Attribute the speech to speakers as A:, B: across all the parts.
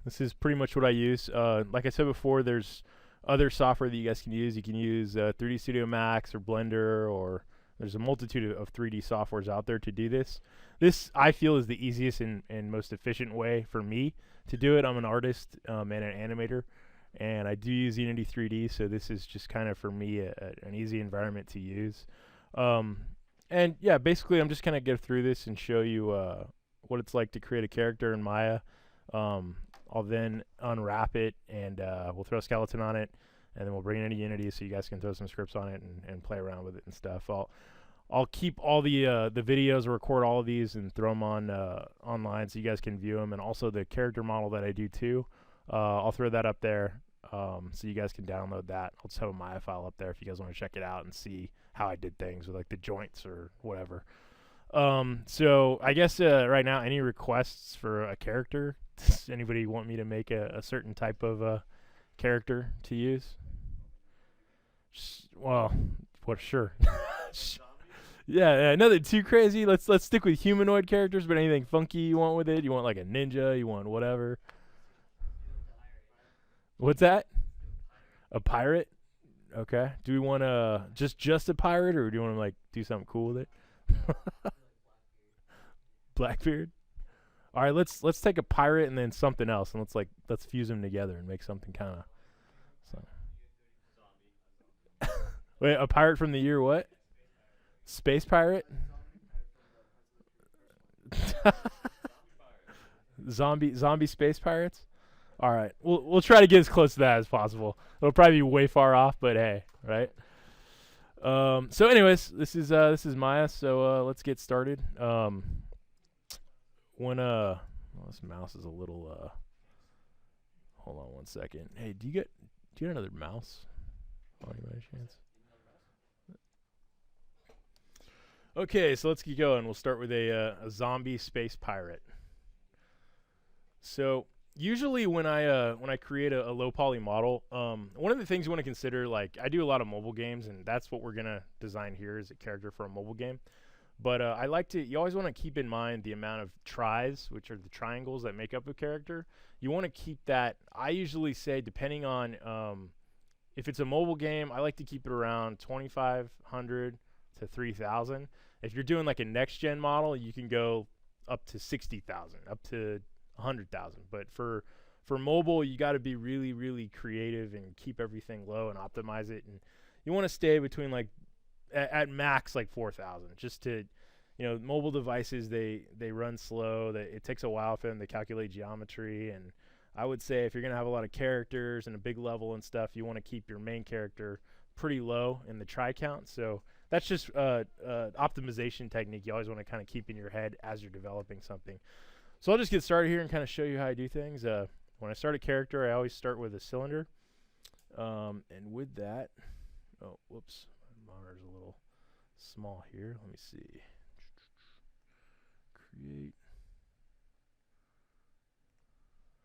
A: This is pretty much what I use. Like I said before, there's other software that you guys can use. You can use 3D Studio Max or Blender, or there's a multitude of 3D softwares out there to do this. This, I feel, is the easiest and most efficient way for me to do it. I'm an artist and an animator, and I do use Unity 3D, so this is just kind of, for me, an easy environment to use. Um, and yeah, basically, I'm just going to go through this and show you what it's like to create a character in Maya. I'll then unwrap it, and we'll throw a skeleton on it, and then we'll bring it into Unity so you guys can throw some scripts on it and play around with it and stuff. I'll keep all the videos, record all of these, and throw them on online so you guys can view them, and also the character model that I do too. I'll throw that up there so you guys can download that. I'll just have a Maya file up there if you guys want to check it out and see how I did things with like the joints or whatever. So I guess right now, any requests for a character? Does anybody want me to make a certain type of character to use? Well, what? Sure. Yeah, nothing too crazy. Let's stick with humanoid characters, but anything funky you want with it? You want like a ninja? You want whatever? What's that? A pirate? Okay. Do we want just a pirate, or do you want to like do something cool with it? Blackbeard. All right, let's take a pirate and then something else, and let's fuse them together and make something kind of. So. Wait, a pirate from the year what? Space pirate. Zombie space pirates. All right, we'll try to get as close to that as possible. It'll probably be way far off, but hey, right? So, anyways, this is Maya. So let's get started. This mouse is a little. Hold on one second. Hey, do you get another mouse? Oh, you by chance? Okay, so let's keep going. We'll start with a zombie space pirate. So usually when I create a low poly model, one of the things you want to consider, like I do a lot of mobile games, and that's what we're gonna design here is a character for a mobile game. But you always want to keep in mind the amount of tries, which are the triangles that make up a character. You want to keep that. I usually say, depending on if it's a mobile game, I like to keep it around 2,500 to 3,000. If you're doing like a next gen model, you can go up to 60,000, up to 100,000. But for mobile, you got to be really, really creative and keep everything low and optimize it. And you want to stay between like at max like 4,000, just to, mobile devices, they run slow. It takes a while for them to calculate geometry, and I would say if you're gonna have a lot of characters and a big level and stuff, you want to keep your main character pretty low in the try count. So that's just optimization technique you always want to kind of keep in your head as you're developing something. So I'll just get started here and kind of show you how I do things. When I start a character, I always start with a cylinder, and with that, oh, whoops. Monitor's a little small here. Let me see. Create.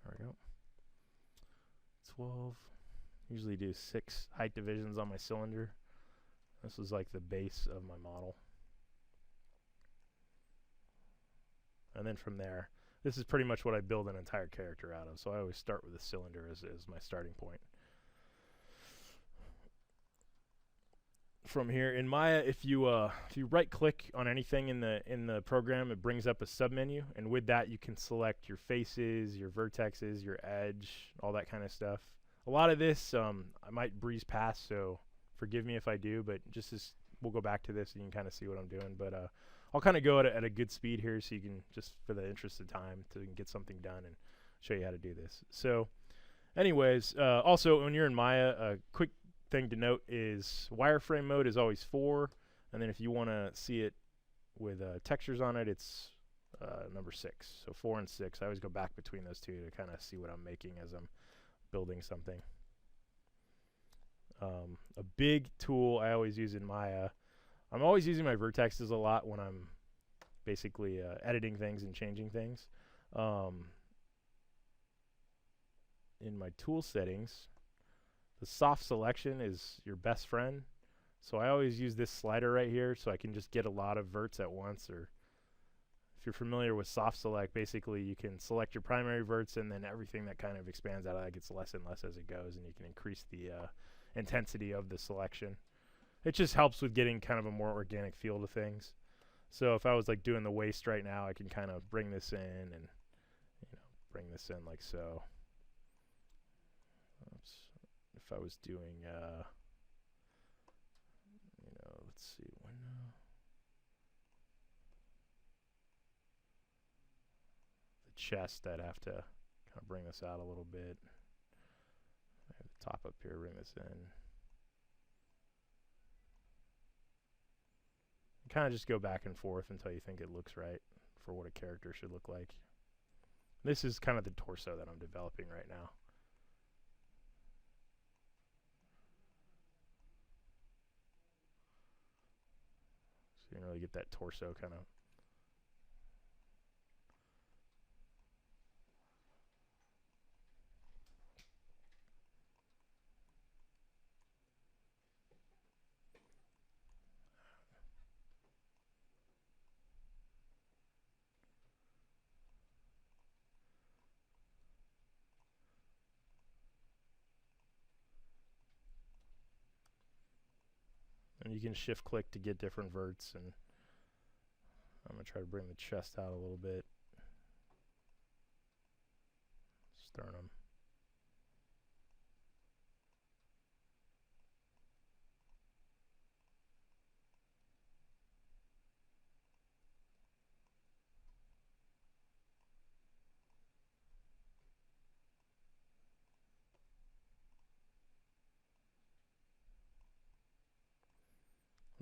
A: There we go. 12. Usually do 6 height divisions on my cylinder. This is like the base of my model. And then from there, this is pretty much what I build an entire character out of. So I always start with a cylinder as my starting point. From here in Maya, if you right click on anything in the program, it brings up a submenu, and with that you can select your faces, your vertexes, your edge, all that kind of stuff. A lot of this I might breeze past, so forgive me if I do, but we'll go back to this and you can kind of see what I'm doing. But I'll kind of go at a good speed here so you can, just for the interest of time, to get something done and show you how to do this. So anyways, also when you're in Maya, a quick thing to note is wireframe mode is always 4, and then if you want to see it with textures on it, it's number 6. So 4 and 6. I always go back between those two to kind of see what I'm making as I'm building something. A big tool I always use in Maya, I'm always using my vertexes a lot when I'm basically editing things and changing things. In my tool settings, the soft selection is your best friend. So I always use this slider right here so I can just get a lot of verts at once, or if you're familiar with soft select, basically you can select your primary verts, and then everything that kind of expands out of that gets less and less as it goes, and you can increase the intensity of the selection. It just helps with getting kind of a more organic feel to things. So if I was like doing the waist right now, I can kind of bring this in and bring this in like so. Oops. If I was doing, let's see, when the chest, I'd have to kind of bring this out a little bit. I have the top up here, bring this in. Kind of just go back and forth until you think it looks right for what a character should look like. This is kind of the torso that I'm developing right now. So you can really get that torso kind of. And you can shift click to get different verts, and I'm going to try to bring the chest out a little bit. Sternum.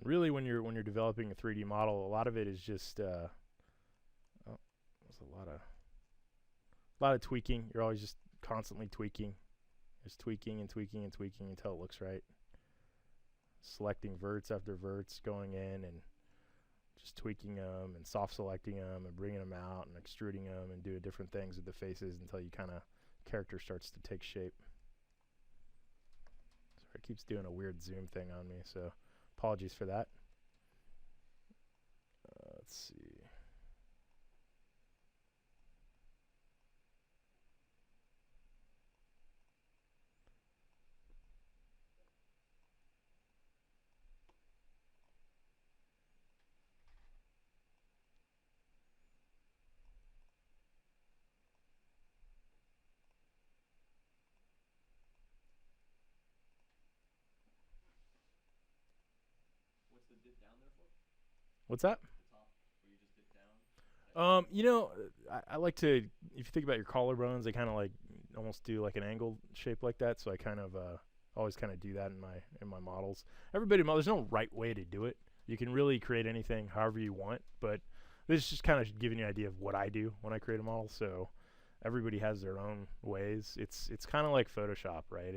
A: Really, when you're developing a 3D model, a lot of it is just there's a lot of tweaking. You're always just constantly tweaking, just tweaking and tweaking and tweaking until it looks right. Selecting verts after verts, going in and just tweaking them and soft selecting them and bringing them out and extruding them and doing different things with the faces until you kind of character starts to take shape. So it keeps doing a weird zoom thing on me, so apologies for that. Let's see. What's that? I like to, if you think about your collarbones, they kind of like almost do like an angled shape like that. So I kind of always kind of do that in my models. There's no right way to do it. You can really create anything however you want, but this is just kind of giving you an idea of what I do when I create a model. So everybody has their own ways. It's kind of like Photoshop, right?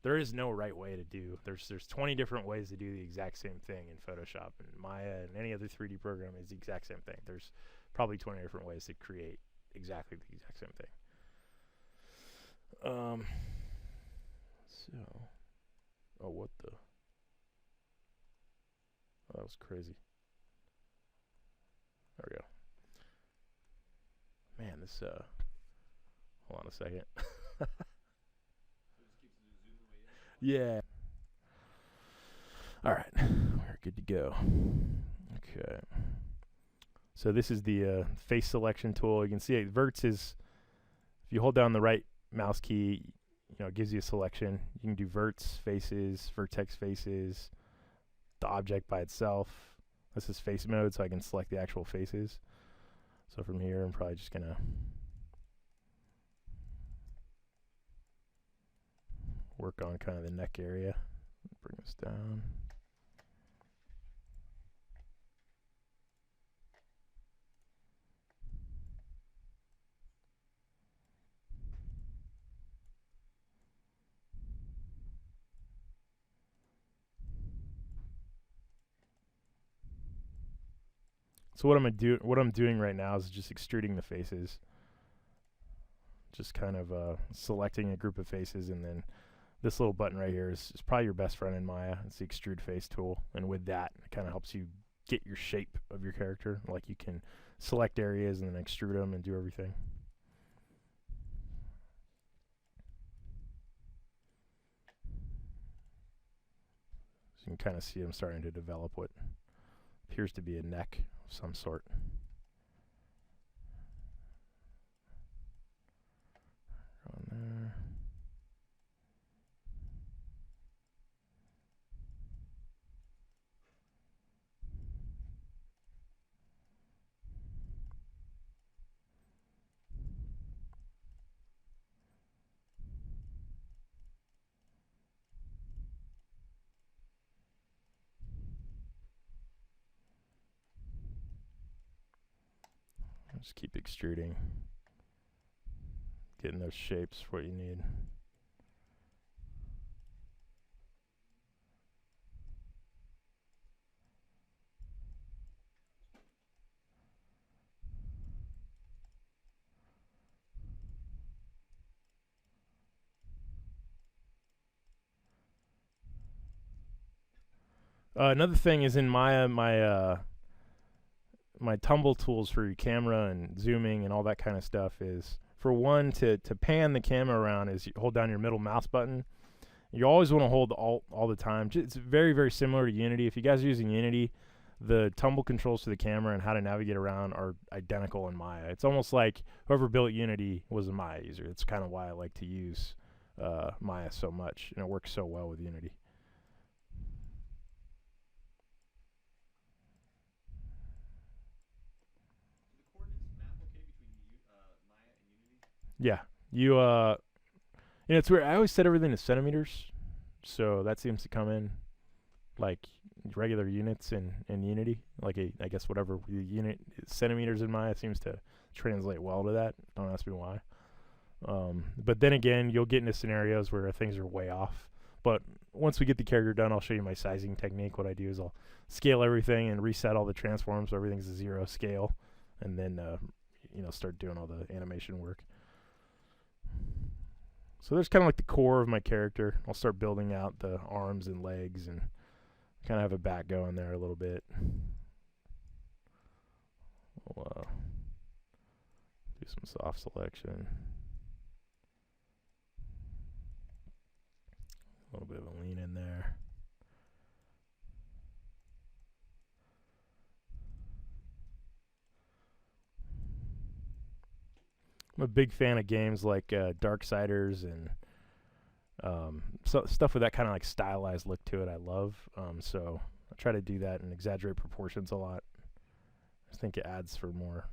A: There is no right way to do. There's 20 different ways to do the exact same thing in Photoshop, and Maya and any other 3D program is the exact same thing. There's probably 20 different ways to create exactly the exact same thing. What the? Oh, that was crazy. There we go. Man, this hold on a second. Yeah. All right, we're good to go. Okay. So this is the face selection tool. You can see it, verts is, if you hold down the right mouse key, it gives you a selection. You can do verts, faces, vertex faces, the object by itself. This is face mode, so I can select the actual faces. So from here, I'm probably just gonna work on kind of the neck area. Bring this down. So what I'm doing right now is just extruding the faces. Just kind of selecting a group of faces, and then this little button right here is probably your best friend in Maya. It's the extrude face tool, and with that, it kind of helps you get your shape of your character. Like you can select areas and then extrude them and do everything. So you can kind of see I'm starting to develop what appears to be a neck of some sort. On there. Just keep extruding, getting those shapes for what you need. Another thing is in Maya, my tumble tools for your camera and zooming and all that kind of stuff is, for one, to pan the camera around is you hold down your middle mouse button. You always want to hold Alt all the time. It's very, very similar to Unity. If you guys are using Unity, the tumble controls for the camera and how to navigate around are identical in Maya. It's almost like whoever built Unity was a Maya user. It's kind of why I like to use Maya so much, and it works so well with Unity. Yeah, it's weird. I always set everything to centimeters, so that seems to come in like regular units in Unity. Like I guess whatever the unit centimeters in Maya seems to translate well to that. Don't ask me why. But then again, you'll get into scenarios where things are way off. But once we get the character done, I'll show you my sizing technique. What I do is I'll scale everything and reset all the transforms so everything's a 0 scale, and then start doing all the animation work. So there's kind of like the core of my character. I'll start building out the arms and legs and kind of have a back going there a little bit. We'll do some soft selection. A little bit of a lean in there. I'm a big fan of games like Darksiders and stuff with that kind of like stylized look to it. I love. So I try to do that and exaggerate proportions a lot. I think it adds for more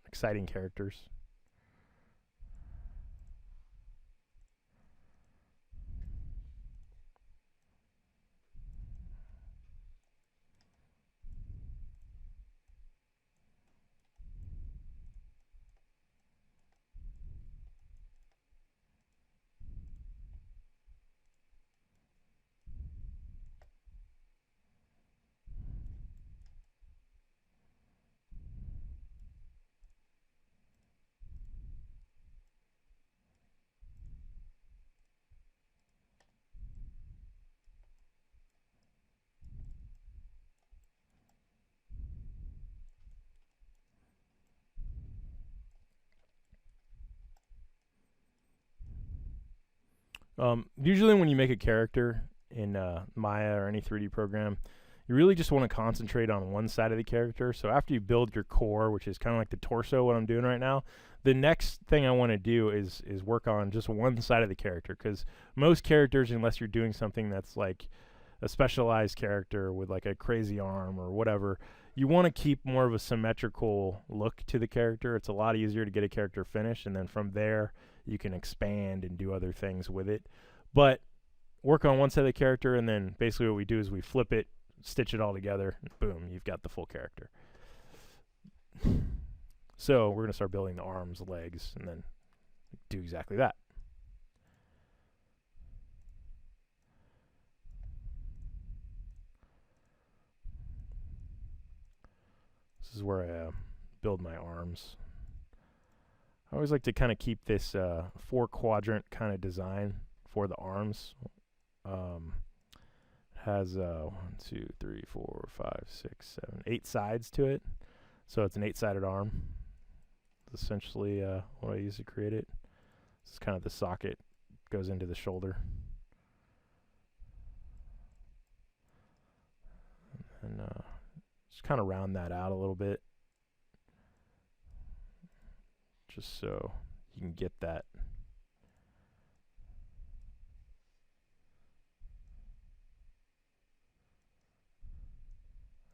A: exciting characters. Usually when you make a character in Maya or any 3D program, you really just want to concentrate on one side of the character. So after you build your core, which is kind of like the torso, what I'm doing right now, the next thing I want to do is work on just one side of the character, because most characters, unless you're doing something that's like a specialized character with like a crazy arm or whatever, you want to keep more of a symmetrical look to the character. It's a lot easier to get a character finished, and then from there you can expand and do other things with it. But work on one side of the character, and then basically what we do is we flip it, stitch it all together, and boom, you've got the full character. So we're going to start building the arms, legs, and then do exactly that. This is where I build my arms. I always like to kind of keep this 4-quadrant kind of design for the arms. Has 1, 2, 3, 4, 5, 6, 7, 8 sides to it. So it's an 8-sided arm. That's essentially what I use to create it. This is kind of the socket, goes into the shoulder. And just kind of round that out a little bit, just so you can get that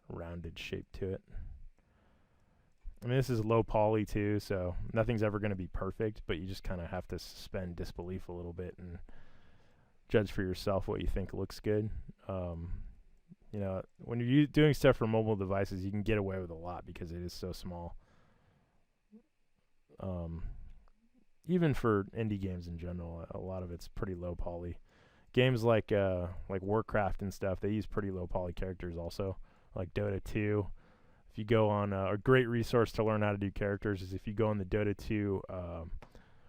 A: rounded shape to it. I mean, this is low poly too, so nothing's ever going to be perfect, but you just kind of have to suspend disbelief a little bit and judge for yourself what you think looks good. You know, when you're doing stuff for mobile devices, you can get away with a lot because it is so small. Even for indie games in general, a lot of it's pretty low poly. Games like Warcraft and stuff, they use pretty low poly characters also, like Dota 2. If you go on a great resource to learn how to do characters is if you go on the Dota 2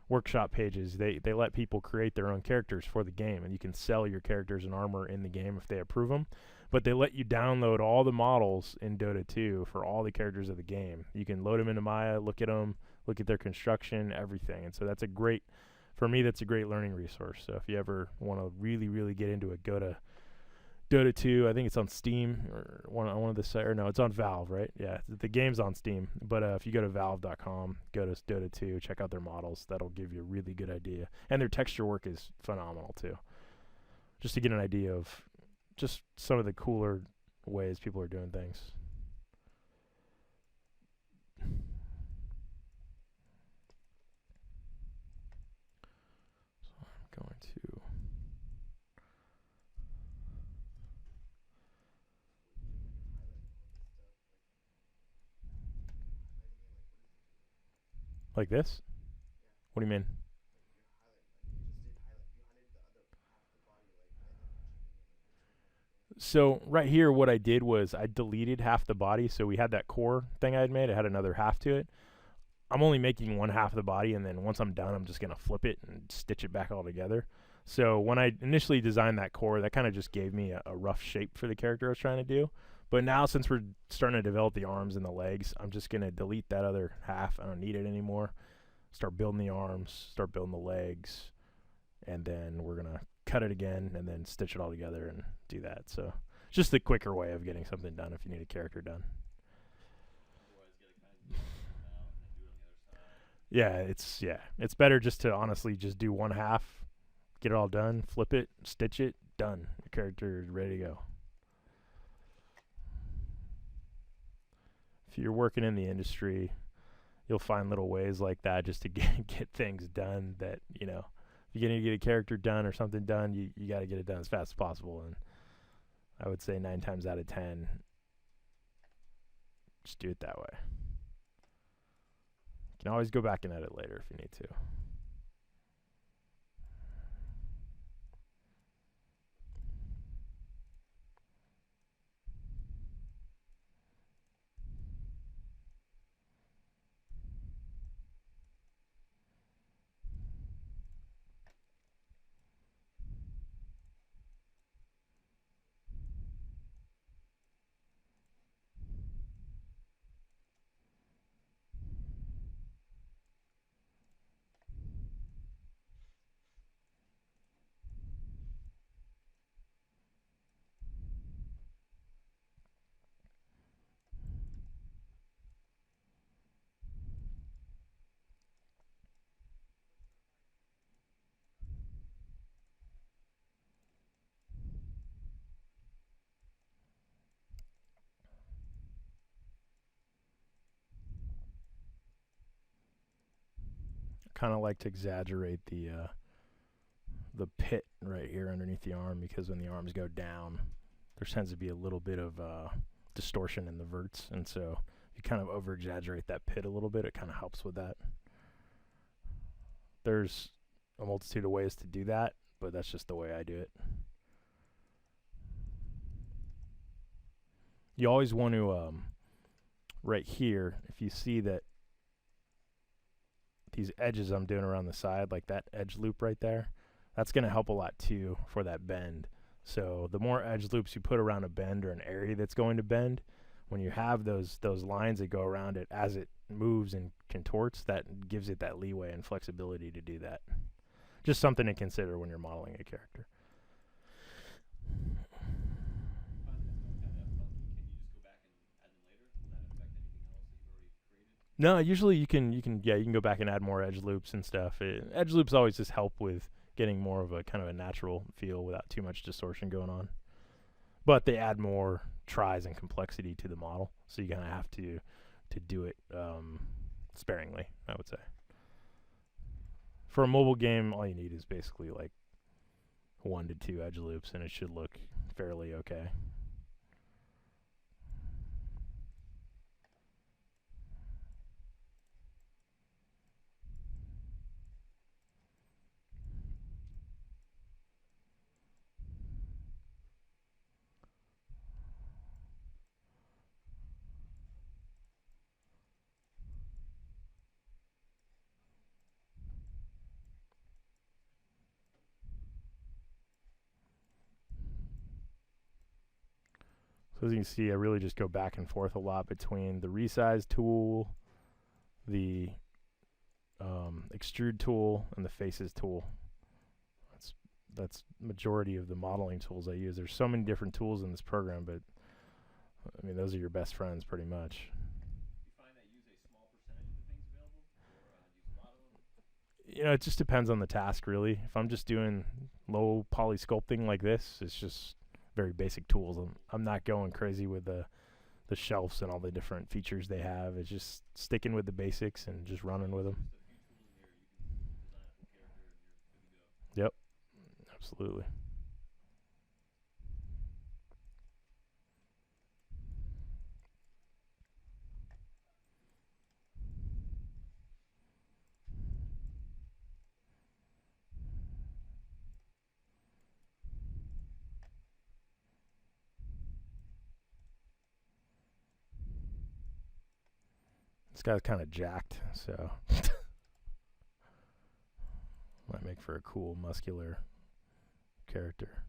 A: workshop pages, they let people create their own characters for the game, and you can sell your characters and armor in the game if they approve them. But they let you download all the models in Dota 2 for all the characters of the game. You can load them into Maya, look at them, look at their construction, everything. And so that's a great learning resource. So if you ever want to really, really get into it, go to Dota 2. I think it's on Steam or one of the sites. Or no, it's on Valve, right? Yeah, the game's on Steam. But if you go to valve.com, go to Dota 2, check out their models. That'll give you a really good idea. And their texture work is phenomenal too. Just to get an idea of just some of the cooler ways people are doing things. So I'm going to like this? What do you mean? So right here, what I did was I deleted half the body. So we had that core thing I had made. It had another half to it. I'm only making one half of the body, and then once I'm done, I'm just going to flip it and stitch it back all together. So when I initially designed that core, that kind of just gave me a rough shape for the character I was trying to do. But now, since we're starting to develop the arms and the legs, I'm just going to delete that other half. I don't need it anymore. Start building the arms, start building the legs, and then we're going to cut it again and then stitch it all together and do that. So just the quicker way of getting something done if you need a character done. Yeah, it's better just to honestly just do one half, get it all done, flip it, stitch it, done. Your character is ready to go. If you're working in the industry, you'll find little ways like that just to get things done that, you know, if you're going to get a character done or something done, you got to get it done as fast as possible. And I would say 9 times out of 10, just do it that way. You can always go back and edit later if you need to. Kind of like to exaggerate the pit right here underneath the arm, because when the arms go down, there tends to be a little bit of distortion in the verts, and so you kind of over exaggerate that pit a little bit. It kind of helps with that. There's a multitude of ways to do that, but that's just the way I do it. You always want to right here, if you see that these edges I'm doing around the side, like that edge loop right there, that's going to help a lot too for that bend. So the more edge loops you put around a bend or an area that's going to bend, when you have those lines that go around it as it moves and contorts, that gives it that leeway and flexibility to do that. Just something to consider when you're modeling a character. No, usually you can go back and add more edge loops and stuff. Edge loops always just help with getting more of a kind of a natural feel without too much distortion going on. But they add more tries and complexity to the model, so you kind of have to do it sparingly, I would say. For a mobile game, all you need is basically like 1 to 2 edge loops, and it should look fairly okay. So as you can see, I really just go back and forth a lot between the resize tool, the extrude tool, and the faces tool. That's majority of the modeling tools I use. There's so many different tools in this program, but I mean, those are your best friends pretty much.
B: You find that you use a small percentage of the things available, or use a lot of them?
A: You know, it just depends on the task, really. If I'm just doing low poly sculpting like this, it's just very basic tools. I'm not going crazy with the shelves and all the different features they have. It's just sticking with the basics and just running with them. Yep, absolutely. This guy's kind of jacked, so might make for a cool, muscular character.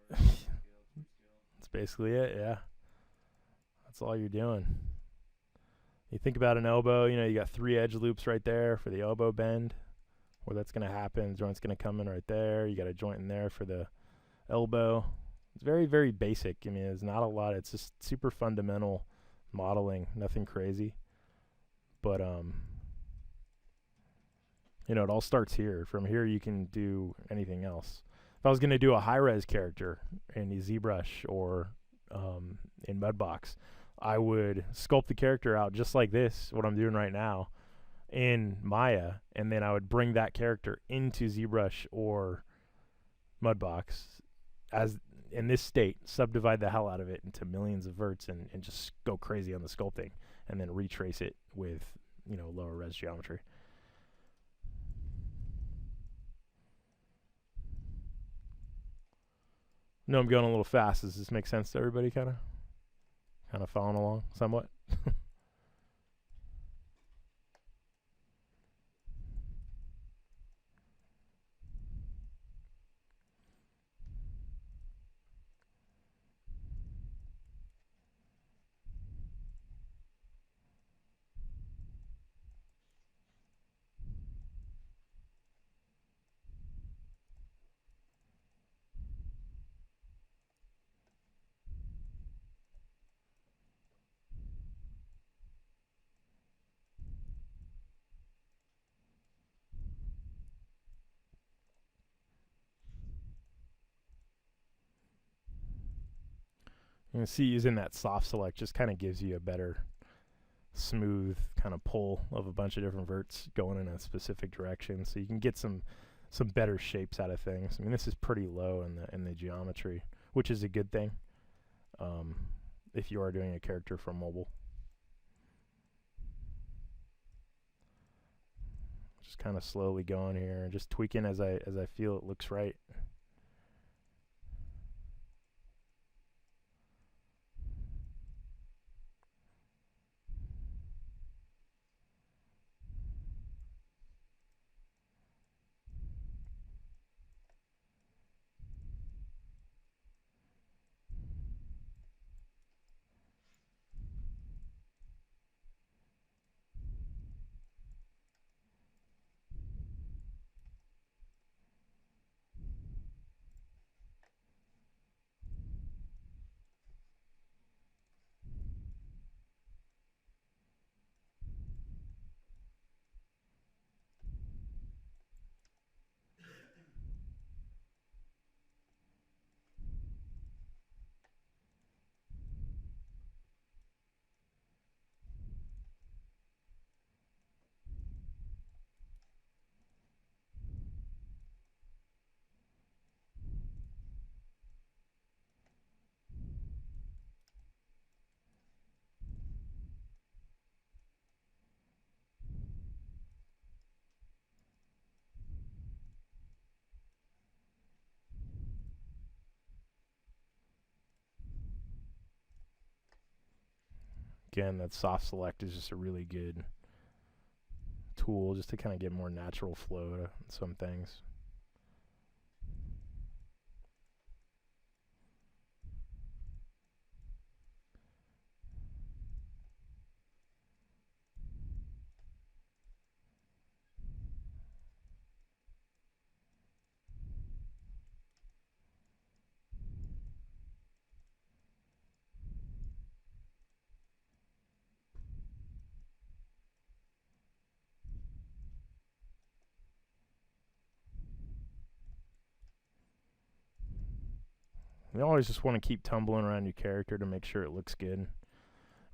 A: That's basically it, yeah. That's all you're doing. You think about an elbow, you know, you got 3 edge loops right there for the elbow bend, where that's going to happen. The joint's going to come in right there. You got a joint in there for the elbow. It's very, very basic. I mean, there's not a lot. It's just super fundamental modeling, nothing crazy. But, you know, it all starts here. From here, you can do anything else. If I was going to do a high-res character in ZBrush or in Mudbox, I would sculpt the character out just like this, what I'm doing right now, in Maya, and then I would bring that character into ZBrush or Mudbox as in this state, subdivide the hell out of it into millions of verts, and just go crazy on the sculpting, and then retrace it with, you know, lower res geometry. No, I'm going a little fast. Does this make sense to everybody? Kind of following along somewhat. You can see using that soft select just kind of gives you a better smooth kind of pull of a bunch of different verts going in a specific direction, so you can get some better shapes out of things. I mean, this is pretty low in the geometry, which is a good thing if you are doing a character for mobile. Just kind of slowly going here and just tweaking as I feel it looks right. again, that soft select is just a really good tool just to kind of get more natural flow to some things. You always just want to keep tumbling around your character to make sure it looks good.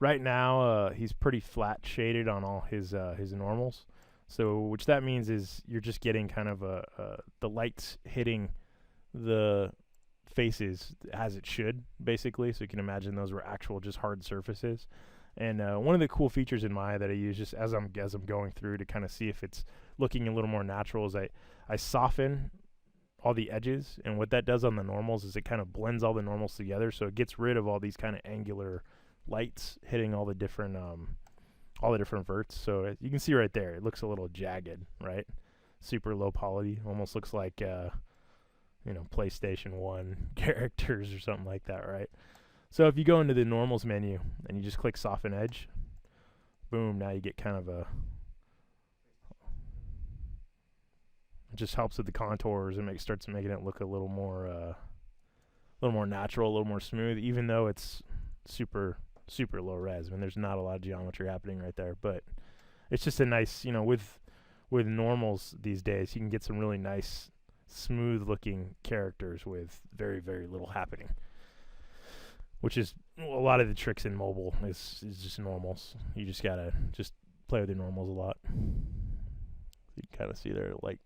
A: Right now, he's pretty flat shaded on all his normals. So, which that means is you're just getting kind of the lights hitting the faces as it should, basically. So you can imagine those were actual just hard surfaces. And one of the cool features in Maya that I use just as I'm going through to kind of see if it's looking a little more natural is I soften all the edges, and what that does on the normals is it kind of blends all the normals together, so it gets rid of all these kind of angular lights hitting all the different verts. So you can see right there, it looks a little jagged, right? Super low poly, almost looks like PlayStation 1 characters or something like that, right? So if you go into the normals menu and you just click soften edge, boom, now you get kind of it just helps with the contours and starts making it look a little more natural, a little more smooth, even though it's super low res. I mean, there's not a lot of geometry happening right there, but it's just a nice, with normals these days, you can get some really nice, smooth looking characters with very, very little happening, which is a lot of the tricks in mobile is just normals. You just gotta just play with the normals a lot. You can kind of see there, like,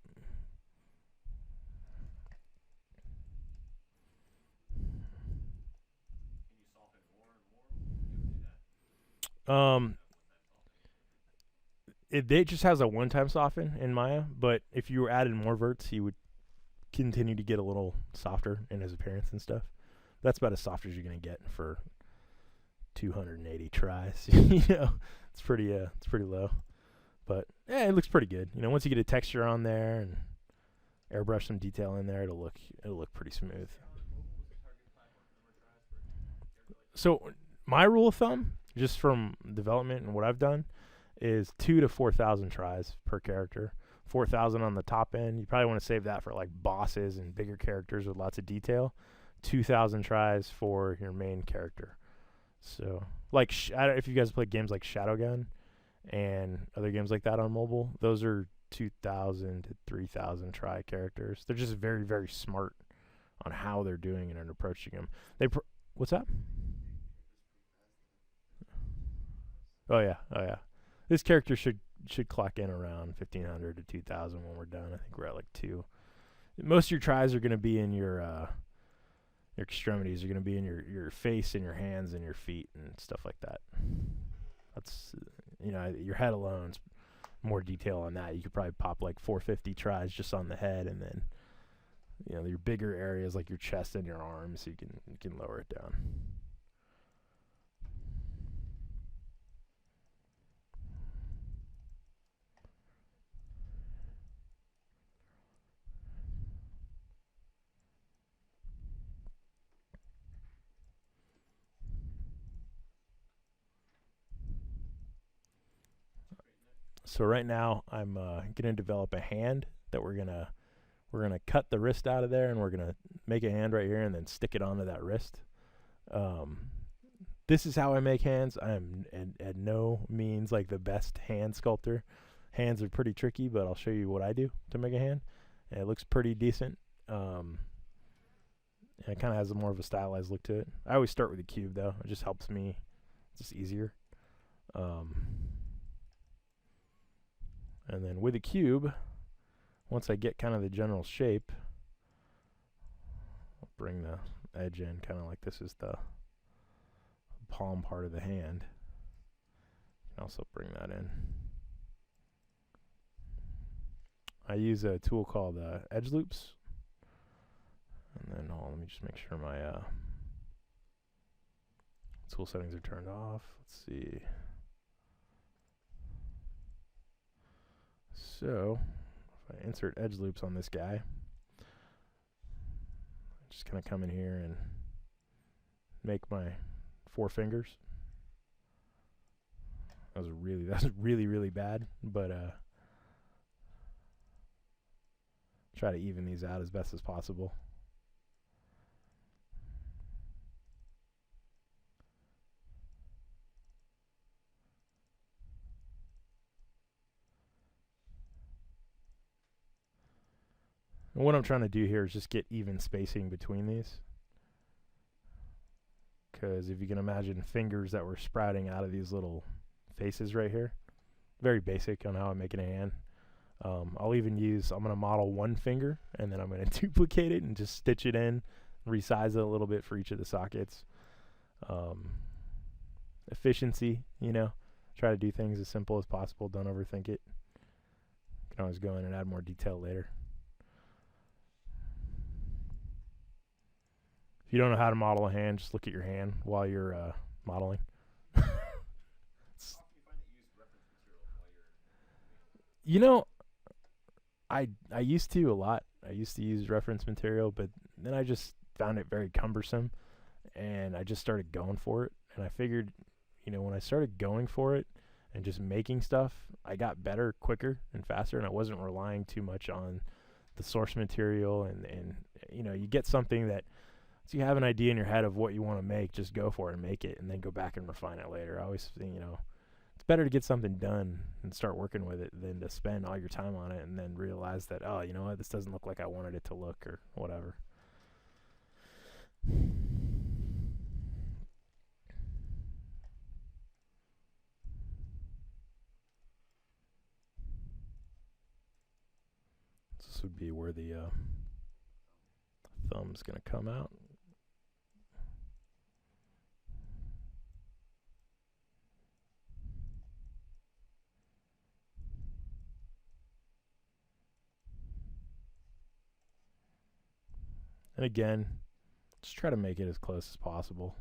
A: it just has a one-time soften in Maya, but if you were adding more verts, he would continue to get a little softer in his appearance and stuff. That's about as soft as you're gonna get for 280 tries. It's pretty low, but yeah, it looks pretty good. Once you get a texture on there and airbrush some detail in there, it'll look pretty smooth. So my rule of thumb, just from development and what I've done, is 2,000 to 4,000 tries per character. 4,000 on the top end. You probably want to save that for like bosses and bigger characters with lots of detail. 2,000 tries for your main character. So, like, if you guys play games like Shadowgun and other games like that on mobile, those are 2,000 to 3,000 try characters. They're just very, very smart on how they're doing it and approaching them. What's that? Oh yeah. This character should clock in around 1,500 to 2,000 when we're done. I think we're at like 2. Most of your tries are going to be in your extremities. Are going to be in your face and your hands and your feet and stuff like that. That's your head alone's more detail on that. You could probably pop like 450 tries just on the head, and then your bigger areas like your chest and your arms, you can lower it down. So right now I'm gonna develop a hand that we're gonna cut the wrist out of there, and we're gonna make a hand right here and then stick it onto that wrist. This is how I make hands. I am at no means like the best hand sculptor. Hands are pretty tricky, but I'll show you what I do to make a hand. And it looks pretty decent. And it kind of has more of a stylized look to it. I always start with a cube though. It just helps me. It's just easier. And then with a cube, once I get kind of the general shape, I'll bring the edge in kind of like this is the palm part of the hand. You can also bring that in. I use a tool called edge loops. And then let me just make sure my Tool settings are turned off. Let's see. So if I insert edge loops on this guy, just kind of come in here and make my 4 fingers. That's really, really bad, but try to even these out as best as possible. And what I'm trying to do here is just get even spacing between these. Because if you can imagine fingers that were sprouting out of these little faces right here, very basic on how I'm making a hand. I'll even use, I'm going to model 1 finger, and then I'm going to duplicate it and just stitch it in, resize it a little bit for each of the sockets. Efficiency, you know, try to do things as simple as possible. Don't overthink it. You can always go in and add more detail later. If you don't know how to model a hand, just look at your hand while you're modeling. You know, I used to a lot. I used to use reference material, but then I just found it very cumbersome, and I just started going for it. And I figured, you know, when I started going for it and just making stuff, I got better quicker and faster, and I wasn't relying too much on the source material. And you know, you get something that, so you have an idea in your head of what you want to make, just go for it and make it, and then go back and refine it later. I always think, you know, it's better to get something done and start working with it than to spend all your time on it and then realize that, oh, you know what, this doesn't look like I wanted it to look, or whatever. This would be where the thumb's going to come out. And again, just try to make it as close as possible,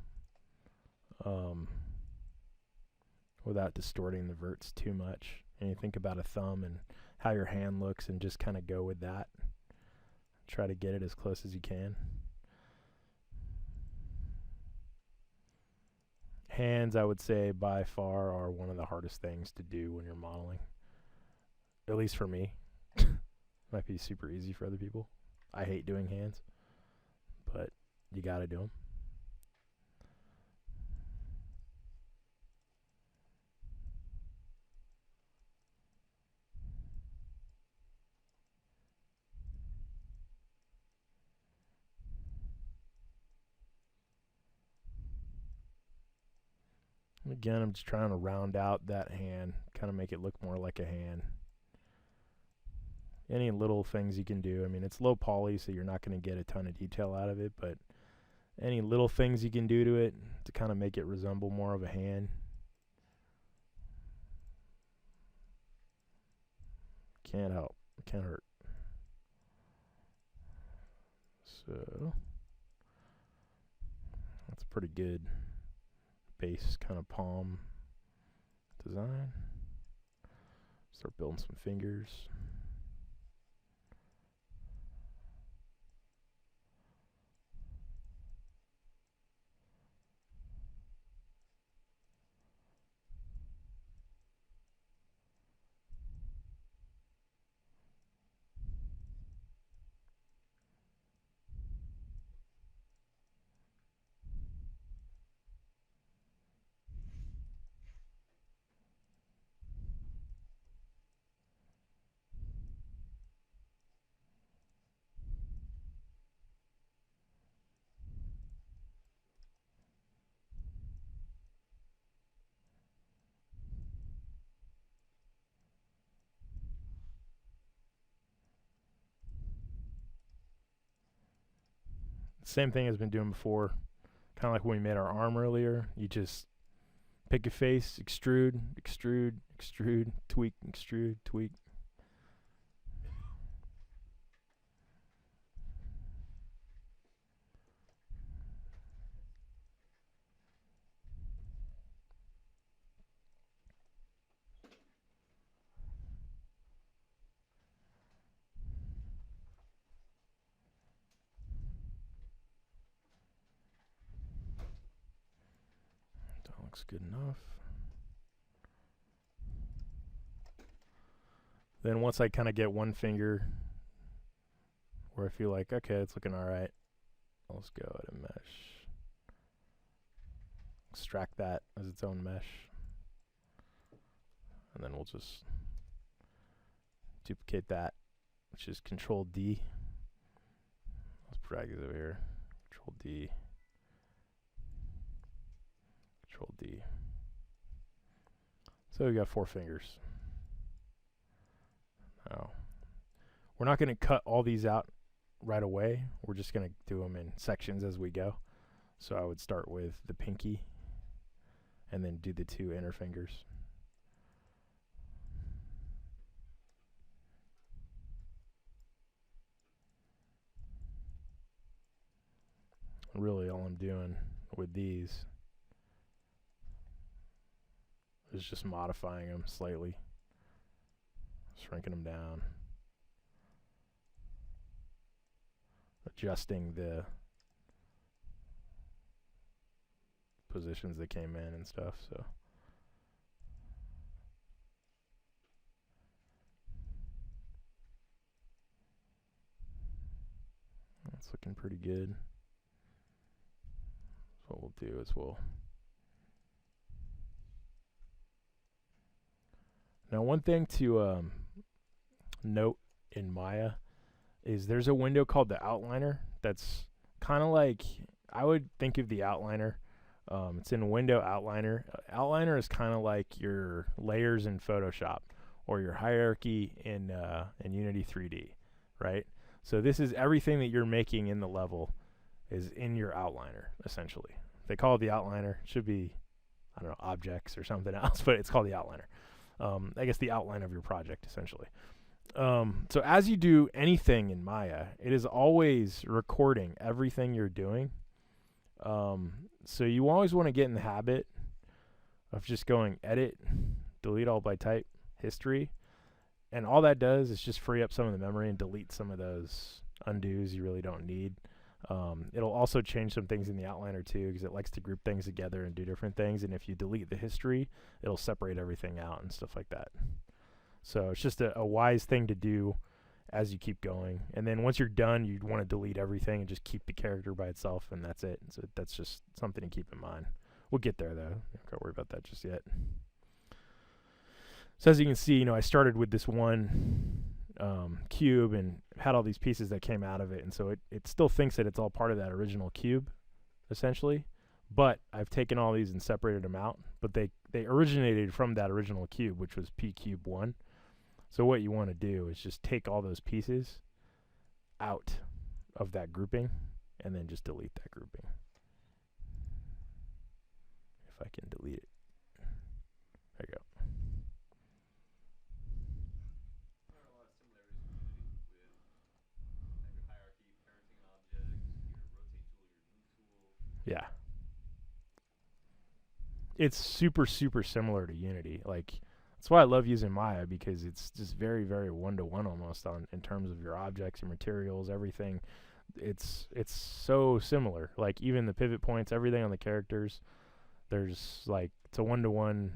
A: without distorting the verts too much. And you think about a thumb and how your hand looks, and just kind of go with that. Try to get it as close as you can. Hands, I would say, by far are one of the hardest things to do when you're modeling. At least for me. Might be super easy for other people. I hate doing hands, but you gotta do them. Again, I'm just trying to round out that hand, kind of make it look more like a hand. Any little things you can do. I mean, it's low poly, so you're not going to get a ton of detail out of it, but any little things you can do to it to kind of make it resemble more of a hand. Can't help. Can't hurt. So that's a pretty good base kind of palm design. Start building some fingers. Same thing as been doing before, kind of like when we made our arm earlier. You just pick a face, extrude, extrude, extrude, tweak, extrude, tweak. looks good enough. Then once I kind of get one finger where I feel like, okay, it's looking all right, let's go ahead and mesh. Extract that as its own mesh. And then we'll just duplicate that, which is Control D. Let's drag this over here. Control D. Control D. So we got 4 fingers. Now, we're not going to cut all these out right away. We're just going to do them in sections as we go. So I would start with the pinky and then do the 2 inner fingers. Really all I'm doing with these is just modifying them slightly, shrinking them down, adjusting the positions that came in and stuff. So that's looking pretty good. So what we'll do is we'll now one thing to note in Maya is there's a window called the outliner that's kind of like, I would think of the outliner. It's in window outliner. Outliner is kind of like your layers in Photoshop or your hierarchy in Unity 3D, right? So this is everything that you're making in the level is in your outliner, essentially. They call it the outliner. It should be, I don't know, objects or something else, but it's called the outliner. I guess the outline of your project, essentially. So as you do anything in Maya, it is always recording everything you're doing. So you always want to get in the habit of just going edit, delete all by type, history. And all that does is just free up some of the memory and delete some of those undos you really don't need. It'll also change some things in the outliner too, because it likes to group things together and do different things. And if you delete the history, it'll separate everything out and stuff like that. So it's just a wise thing to do as you keep going. And then once you're done, you'd want to delete everything and just keep the character by itself, and that's it. So that's just something to keep in mind. We'll get there, though. Don't gotta worry about that just yet. So as you can see, I started with this one cube and had all these pieces that came out of it. And so it still thinks that it's all part of that original cube, essentially. But I've taken all these and separated them out. But they originated from that original cube, which was P cube 1. So what you want to do is just take all those pieces out of that grouping and then just delete that grouping. If I can delete it. There you go.
B: There are a lot of similarities with Unity with your hierarchy, parenting objects, your rotate tool, your move tool.
A: Yeah. It's super, super similar to Unity. Like, that's why I love using Maya, because it's just very, very one-to-one almost in terms of your objects, your materials, everything. It's so similar. Like, even the pivot points, everything on the characters, there's like, it's a one-to-one.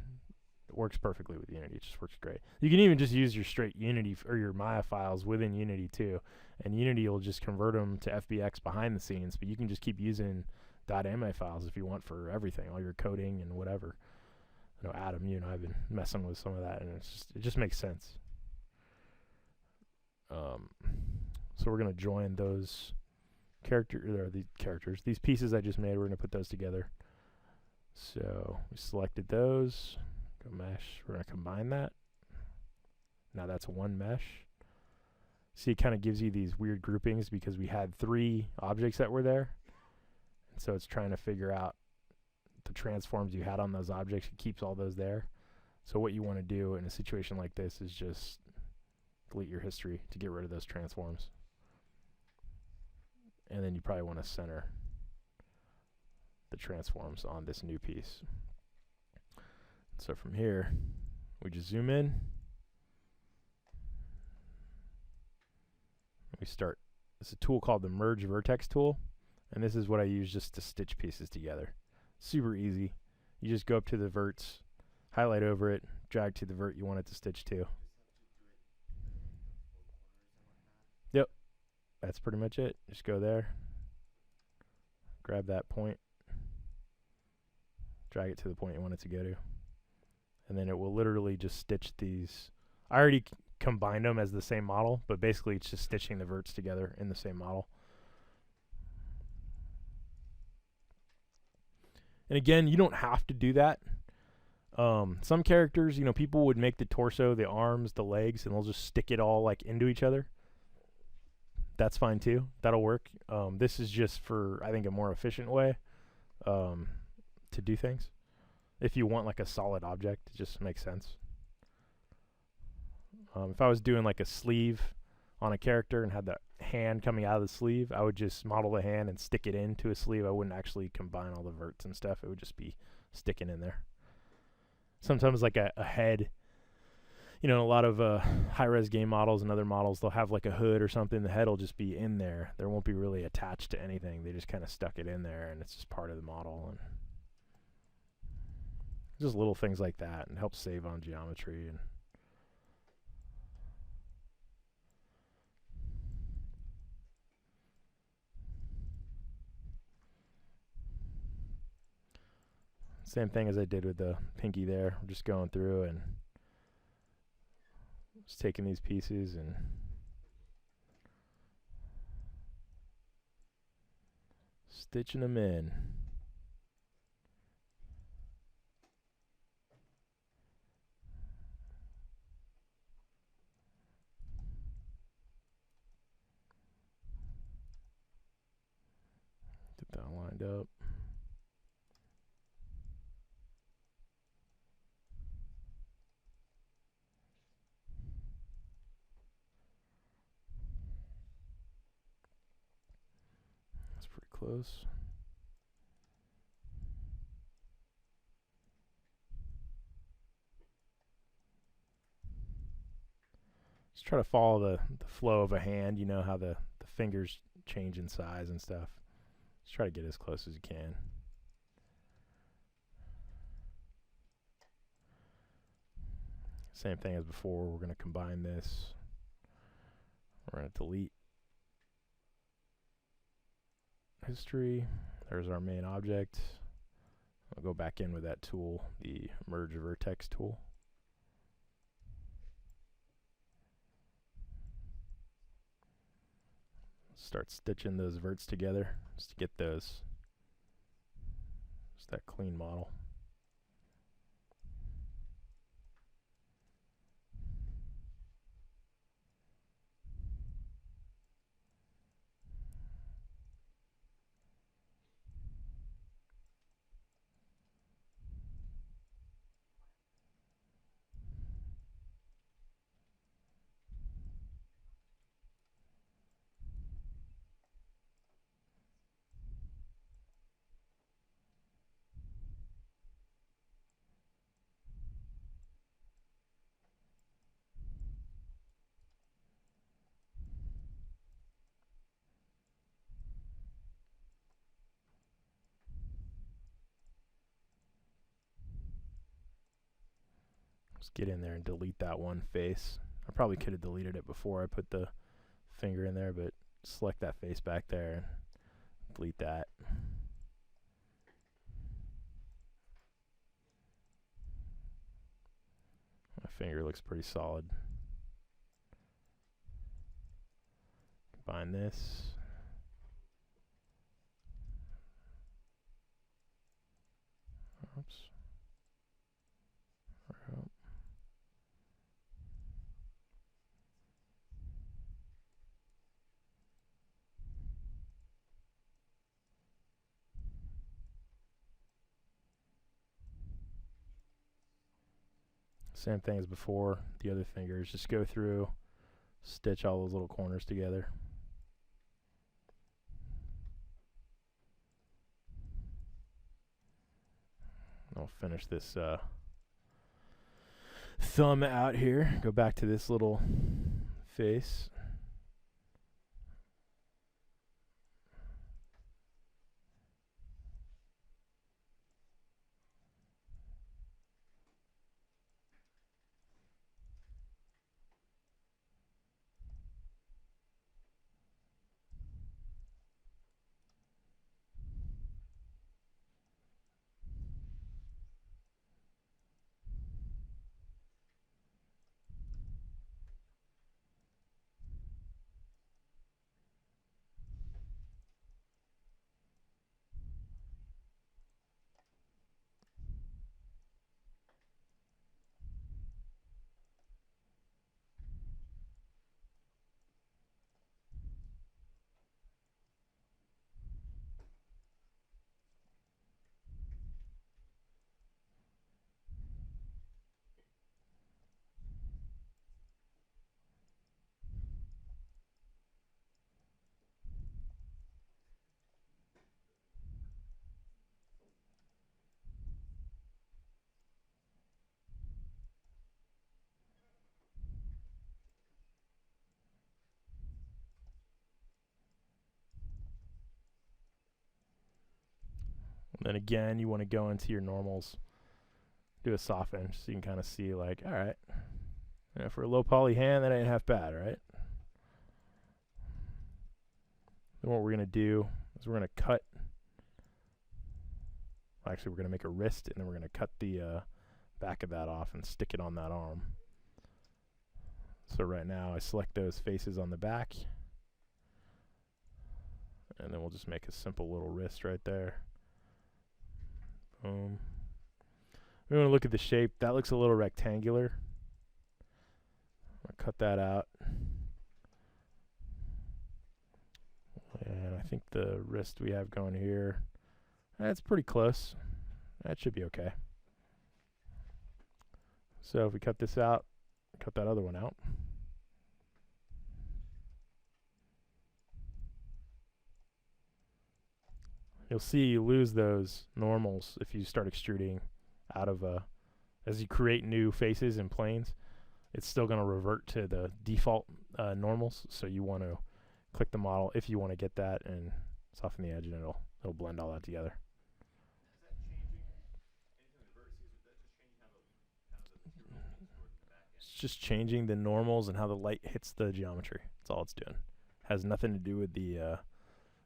A: It works perfectly with Unity. It just works great. You can even just use your straight Unity or your Maya files within Unity too, and Unity will just convert them to FBX behind the scenes, but you can just keep using .ma files if you want for everything, all your coding and whatever. I know Adam, you and I have been messing with some of that, and it just makes sense. So we're gonna join these these pieces I just made. We're gonna put those together. So we selected those. Go mesh. We're gonna combine that. Now that's one mesh. See, it kind of gives you these weird groupings because we had 3 objects that were there. And so it's trying to figure out the transforms you had on those objects. It keeps all those there. So what you want to do in a situation like this is just delete your history to get rid of those transforms. And then you probably want to center the transforms on this new piece. So from here, we just zoom in. We start. It's a tool called the Merge Vertex tool. And this is what I use just to stitch pieces together. Super easy. You just go up to the verts, highlight over it, drag to the vert you want it to stitch to. Yep, that's pretty much it. Just go there, grab that point, drag it to the point you want it to go to, and then it will literally just stitch these. I already combined them as the same model, but basically it's just stitching the verts together in the same model. And again, you don't have to do that. Some characters, you know, people would make the torso, the arms, the legs, and they'll just stick it all like into each other. That's fine too. That'll work. This is just for, I think, a more efficient way to do things. If you want like a solid object, it just makes sense. If I was doing like a sleeve on a character and had the hand coming out of the sleeve, I would just model the hand and stick it into a sleeve. I wouldn't actually combine all the verts and stuff. It would just be sticking in there. Sometimes like a head, you know, a lot of high-res game models and other models, they'll have like a hood or something. The head will just be in there. There won't be really attached to anything. They just kind of stuck it in there, and it's just part of the model. And just little things like that, and helps save on geometry. And same thing as I did with the pinky there. I'm just going through and just taking these pieces and stitching them in. Get that lined up. That's pretty close. Just try to follow the flow of a hand. You know how the fingers change in size and stuff. Just try to get as close as you can. Same thing as before. We're going to combine this. We're going to delete history. There's our main object. I'll go back in with that tool, the merge vertex tool. Start stitching those verts together just to get those, just that clean model. Just get in there and delete that one face. I probably could have deleted it before I put the finger in there, but select that face back there and delete that. My finger looks pretty solid. Combine this. Oops. Same thing as before. The other fingers, just go through, stitch all those little corners together. I'll finish this thumb out here. Go back to this little face. And then again, you want to go into your normals, do a soften, so you can kind of see like, all right, for a low poly hand, that ain't half bad, right? Then what we're gonna do is we're gonna cut. Actually, we're gonna make a wrist, and then we're gonna cut the back of that off and stick it on that arm. So right now, I select those faces on the back, and then we'll just make a simple little wrist right there. Boom. We want to look at the shape. That looks a little rectangular. I'll cut that out. And I think the wrist we have going here, that's pretty close. That should be okay. So if we cut this out, cut that other one out. You'll see you lose those normals if you start extruding out of as you create new faces and planes. It's still going to revert to the default normals, so you want to click the model if you want to get that and soften the edge, and it'll blend all that together.
B: Is that changing anything with vertices, or is that just changing how the material is being stored in the back end?
A: It's just changing the normals and how the light hits the geometry. That's all it's doing. Has nothing to do with the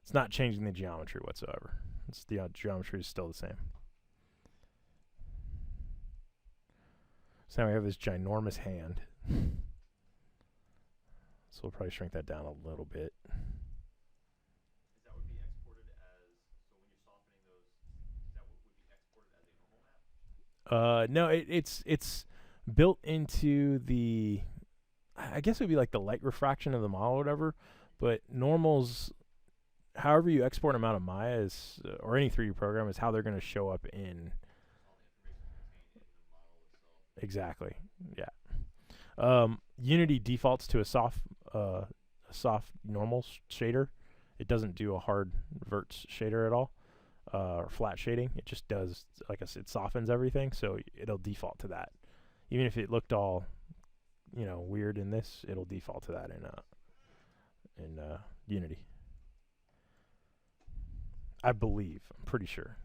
A: it's not changing the geometry whatsoever. It's the geometry is still the same. So now we have this ginormous hand. So we'll probably shrink that down a little bit.
B: Is that would be exported as, so when you're softening those, is that what would be exported as a normal map?
A: No, it's built into the, I guess it would be like the light refraction of the model or whatever, but normals, however you export them out of Maya is, or any 3D program, is how they're going to show up in.
B: All the information contained in the model itself.
A: Exactly. Yeah. Unity defaults to a soft normal shader. It doesn't do a hard verts shader at all, or flat shading. It just does, like I said, it softens everything, so it'll default to that. Even if it looked all, weird in this, it'll default to that in Unity. I believe. I'm pretty sure.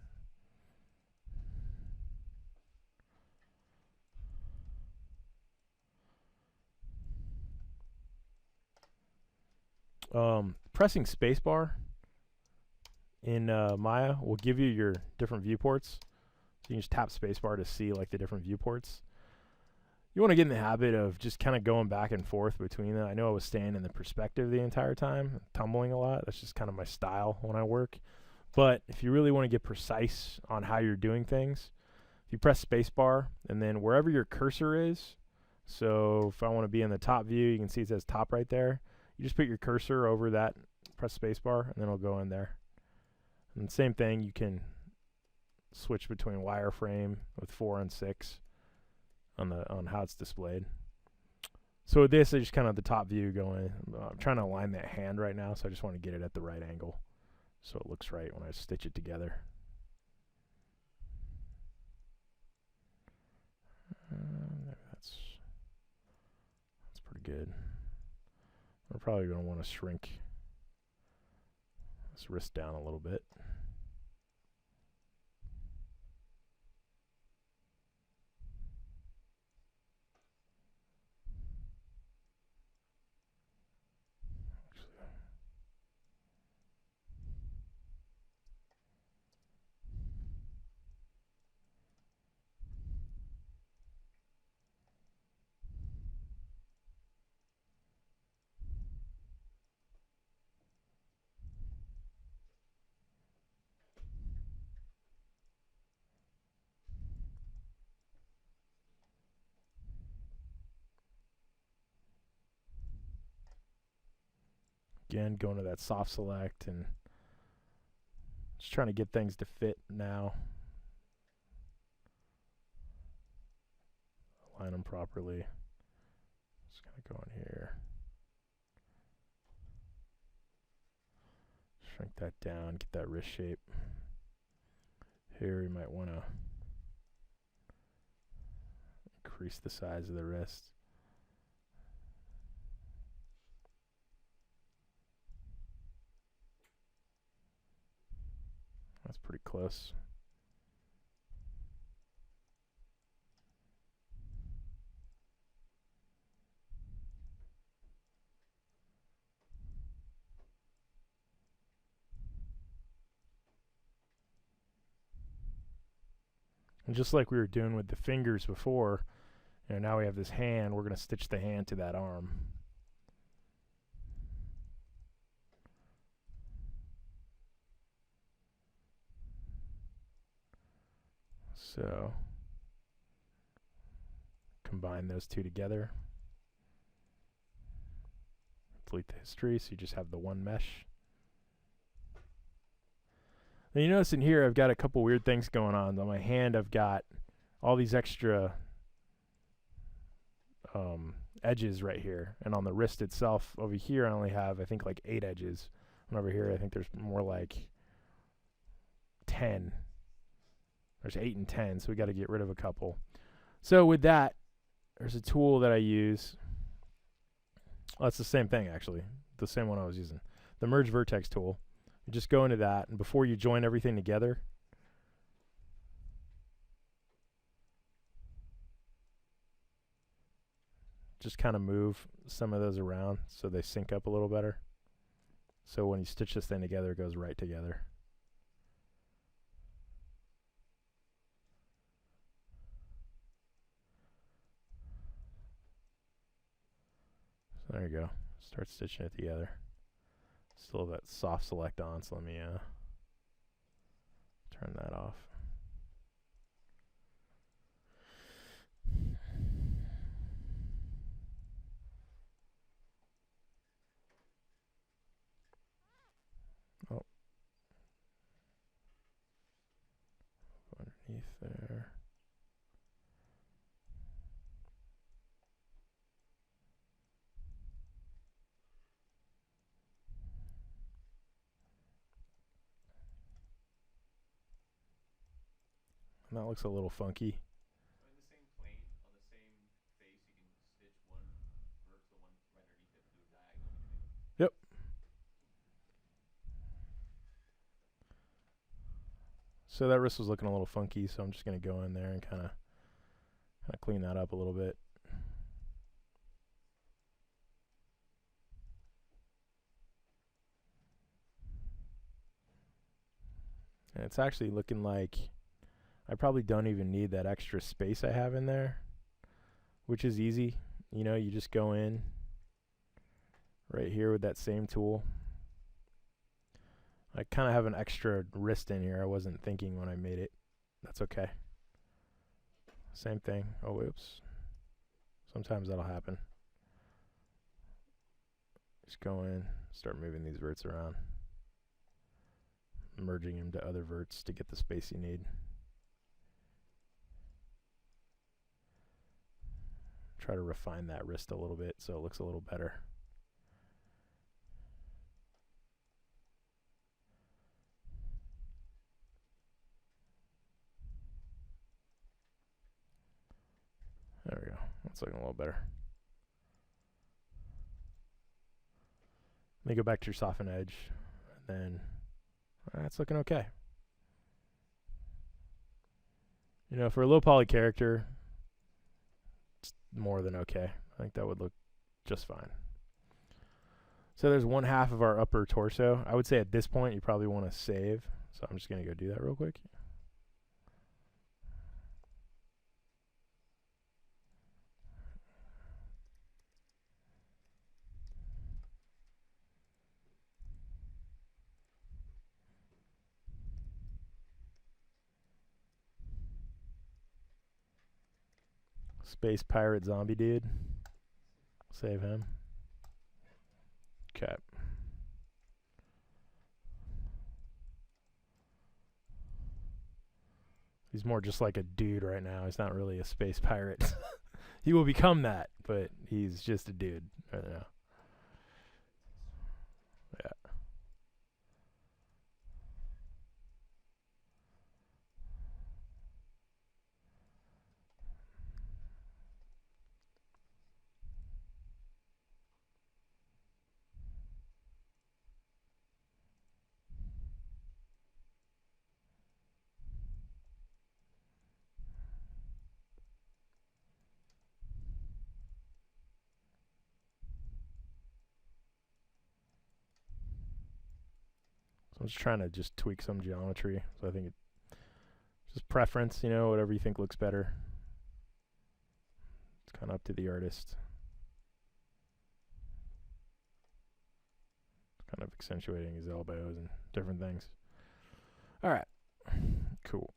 A: Pressing spacebar in Maya will give you your different viewports. So you can just tap spacebar to see like the different viewports. You want to get in the habit of just kind of going back and forth between them. I know I was staying in the perspective the entire time, tumbling a lot. That's just kind of my style when I work. But if you really want to get precise on how you're doing things, if you press spacebar and then wherever your cursor is, so if I want to be in the top view, you can see it says top right there. You just put your cursor over that, press spacebar, and then it'll go in there. And same thing, you can switch between wireframe with 4 and 6 on how it's displayed. So with this, I just kind of the top view going. I'm trying to align that hand right now, so I just want to get it at the right angle so it looks right when I stitch it together. That's pretty good. We're probably going to want to shrink this wrist down a little bit. Again, going to that soft select and just trying to get things to fit now. Align them properly. Just kind of go in here. Shrink that down, get that wrist shape. Here you might want to increase the size of the wrist. That's pretty close. And just like we were doing with the fingers before, now we have this hand. We're going to stitch the hand to that arm. So combine those two together. Delete the history, so you just have the one mesh. Now you notice in here I've got a couple weird things going on. On my hand I've got all these extra edges right here, and on the wrist itself over here I only have, I think, like 8 edges, and over here I think there's more like 10. There's 8 and 10, so we got to get rid of a couple. So with that, there's a tool that I use. Oh, it's the same thing, actually, the same one I was using, the merge vertex tool. You just go into that, and before you join everything together, just kind of move some of those around so they sync up a little better. So when you stitch this thing together, it goes right together. So there you go. Start stitching it together. Still have that soft select on, so let me turn that off. Oh. Underneath there. And that looks a little funky.
B: So in the same plane, on the same face, you can stitch one vertical, one right underneath it, and do a diagonal between them.
A: Yep. So that wrist was looking a little funky, so I'm just going to go in there and kind of clean that up a little bit. And it's actually looking like I probably don't even need that extra space I have in there, which is easy. You just go in right here with that same tool. I kind of have an extra wrist in here. I wasn't thinking when I made it. That's okay. Same thing. Oh, whoops. Sometimes that'll happen. Just go in, start moving these verts around, merging them to other verts to get the space you need. Try to refine that wrist a little bit so it looks a little better. There we go. That's looking a little better. Let me go back to your soften edge, and then that's looking okay. For a low poly character, it's more than okay. I think that would look just fine. So there's one half of our upper torso. I would say at this point you probably want to save, so I'm just going to go do that real quick. Space pirate zombie dude. Save him. Okay. He's more just like a dude right now. He's not really a space pirate. He will become that, but he's just a dude right now. Yeah. So I'm just trying to tweak some geometry. So I think Just preference, you know, whatever you think looks better. It's kind of up to the artist. Kind of accentuating his elbows and different things. All right, cool.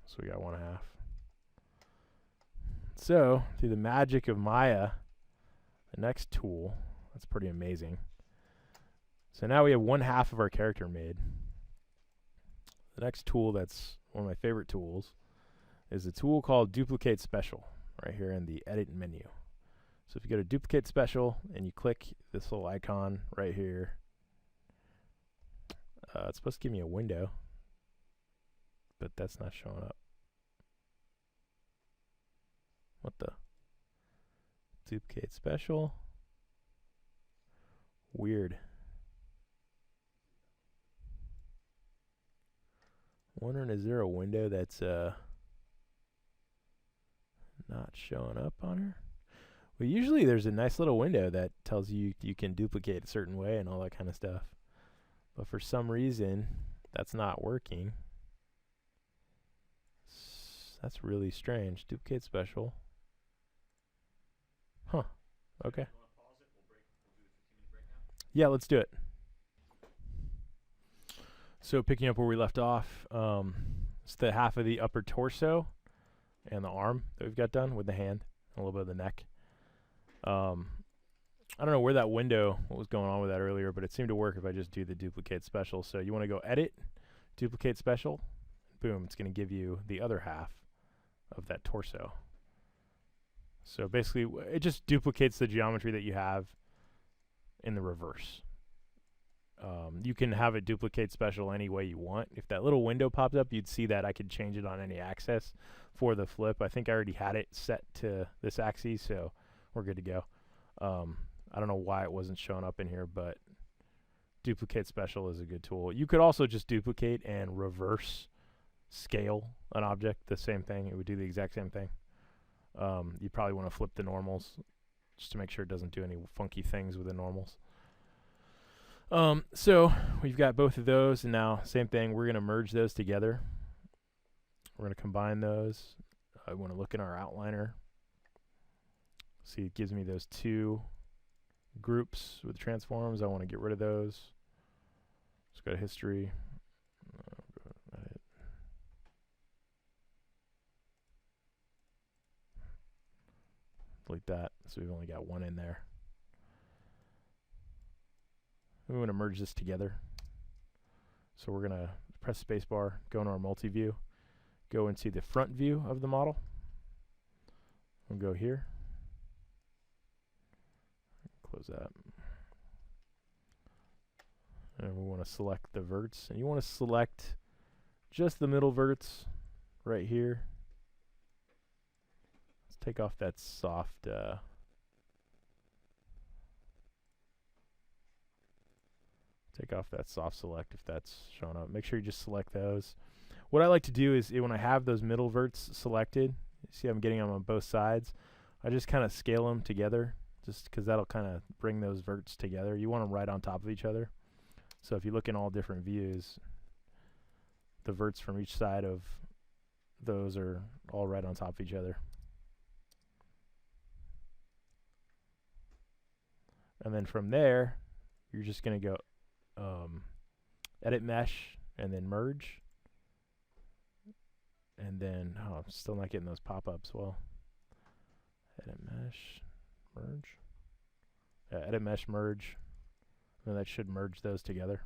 A: So we got 1/2. So through the magic of Maya, the next tool, that's pretty amazing. So now we have 1/2 of our character made. The next tool that's one of my favorite tools is a tool called Duplicate Special right here in the Edit menu. So if you go to Duplicate Special and you click this little icon right here, it's supposed to give me a window, but that's not showing up. What the? Duplicate Special? Weird. Wondering, is there a window that's not showing up on her? Well, usually there's a nice little window that tells you you can duplicate a certain way and all that kind of stuff. But for some reason, that's not working. That's really strange. Duplicate Special. Huh. Okay. Yeah, let's do it. So picking up where we left off, it's the half of the upper torso and the arm that we've got done with the hand and a little bit of the neck. I don't know where that window, what was going on with that earlier, but it seemed to work if I just do the Duplicate Special. So you want to go Edit, Duplicate Special, boom, it's going to give you the other half of that torso. So basically, it just duplicates the geometry that you have in the reverse. You can have it Duplicate Special any way you want. If that little window popped up, you'd see that I could change it on any axis for the flip. I think I already had it set to this axis, so we're good to go. I don't know why it wasn't showing up in here, but Duplicate Special is a good tool. You could also just duplicate and reverse scale an object, the same thing. It would do the exact same thing. You probably want to flip the normals just to make sure it doesn't do any funky things with the normals. So we've got both of those, and now same thing, we're going to merge those together. We're going to combine those. I want to look in our outliner. See, it gives me those two groups with transforms. I want to get rid of those. Let's go to history. Edit. Delete that. So we've only got one in there. We want to merge this together. So we're going to press spacebar, go into our multi-view, go into the front view of the model. We'll go here. Close that. And we want to select the verts. And you want to select just the middle verts right here. Let's take off that soft select if that's showing up. Make sure you just select those. What I like to do is when I have those middle verts selected, you see I'm getting them on both sides, I just kind of scale them together just because that'll kind of bring those verts together. You want them right on top of each other. So if you look in all different views, the verts from each side of those are all right on top of each other. And then from there, you're just going to go edit mesh and then merge. And then, oh, I'm still not getting those pop-ups. Well, edit mesh, merge. Yeah, edit mesh, merge. And that should merge those together.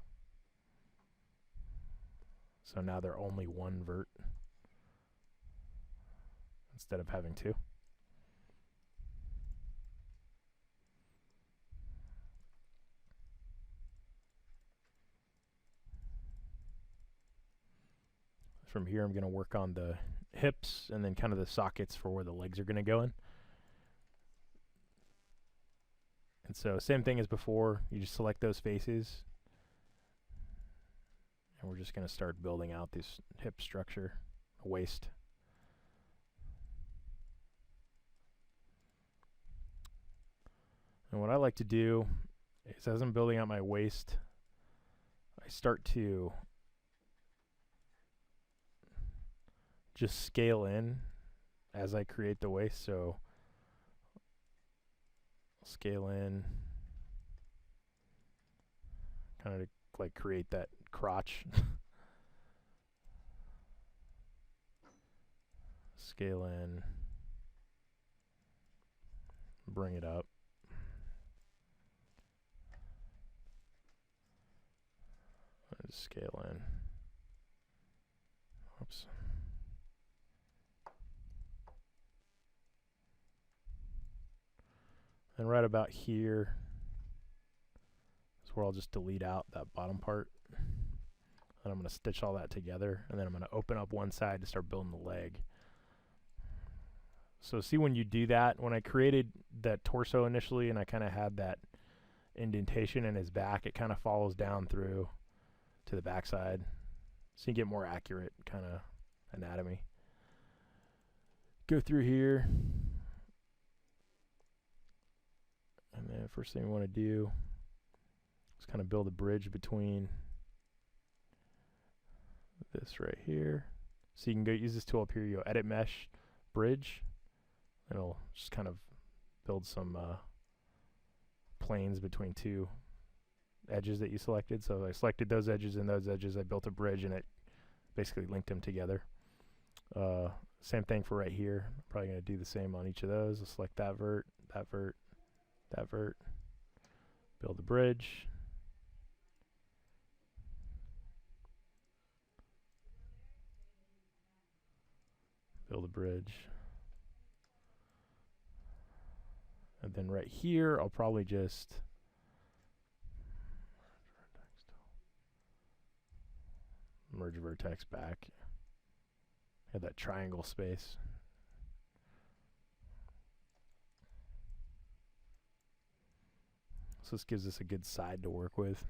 A: So now they're only one vert instead of having two. From here, I'm going to work on the hips and then kind of the sockets for where the legs are going to go in. And so same thing as before, you just select those faces. And we're just going to start building out this hip structure, waist. And what I like to do is as I'm building out my waist, I start to just scale in as I create the waist. So scale in, kind of like create that crotch. Scale in, bring it up. Just scale in. Oops. And right about here is where I'll just delete out that bottom part. And I'm going to stitch all that together. And then I'm going to open up one side to start building the leg. So see when you do that, when I created that torso initially and I kind of had that indentation in his back, it kind of follows down through to the backside. So you get more accurate kind of anatomy. Go through here. And then first thing we want to do is kind of build a bridge between this right here. So you can go use this tool up here. You go edit mesh bridge. It'll just kind of build some planes between two edges that you selected. So I selected those edges and those edges. I built a bridge and it basically linked them together. Same thing for right here. I'm probably going to do the same on each of those. I'll select that vert, that vert, that vert. Build a bridge. Build a bridge. And then right here, I'll probably just merge vertex back. Have that triangle space. So this gives us a good side to work with.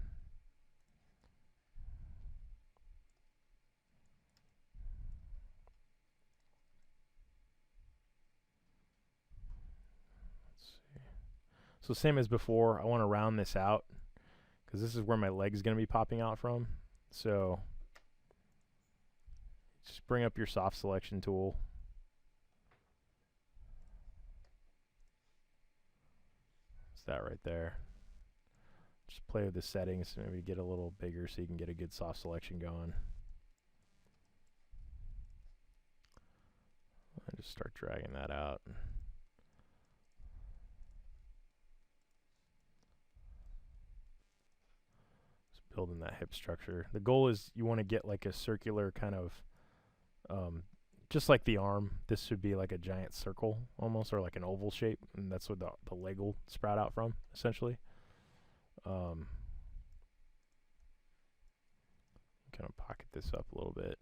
A: So same as before, I want to round this out because this is where my leg is going to be popping out from. So just bring up your soft selection tool. It's that right there. Just play with the settings, maybe get a little bigger so you can get a good soft selection going. And just start dragging that out. Building that hip structure. The goal is you want to get like a circular kind of, just like the arm, this should be like a giant circle almost, or like an oval shape, and that's what the leg will sprout out from, essentially. Kind of pocket this up a little bit.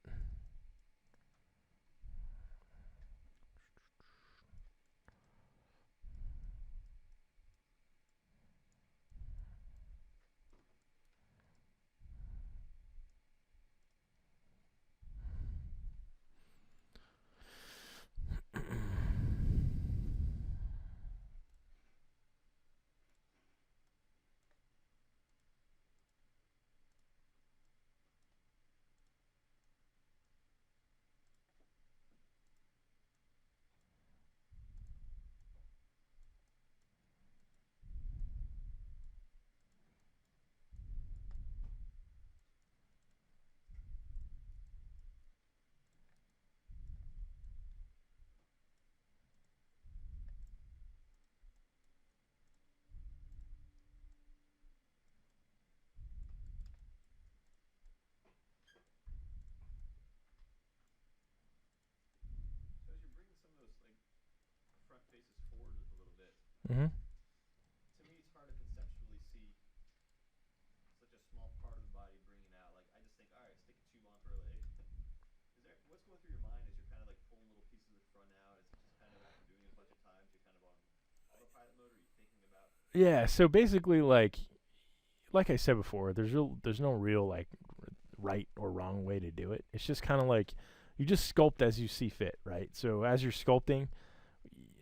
B: So as you're bringing some of those like front faces forward a little bit,
A: Mm-hmm.
B: to me it's hard to conceptually see such a small part of the body bringing out. Like I just think, all right, stick a tube onto her leg. Is there what's going through your mind as you're kind of like pulling little pieces of the front out? Is it just kind of after doing it a bunch of times, you're kind of on autopilot mode, or are you thinking about?
A: Yeah, so basically like I said before, there's no real like right or wrong way to do it. It's just kind of like you just sculpt as you see fit, right? So as you're sculpting,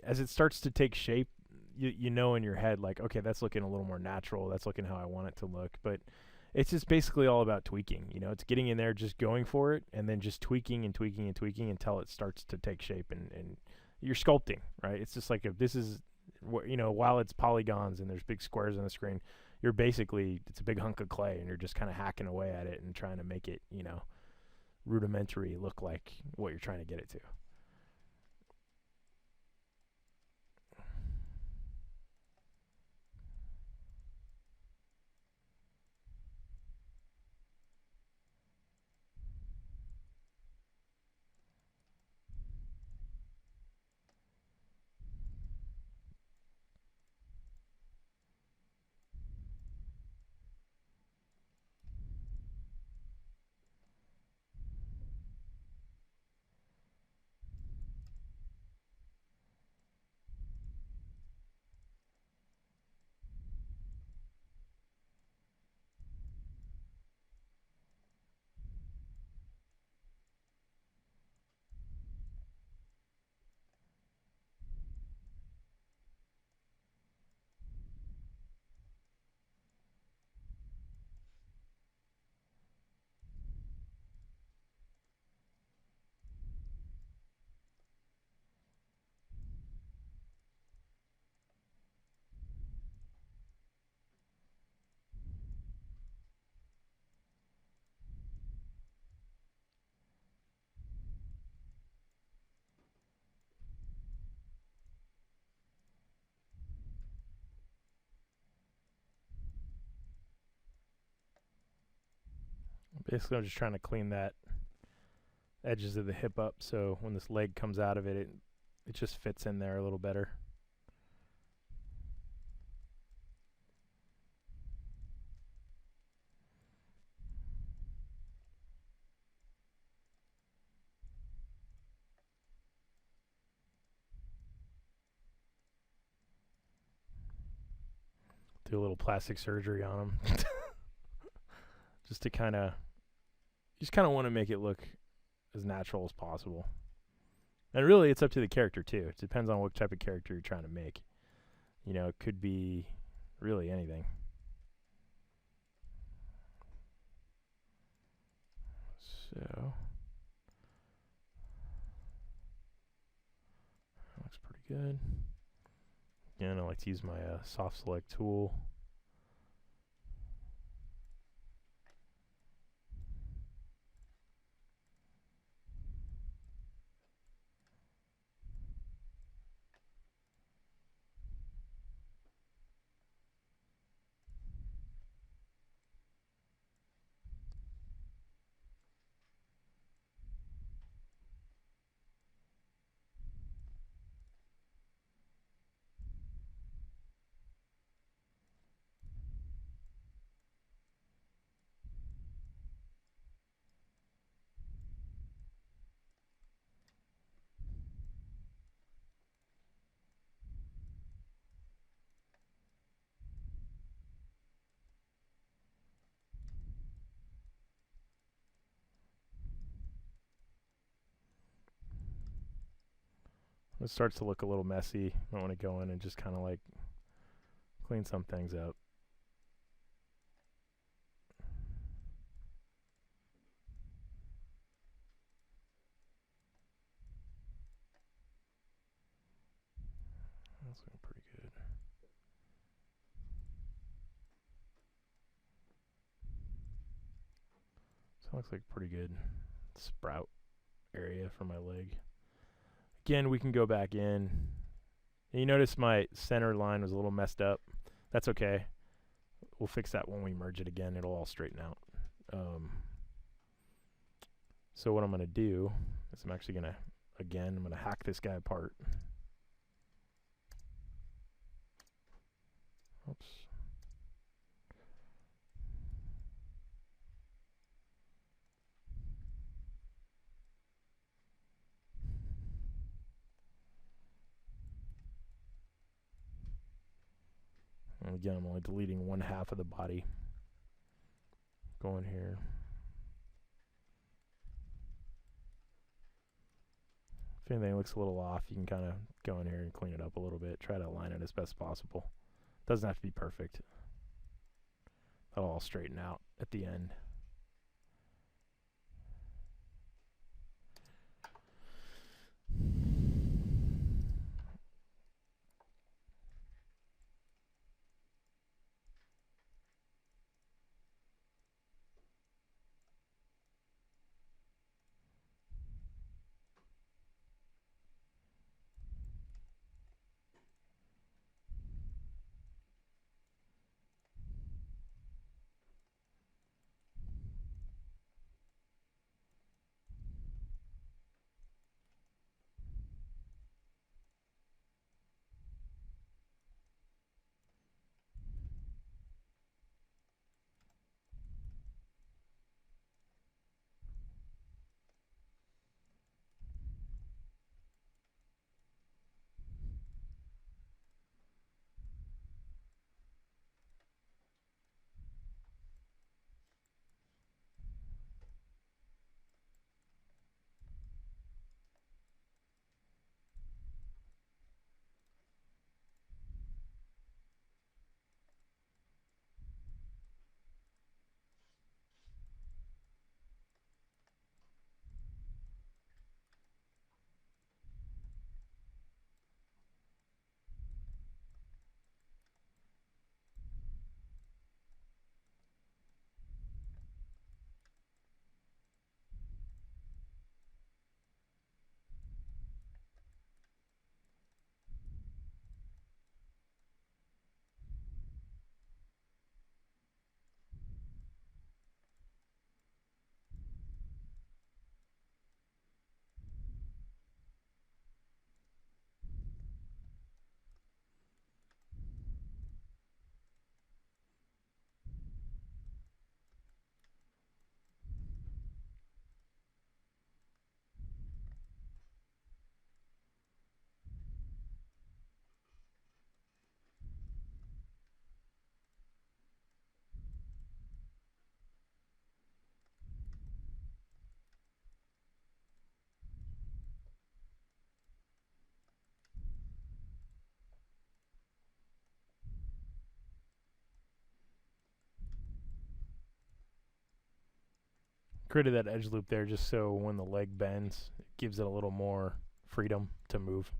A: as it starts to take shape, you know in your head like, okay, that's looking a little more natural. That's looking how I want it to look. But it's just basically all about tweaking. You know, it's getting in there, just going for it, and then just tweaking and tweaking and tweaking until it starts to take shape, and you're sculpting, right? It's just like if this is, you know, while it's polygons and there's big squares on the screen, you're basically, it's a big hunk of clay, and you're just kind of hacking away at it and trying to make it, you know, rudimentary look like what you're trying to get it to. Basically, I'm just trying to clean that edges of the hip up, so when this leg comes out of it, it just fits in there a little better. Do a little plastic surgery on them, just to kind of, just kind of want to make it look as natural as possible. And really, it's up to the character too. It depends on what type of character you're trying to make. You know, it could be really anything. So, that looks pretty good. Again, I like to use my soft select tool. It starts to look a little messy. I want to go in and just kind of like clean some things up. That's looking pretty good. So it looks like pretty good sprout area for my leg. Again, we can go back in. And you notice my center line was a little messed up. That's okay. We'll fix that when we merge it again. It'll all straighten out. So what I'm going to do is I'm actually going to, again, I'm going to hack this guy apart. Oops. And again, I'm only deleting one half of the body. Go in here. If anything looks a little off, you can kind of go in here and clean it up a little bit. Try to align it as best possible. Doesn't have to be perfect. That'll all straighten out at the end. Created that edge loop there just so when the leg bends, it gives it a little more freedom to move.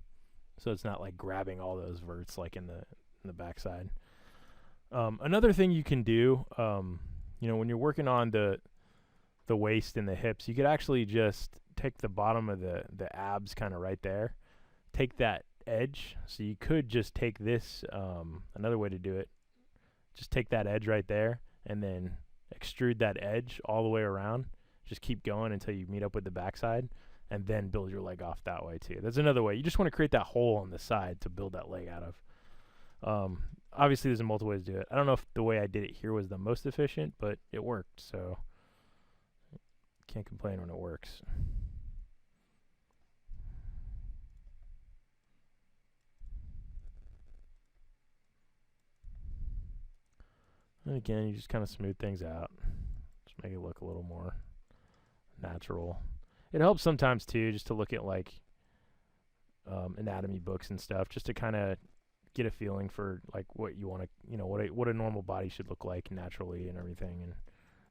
A: So it's not like grabbing all those verts like in the backside. Another thing you can do, when you're working on the waist and the hips, you could actually just take the bottom of the abs kind of right there, take that edge. So you could just take this, another way to do it, just take that edge right there and then extrude that edge all the way around. Just keep going until you meet up with the backside and then build your leg off that way too. That's another way. You just want to create that hole on the side to build that leg out of. Obviously, there's a multiple ways to do it. I don't know if the way I did it here was the most efficient, but it worked, so can't complain when it works. And again, you just kind of smooth things out. Just make it look a little more natural. It helps sometimes too, just to look at like anatomy books and stuff, just to kind of get a feeling for like what you want to, what a normal body should look like naturally and everything. And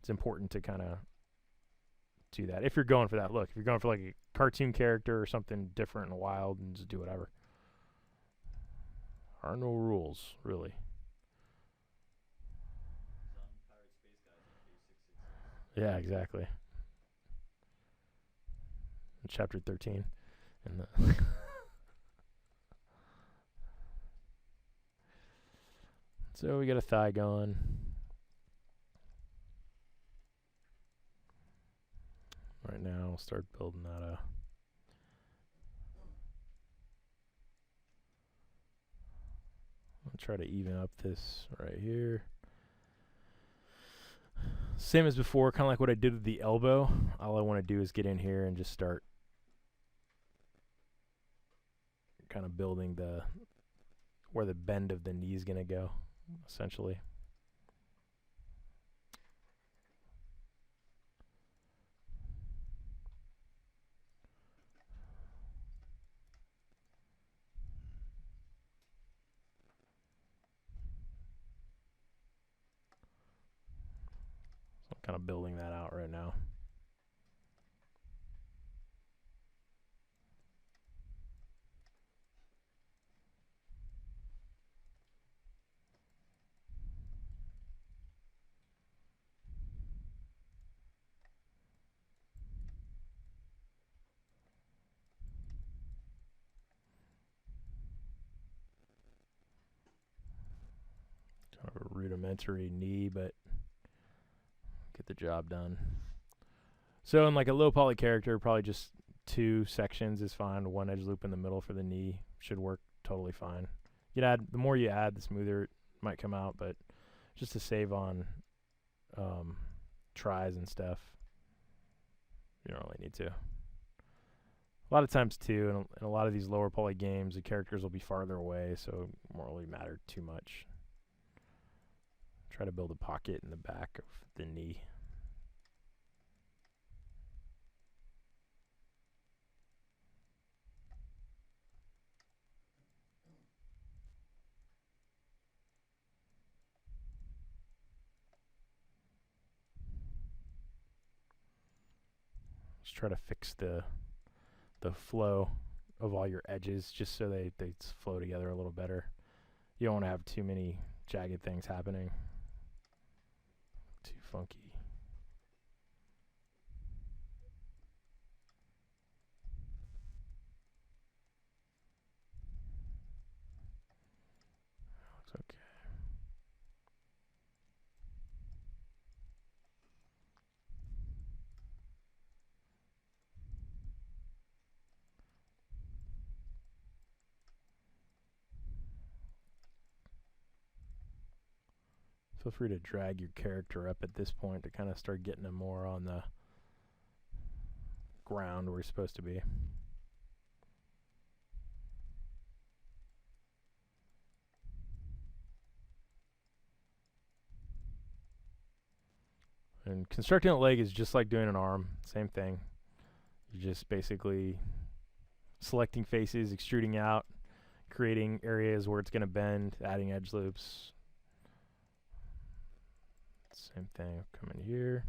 A: it's important to kind of do that if you're going for that look. If you're going for like a cartoon character or something different and wild, and just do whatever. There are no rules, really. Yeah, exactly. Chapter 13. And so we got a thigh going. Right now, we'll start building that up. I'll try to even up this right here. Same as before, kind of like what I did with the elbow. All I want to do is get in here and just start kind of building where the bend of the knee is going to go, essentially. kind of building that out right now. Kind of a rudimentary knee, but get the job done. So in like a low poly character, probably just 2 sections is fine. 1 edge loop in the middle for the knee should work totally fine. You'd add, the more you add, the smoother it might come out, but just to save on tries and stuff, you don't really need to. A lot of times too, in a lot of these lower poly games, the characters will be farther away, so it won't really matter too much. Try to build a pocket in the back of the knee. Just try to fix the flow of all your edges just so they flow together a little better. You don't want to have too many jagged things happening. Too funky. Looks okay. Feel free to drag your character up at this point to kind of start getting him more on the ground where he's supposed to be. And constructing a leg is just like doing an arm. Same thing. You're just basically selecting faces, extruding out, creating areas where it's going to bend, adding edge loops. Same thing. Come in here.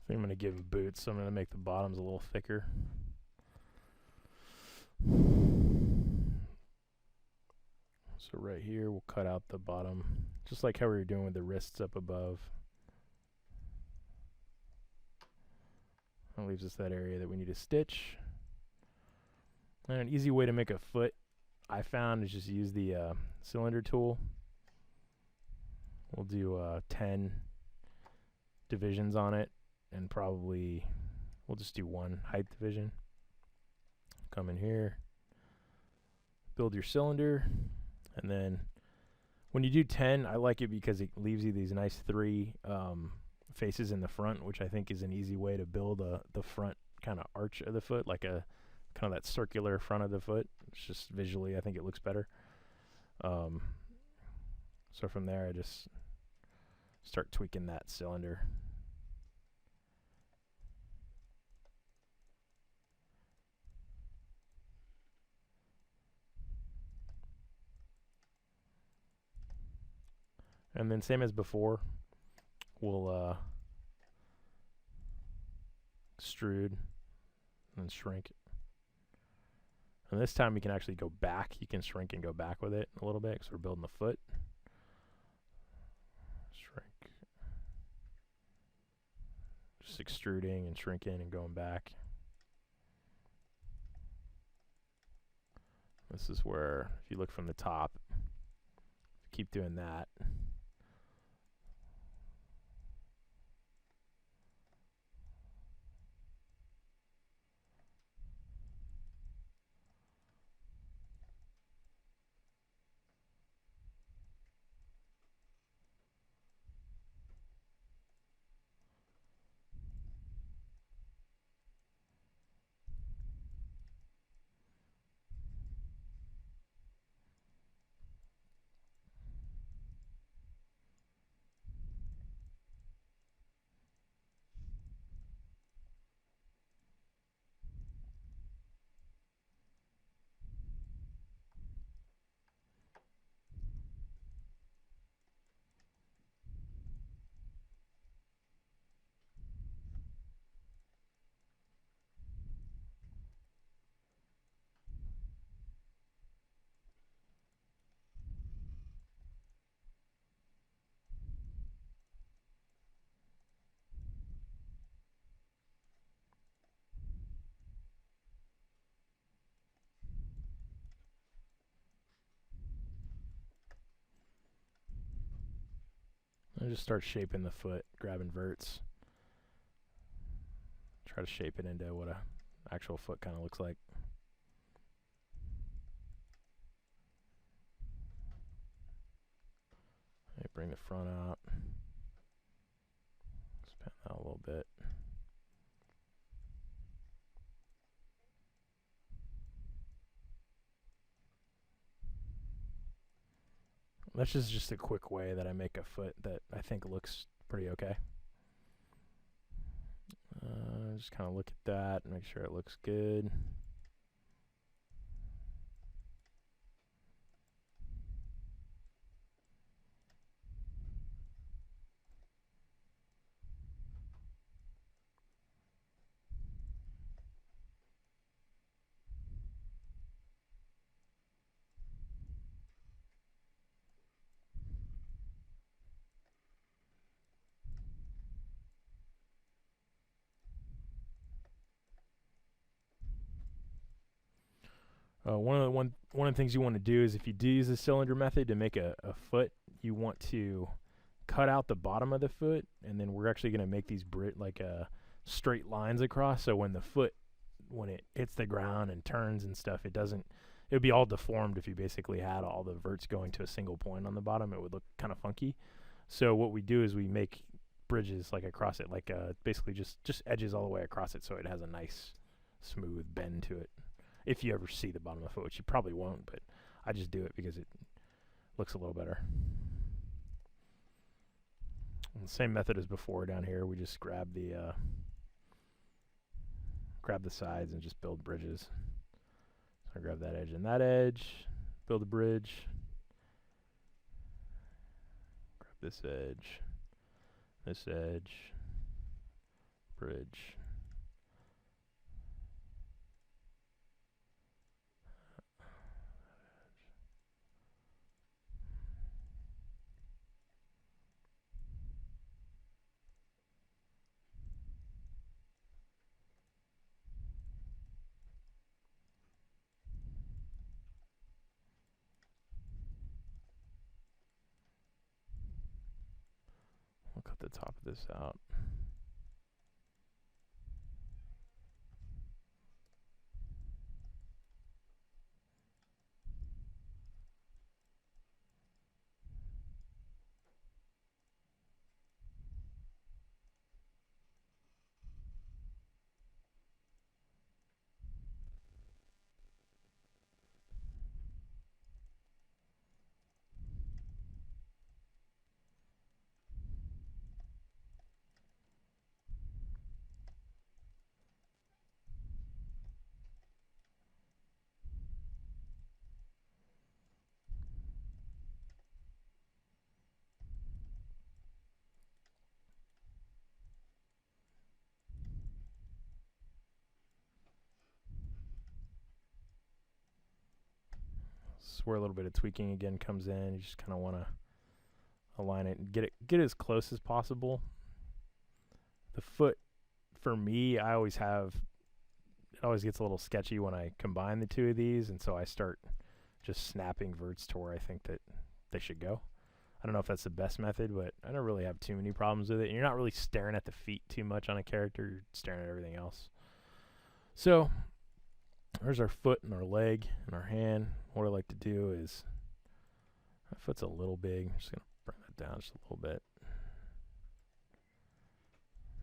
A: I think I'm going to give him boots, so I'm going to make the bottoms a little thicker. So right here, we'll cut out the bottom, just like how we were doing with the wrists up above. That leaves us that area that we need to stitch. And an easy way to make a foot I found is just use the cylinder tool. We'll do 10 divisions on it, and probably we'll just do one height division. Come in here, build your cylinder, and then when you do 10, I like it because it leaves you these nice 3 faces in the front, which I think is an easy way to build the front kind of arch of the foot, like a kind of that circular front of the foot. It's just visually, I think it looks better. So from there, I just start tweaking that cylinder. And then same as before, we'll extrude and shrink. And this time we can actually go back. You can shrink and go back with it a little bit because we're building the foot. Shrink. Just extruding and shrinking and going back. This is where, if you look from the top, keep doing that. And just start shaping the foot, grabbing verts. Try to shape it into what a actual foot kind of looks like. Bring the front out. Expand that a little bit. That's just a quick way that I make a foot that I think looks pretty okay. Just kind of look at that and make sure it looks good. One of the things you want to do is if you do use the cylinder method to make a foot, you want to cut out the bottom of the foot, and then we're actually going to make these straight lines across. So when the foot, when it hits the ground and turns and stuff, it would be all deformed if you basically had all the verts going to a single point on the bottom. It would look kind of funky. So what we do is we make bridges like across it, like basically just edges all the way across it, so it has a nice smooth bend to it. If you ever see the bottom of the foot, which you probably won't, but I just do it because it looks a little better. And the same method as before down here. We just grab the sides and just build bridges. So I grab that edge and that edge, build a bridge. Grab this edge, bridge. cut the top of this out. This is where a little bit of tweaking again comes in. You just kind of want to align it and get as close as possible. The foot, for me, it always gets a little sketchy when I combine the two of these, and so I start just snapping verts to where I think that they should go. I don't know if that's the best method, but I don't really have too many problems with it. And you're not really staring at the feet too much on a character. You're staring at everything else. So there's our foot and our leg and our hand. What I like to do is, my foot's a little big. I'm just going to bring that down just a little bit.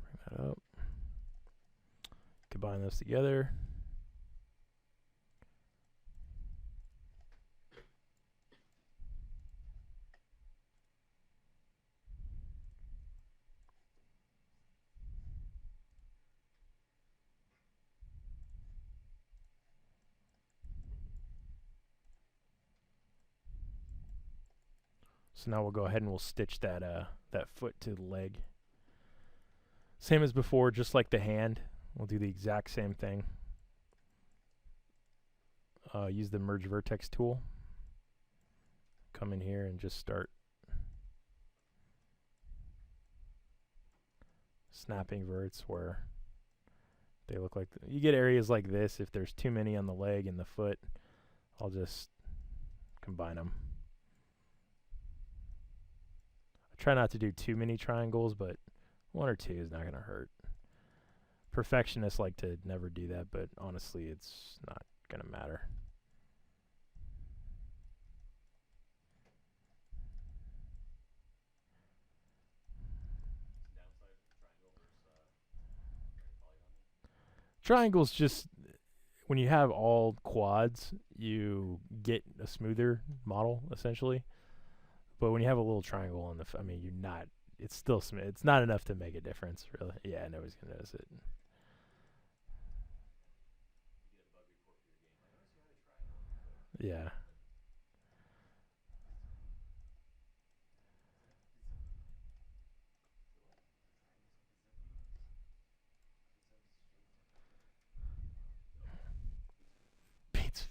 A: Bring that up. Combine those together. So now we'll go ahead and we'll stitch that that foot to the leg. Same as before, just like the hand. We'll do the exact same thing. Use the merge vertex tool. Come in here and just start snapping verts where they look like you get areas like this. If there's too many on the leg and the foot, I'll just combine them. I try not to do too many triangles, but 1 or 2 is not going to hurt. Perfectionists like to never do that, but honestly, it's not going to matter. Triangles just, when you have all quads, you get a smoother model, essentially. But when you have a little triangle on the, I mean, you're not, it's still, it's not enough to make a difference, really. Yeah, nobody's going to notice it. Yeah. Beats.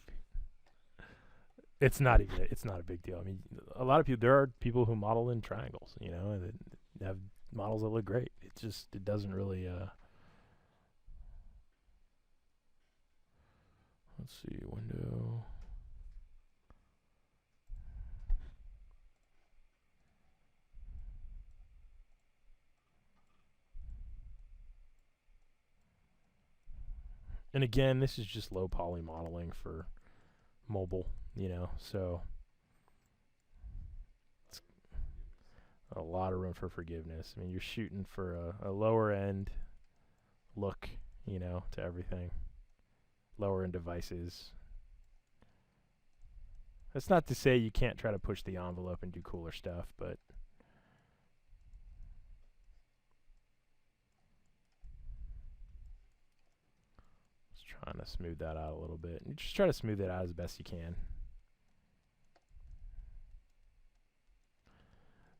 A: It's not a big deal. I mean, a lot of people, there are people who model in triangles, you know, and they have models that look great. It just, it doesn't really, let's see, window. And again, this is just low poly modeling for mobile, you know, so it's a lot of room for forgiveness. I mean, you're shooting for a lower end look, you know, to everything. Lower end devices. That's not to say you can't try to push the envelope and do cooler stuff, but just trying to smooth that out a little bit. And just try to smooth it out as best you can.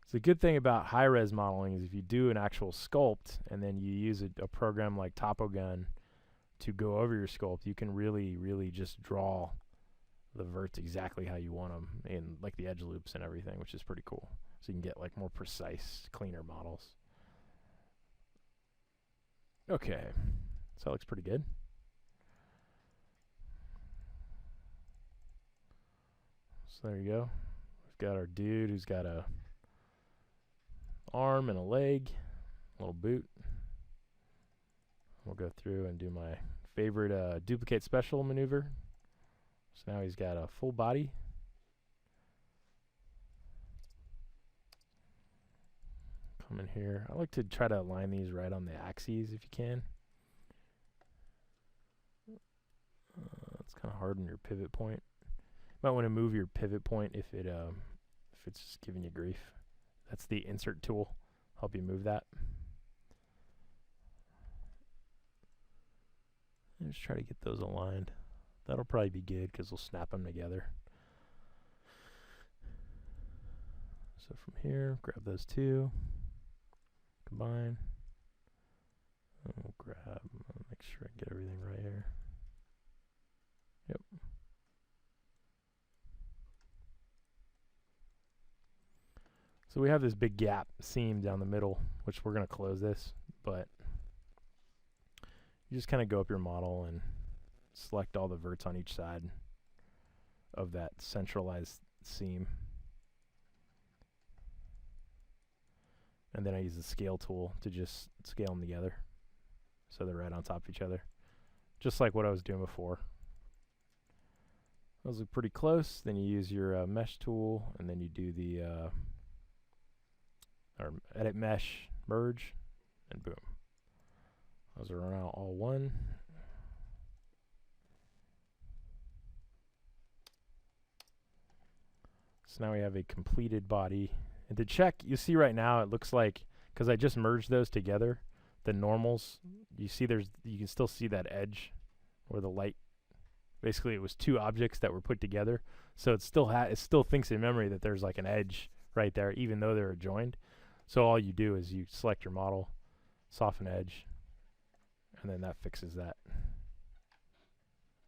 A: So the good thing about high-res modeling is if you do an actual sculpt and then you use a program like TopoGun to go over your sculpt, you can really, really just draw the verts exactly how you want them in like the edge loops and everything, which is pretty cool. So you can get like more precise, cleaner models. Okay, so that looks pretty good. So there you go. We've got our dude who's got a arm and a leg, a little boot. We'll go through and do my favorite duplicate special maneuver. So now he's got a full body. Come in here. I like to try to align these right on the axes if you can. It's kind of hard on your pivot point. Might want to move your pivot point if it's just giving you grief. That's the insert tool. Help you move that. And just try to get those aligned. That'll probably be good because we'll snap them together. So from here, grab those two, combine. And we'll grab, make sure I get everything right here. Yep. So we have this big gap seam down the middle, which we're going to close this, but you just kind of go up your model and select all the verts on each side of that centralized seam. And then I use the scale tool to just scale them together so they're right on top of each other, just like what I was doing before. Those look pretty close. Then you use your mesh tool, and then you do the or edit mesh, merge, and boom. Those are now all one. So now we have a completed body. And to check, you see right now it looks like, because I just merged those together, the normals, you see you can still see that edge where the light, basically it was two objects that were put together. So it still thinks in memory that there's like an edge right there, even though they're joined. So all you do is you select your model, soften edge, and then that fixes that.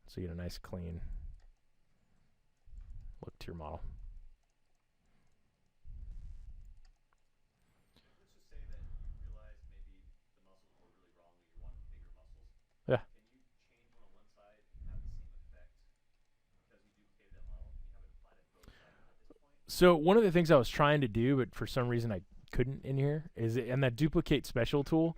A: So you get a nice clean look to your model.
B: Let's just say that you realize maybe the muscles were really wrong and you want bigger muscles.
A: Yeah.
B: Can you change one on one side and have the same effect because you duplicated that model? Can you have it applied at both sides at this point?
A: So one of the things I was trying to do, but for some reason I couldn't in here, is and that duplicate special tool,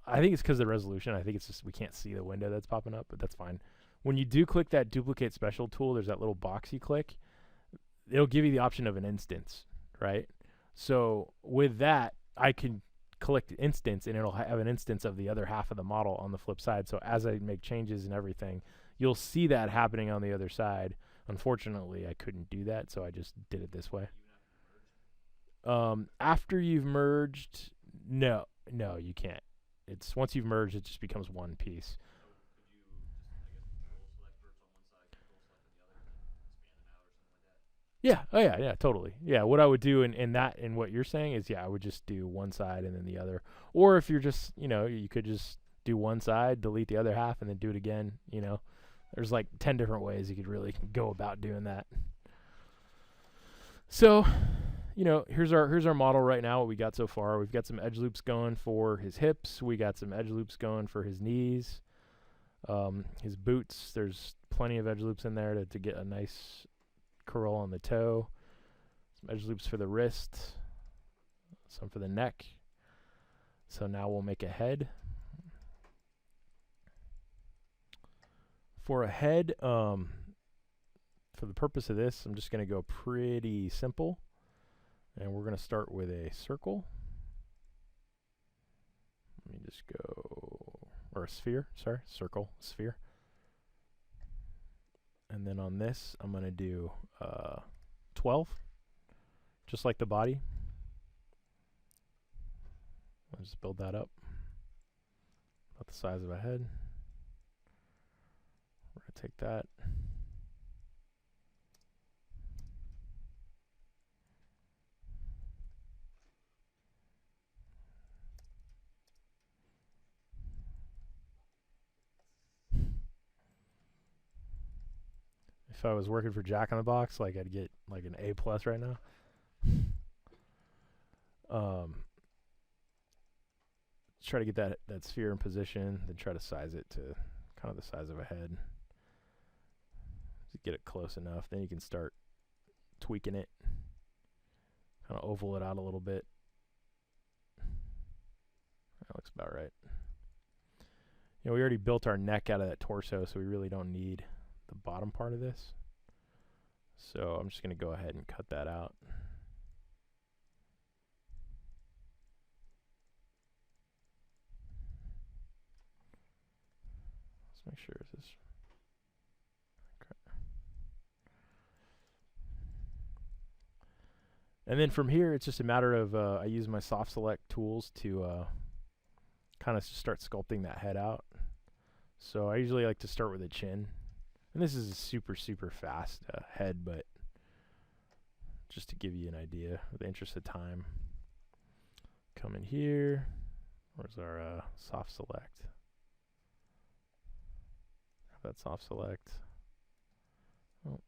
A: I think it's because of the resolution. I think it's just we can't see the window that's popping up, but that's fine. When you do click that duplicate special tool, there's that little box you click. It'll give you the option of an instance, right? So with that, I can click instance, and it'll have an instance of the other half of the model on the flip side. So as I make changes and everything, you'll see that happening on the other side. Unfortunately, I couldn't do that, so I just did it this way. After you've merged, no, you can't. It's once you've merged, it just becomes one piece.
B: So could you just, I guess, control select verts on one side, control select on the other, and then expand them out or something like that?
A: Yeah. Oh yeah. Yeah. Totally. Yeah. What I would do in what you're saying is, I would just do one side and then the other. Or if you're just, you could just do one side, delete the other half, and then do it again. There's like 10 different ways you could really go about doing that. So, here's our model right now, what we got so far. We've got some edge loops going for his hips. We got some edge loops going for his knees. His boots, there's plenty of edge loops in there to get a nice curl on the toe. Some edge loops for the wrist. Some for the neck. So now we'll make a head. For a head, for the purpose of this, I'm just going to go pretty simple. And we're going to start with a circle. Let me just go, or a sphere, sorry, circle, sphere. And then on this, I'm going to do 12, just like the body. I'll just build that up, about the size of a head. We're going to take that. If I was working for Jack in the Box, like I'd get like an A+ right now. Try to get that sphere in position, then try to size it to kind of the size of a head. Just get it close enough, then you can start tweaking it. Kind of oval it out a little bit. That looks about right. You know, we already built our neck out of that torso, so we really don't need the bottom part of this. So I'm just going to go ahead and cut that out. Let's make sure this is okay. And then from here, it's just a matter of I use my soft select tools to kind of start sculpting that head out. So I usually like to start with a chin. And this is a super, super fast head, but just to give you an idea of the interest of time. Come in here. Where's our soft select? Have that soft select. Oh.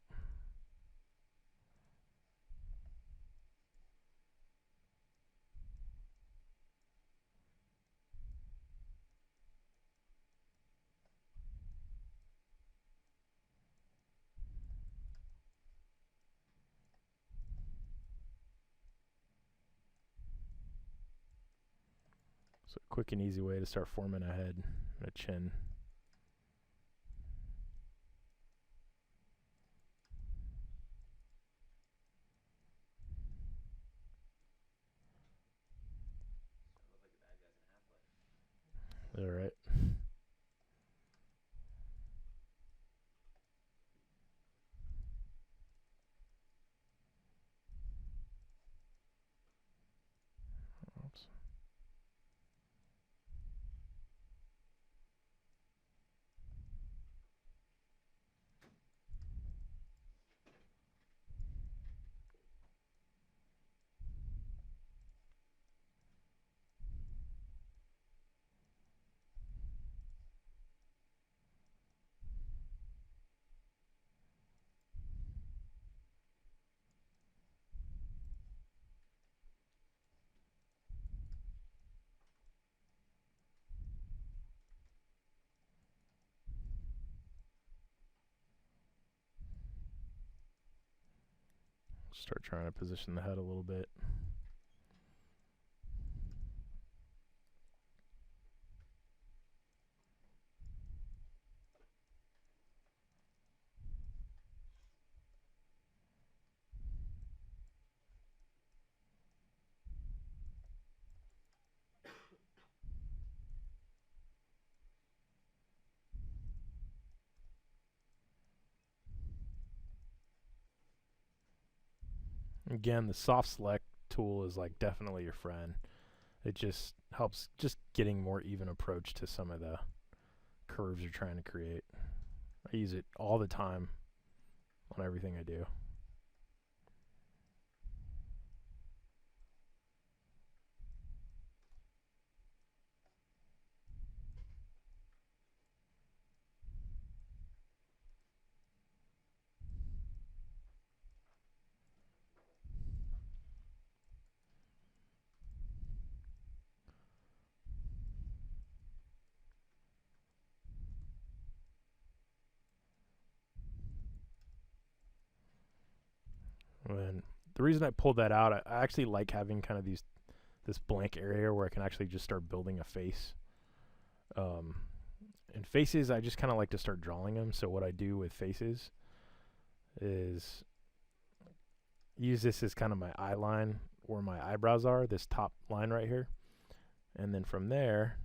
A: So a quick and easy way to start forming a head and a chin. All right. Oops. Start trying to position the head a little bit. Again, the soft select tool is like definitely your friend. It just helps just getting more even approach to some of the curves you're trying to create. I use it all the time on everything I do. And the reason I pulled that out, I actually like having kind of this blank area where I can actually just start building a face. And faces, I just kind of like to start drawing them. So what I do with faces is use this as kind of my eye line where my eyebrows are, this top line right here. And then from there,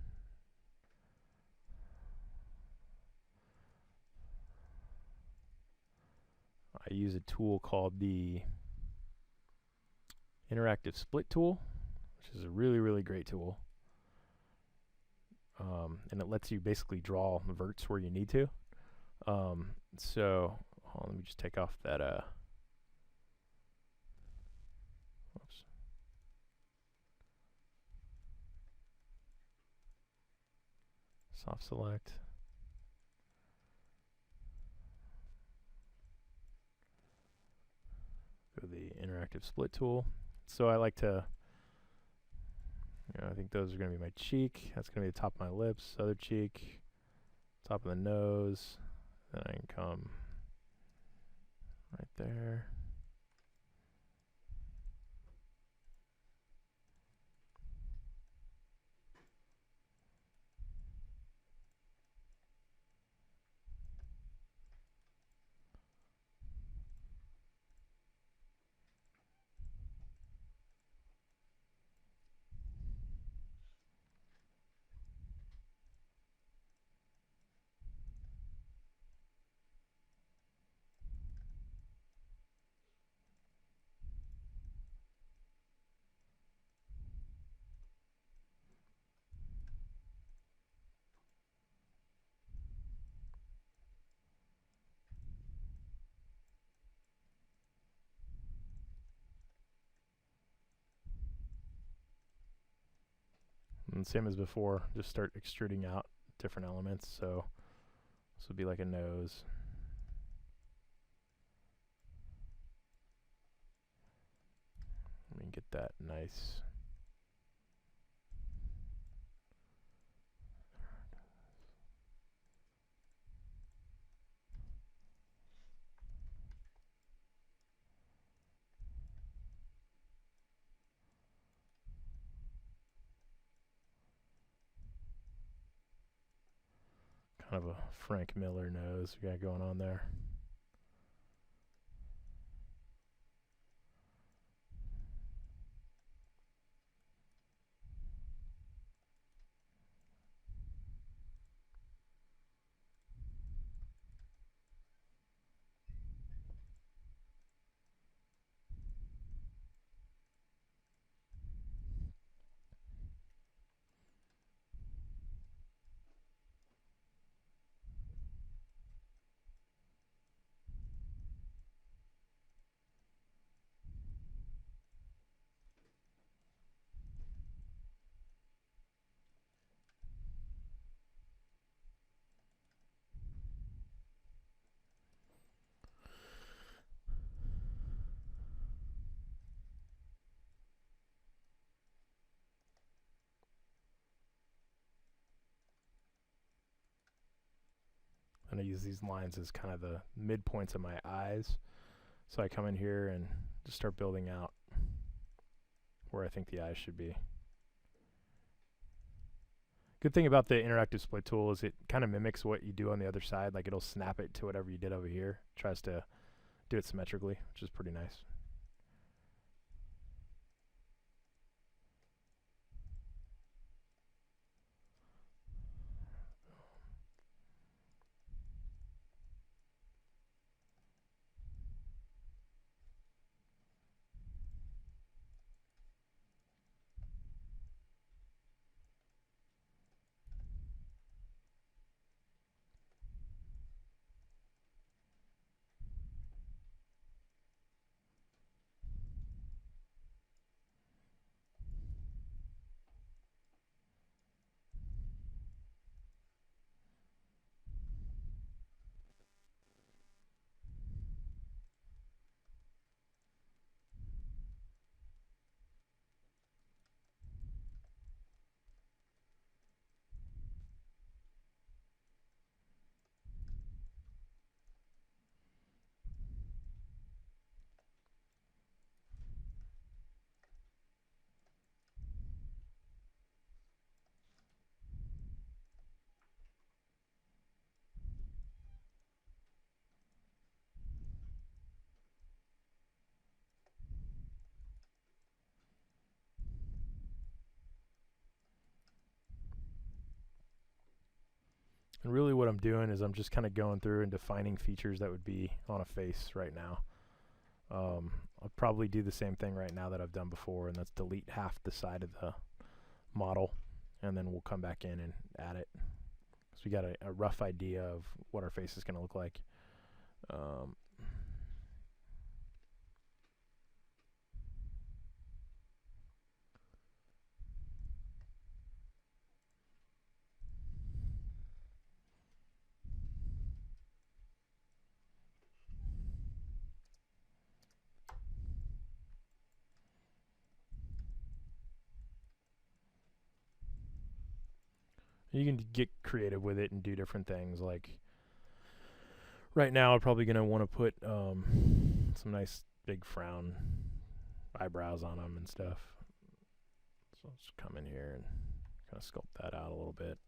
A: I use a tool called the interactive split tool, which is a really, really great tool. And it lets you basically draw verts where you need to. So let me just take off that oops. Soft select. Go to the interactive split tool. So I like to, I think those are going to be my cheek. That's going to be the top of my lips, other cheek, top of the nose. Then I can come right there. again, same as before, just start extruding out different elements. So this would be like a nose. Let me get that nice. Kind of a Frank Miller nose we got going on there. And I use these lines as kind of the midpoints of my eyes. So I come in here and just start building out where I think the eyes should be. Good thing about the interactive split tool is it kind of mimics what you do on the other side. Like it'll snap it to whatever you did over here. Tries to do it symmetrically, which is pretty nice. And really what I'm doing is I'm just kind of going through and defining features that would be on a face right now. I'll probably do the same thing right now that I've done before, and that's delete half the side of the model, and then we'll come back in and add it. So we got a rough idea of what our face is going to look like. You can get creative with it and do different things. Like right now, I'm probably going to want to put some nice big frown eyebrows on them and stuff. So I'll just come in here and kind of sculpt that out a little bit.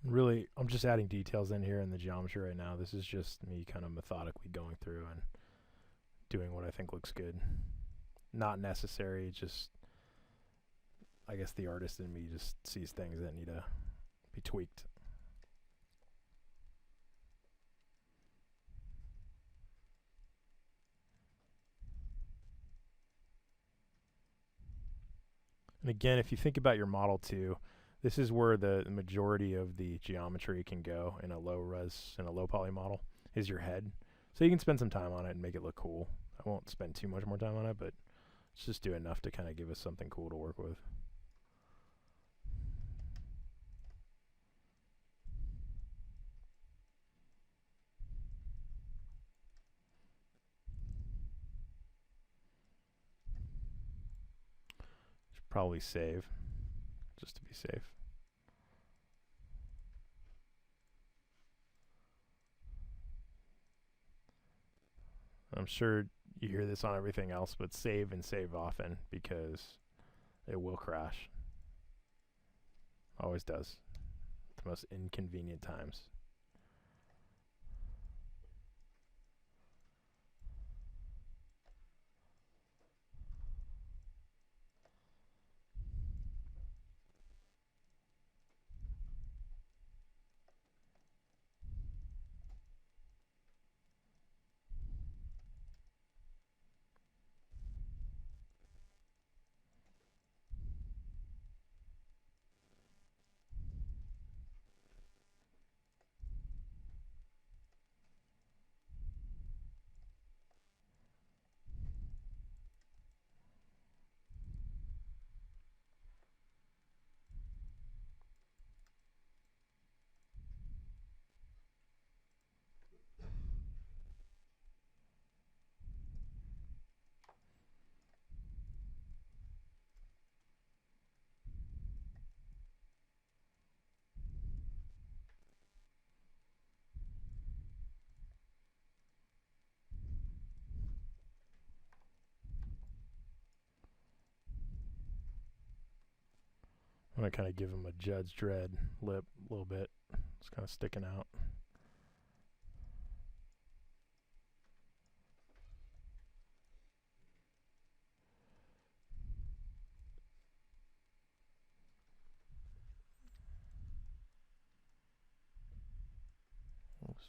A: Really, I'm just adding details in here in the geometry right now. This is just me kind of methodically going through and doing what I think looks good. Not necessary, just I guess the artist in me just sees things that need to be tweaked. And again, if you think about your model too, this is where the majority of the geometry can go in a low poly model, is your head. So you can spend some time on it and make it look cool. I won't spend too much more time on it, but let's just do enough to kind of give us something cool to work with. Should probably save, just to be safe. I'm sure you hear this on everything else, but save and save often because it will crash. Always does. The most inconvenient times. I'm gonna kind of give him a Judge Dredd lip a little bit. It's kind of sticking out. Oops.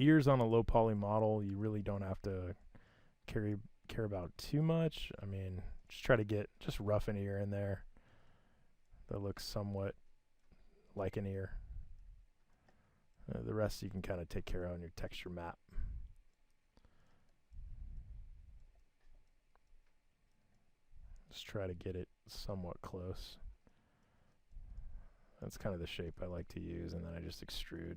A: Ears on a low poly model, you really don't have to care about too much. I mean, just try to get just rough an ear in there that looks somewhat like an ear. The rest you can kind of take care of on your texture map. Just try to get it somewhat close. That's kind of the shape I like to use, and then I just extrude.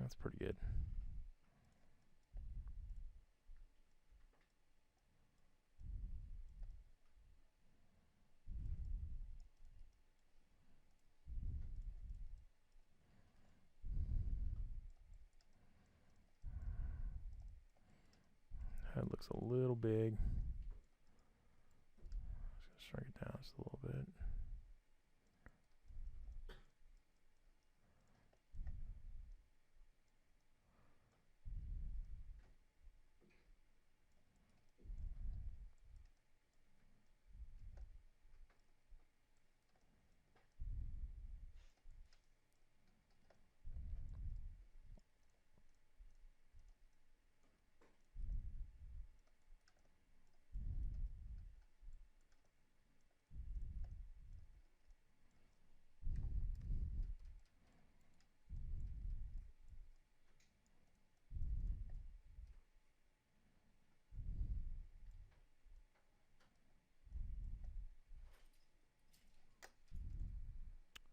A: That's pretty good. Head looks a little big. Just shrink it down just a little bit.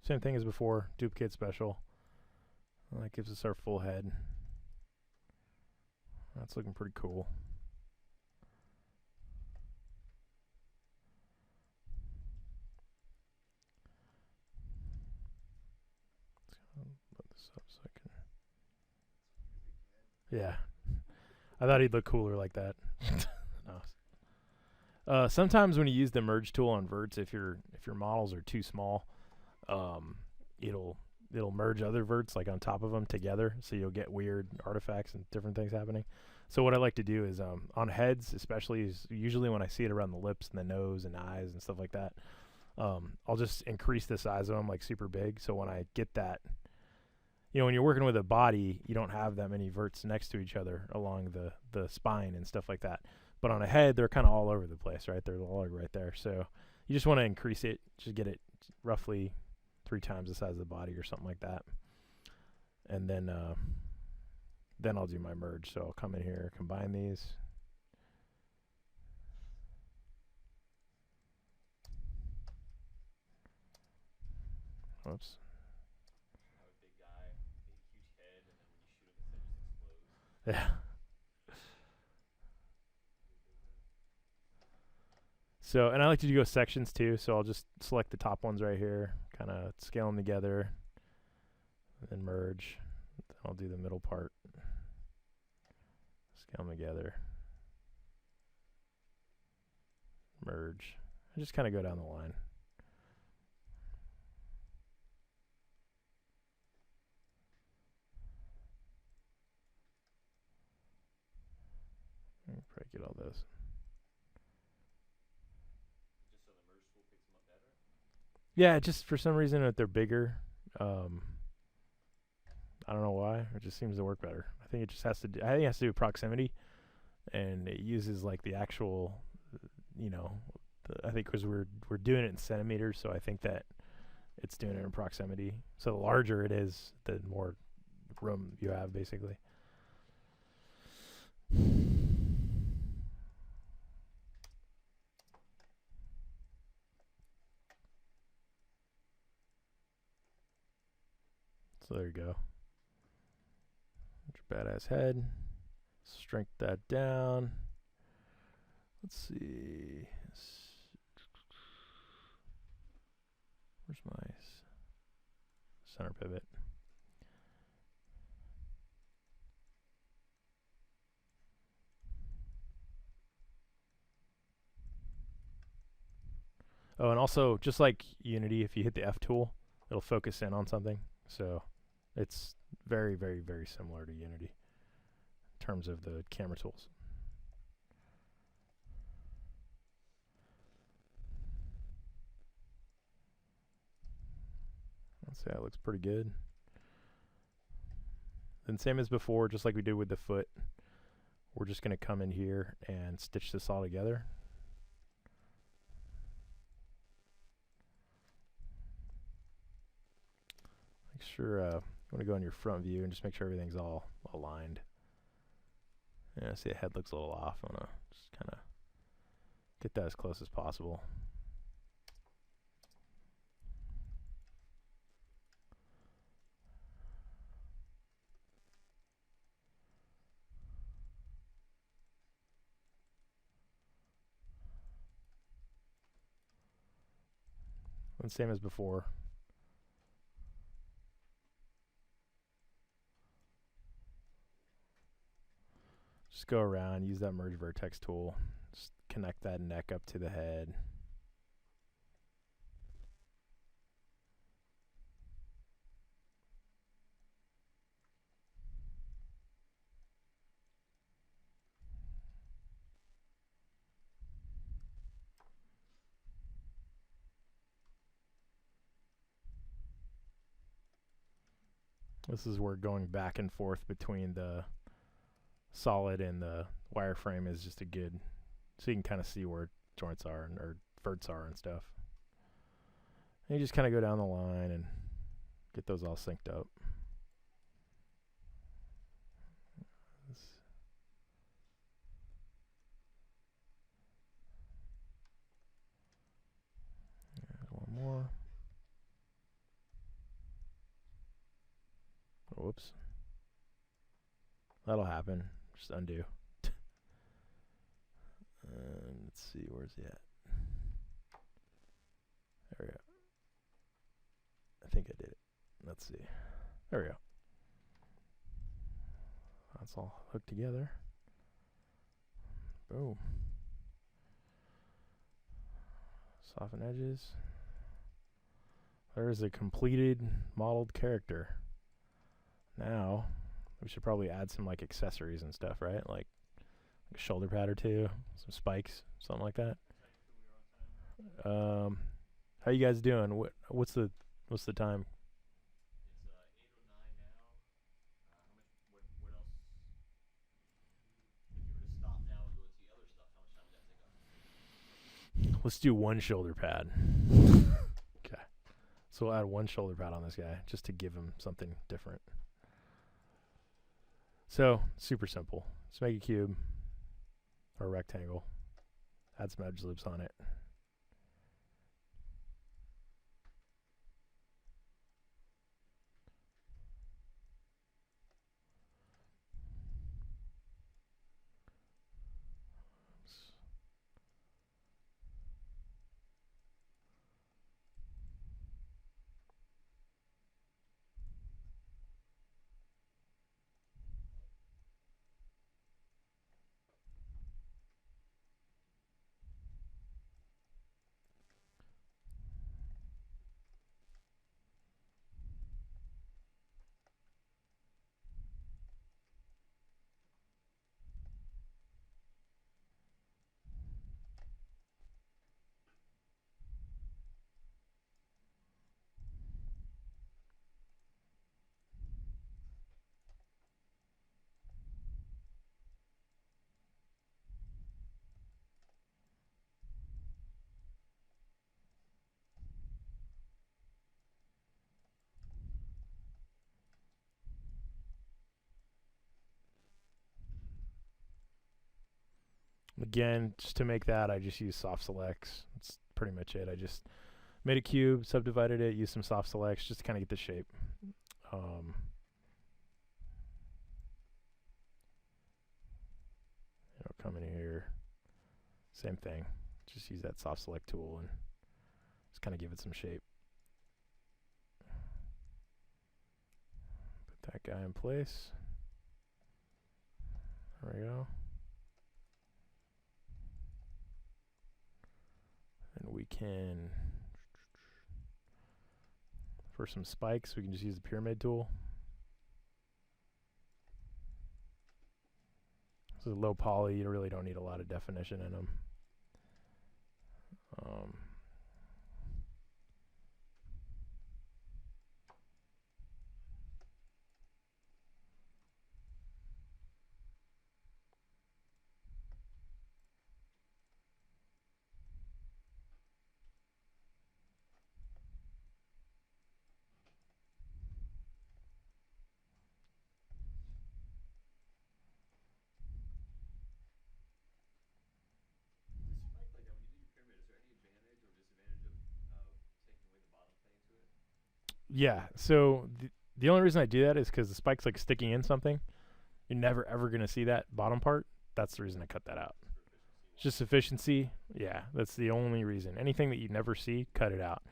A: Same thing as before, duplicate special. That gives us our full head. That's looking pretty cool. Let's put this up so I can. Yeah, I thought he'd look cooler like that. No. Sometimes when you use the merge tool on verts, if your models are too small, it'll merge other verts like on top of them together, so you'll get weird artifacts and different things happening. So what I like to do is on heads, especially, is usually when I see it around the lips and the nose and eyes and stuff like that, I'll just increase the size of them like super big. So when I get that, when you're working with a body, you don't have that many verts next to each other along the spine and stuff like that. But on a head, they're kind of all over the place, right? They're all right there. So you just want to increase it, just get it roughly 3 times the size of the body or something like that. And then I'll do my merge. So I'll come in here, combine these. Whoops.
B: Have a big guy, big huge head, and then when you shoot him, his head just explodes.
A: Yeah. So, and I like to go sections too. So I'll just select the top ones right here, kind of scale them together, and then merge. Then I'll do the middle part, scale them together, merge, and just kind of go down the line. Probably get all this.
B: Just so the merge tool picks them up better?
A: Yeah, just for some reason, if they're bigger, I don't know why. It just seems to work better. I think it just has to do. I think it has to do with proximity, and it uses like the actual, I think because we're doing it in centimeters, so I think that it's doing it in proximity. So the larger it is, the more room you have, basically. So there you go. Your badass head. Strength that down. Let's see. Where's my center pivot? Oh, and also, just like Unity, if you hit the F tool, it'll focus in on something. So it's very, very, very similar to Unity in terms of the camera tools. Let's see, that looks pretty good. Then same as before, just like we did with the foot, we're just going to come in here and stitch this all together. Make sure you want to go on your front view and just make sure everything's all aligned. Yeah, see the head looks a little off. I want to just kind of get that as close as possible. And same as before. Just go around, use that merge vertex tool. Just connect that neck up to the head. This is where going back and forth between the solid and the wireframe is just a good, so you can kind of see where joints are and or verts are and stuff. And you just kind of go down the line and get those all synced up. One more. Whoops. That'll happen. Just undo. And let's see, where's he at? There we go. I think I did it. Let's see. There we go. That's all hooked together. Boom. Soften edges. There's a completed modeled character. Now, we should probably add some like accessories and stuff, right? Like a shoulder pad or two, some spikes, something like that. How you guys doing? What's the time?
B: It's 8:09 now. How much? What else? If you were to stop now and go to the other stuff, how much time would that take up?
A: Let's do one shoulder pad. Okay. So we'll add one shoulder pad on this guy just to give him something different. So, super simple. Let's make a cube or a rectangle. Add some edge loops on it. Again, just to make that, I just use soft selects. That's pretty much it. I just made a cube, subdivided it, used some soft selects just to kind of get the shape. Come in here, same thing. Just use that soft select tool and just kind of give it some shape. Put that guy in place. There we go. And we can, for some spikes, we can just use the pyramid tool. This is low poly, you really don't need a lot of definition in them. Yeah, so the only reason I do that is because the spike's like sticking in something. You're never ever going to see that bottom part. That's the reason I cut that out. Just efficiency. Yeah, that's the only reason. Anything that you never see, cut it out.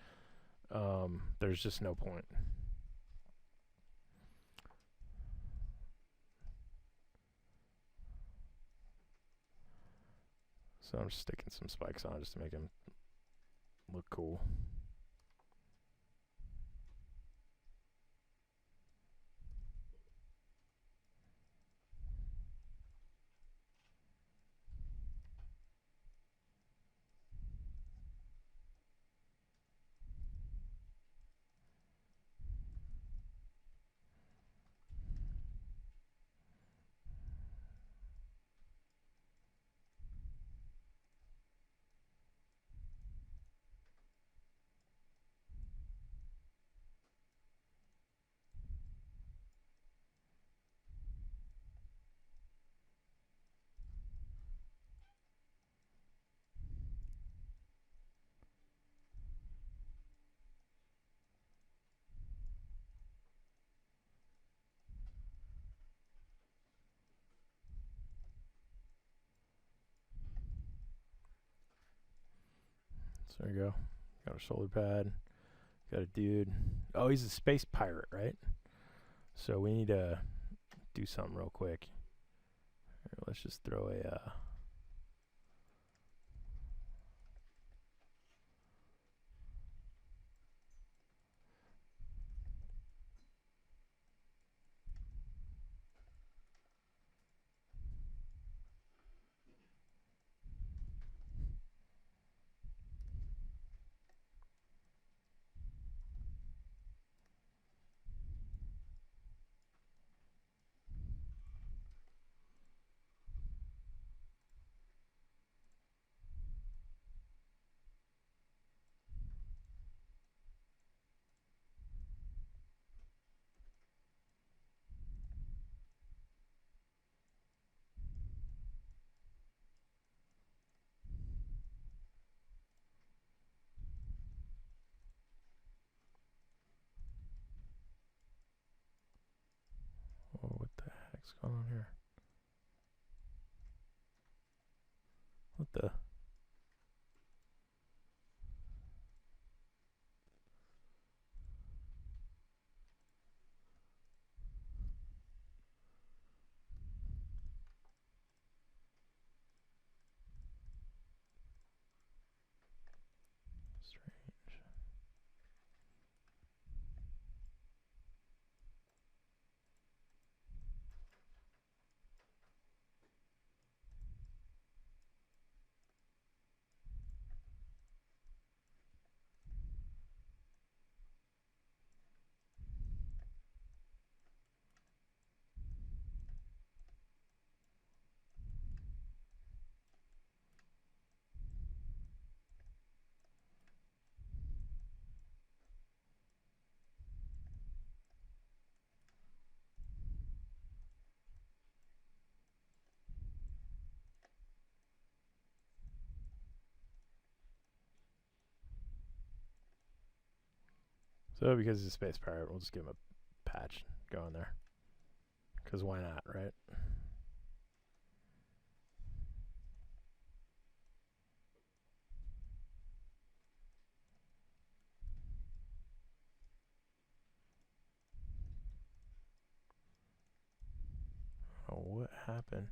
A: there's just no point. So I'm just sticking some spikes on just to make him look cool. So there you go. Got a shoulder pad. Got a dude. Oh, he's a space pirate, right? So we need to do something real quick. Here, let's just throw a... Oh, what the heck's going on here? What the... Strange. So because he's a space pirate, we'll just give him a patch going there. Because why not, right? Oh, what happened?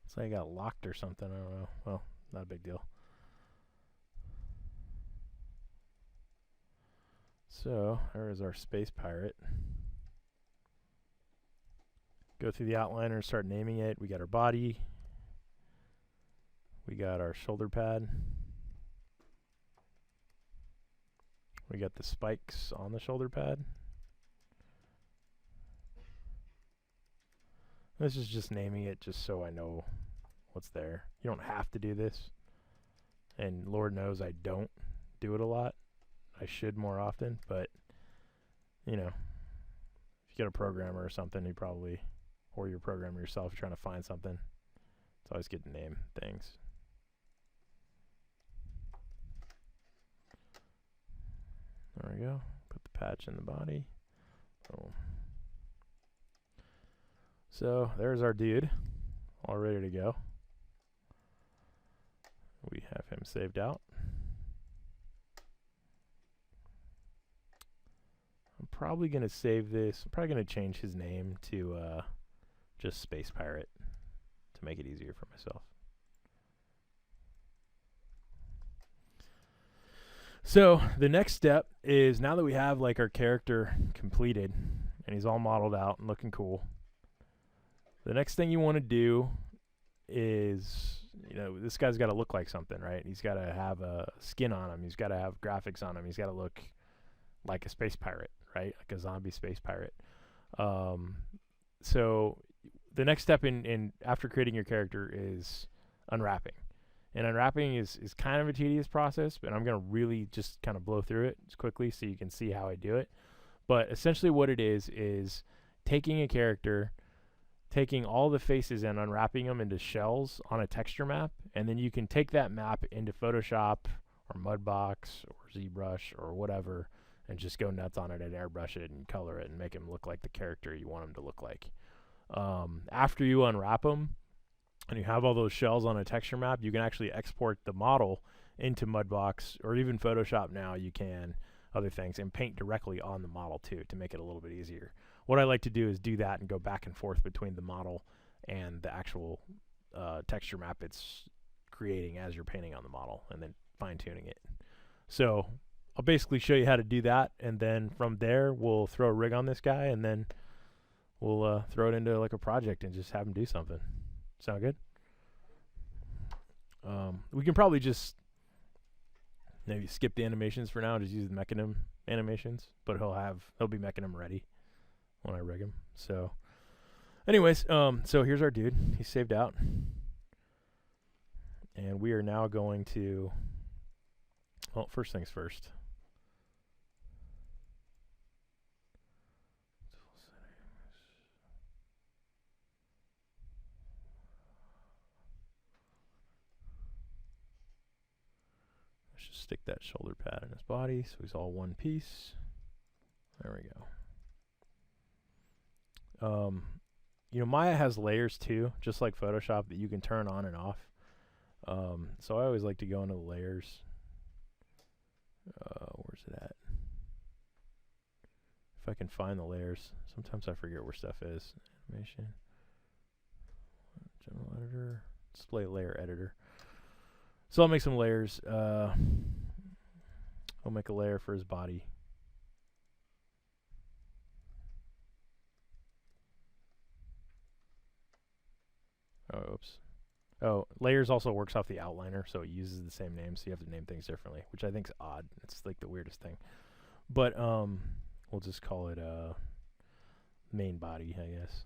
A: It's like I got locked or something. I don't know. Well, not a big deal. So, there is our space pirate. Go through the outliner and start naming it. We got our body. We got our shoulder pad. We got the spikes on the shoulder pad. This is just naming it just so I know what's there. You don't have to do this. And Lord knows I don't do it a lot. I should more often, but you know, if you get a programmer or something, you probably, or you're a programmer yourself, you're trying to find something. It's always good to name things. There we go. Put the patch in the body. Oh. So there's our dude, all ready to go. We have him saved out. probably going to save this. I'm probably going to change his name to just Space Pirate to make it easier for myself. So the next step is, now that we have like our character completed and he's all modeled out and looking cool, the next thing you want to do is, you know, this guy's got to look like something, right? He's got to have a skin on him. He's got to have graphics on him. He's got to look like a space pirate, right? Like a zombie space pirate. So the next step in after creating your character is unwrapping. And unwrapping is kind of a tedious process, but I'm going to really just kind of blow through it just quickly so you can see how I do it. But essentially what it is taking a character, taking all the faces and unwrapping them into shells on a texture map, and then you can take that map into Photoshop or Mudbox or ZBrush or whatever and just go nuts on it and airbrush it and color it and make him look like the character you want him to look like. After you unwrap them and you have all those shells on a texture map, you can actually export the model into Mudbox or even Photoshop now. You can other things and paint directly on the model too to make it a little bit easier. What I like to do is do that and go back and forth between the model and the actual texture map it's creating as you're painting on the model and then fine-tuning it. So I'll basically show you how to do that, and then from there we'll throw a rig on this guy, and then we'll throw it into like a project and just have him do something. Sound good? We can probably just maybe skip the animations for now, just use the mechanism animations, but he'll be mechanism ready when I rig him. So anyways, so here's our dude. He's saved out. And we are now going to, well, first things first. Let's just stick that shoulder pad in his body so he's all one piece. There we go. You know, Maya has layers too, just like Photoshop, that you can turn on and off. So I always like to go into the layers. Where's it at? If I can find the layers. Sometimes I forget where stuff is. Animation. General editor. Display layer editor. So I'll make some layers. I'll make a layer for his body. Oh, oops. Oh, layers also works off the outliner, so it uses the same name, so you have to name things differently, which I think is odd. It's like the weirdest thing. But we'll just call it main body, I guess.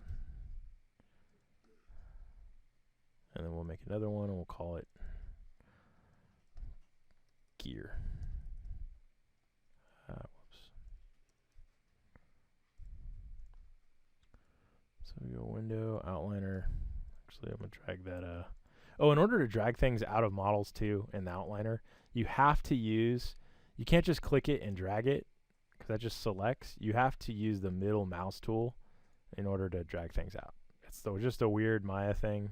A: And then we'll make another one, and we'll call it gear. Whoops. So we go window, outliner. Actually, I'm going to drag that. Oh, in order to drag things out of models too in the outliner, you have to use, you can't just click it and drag it because that just selects. You have to use the middle mouse tool in order to drag things out. It's just a weird Maya thing.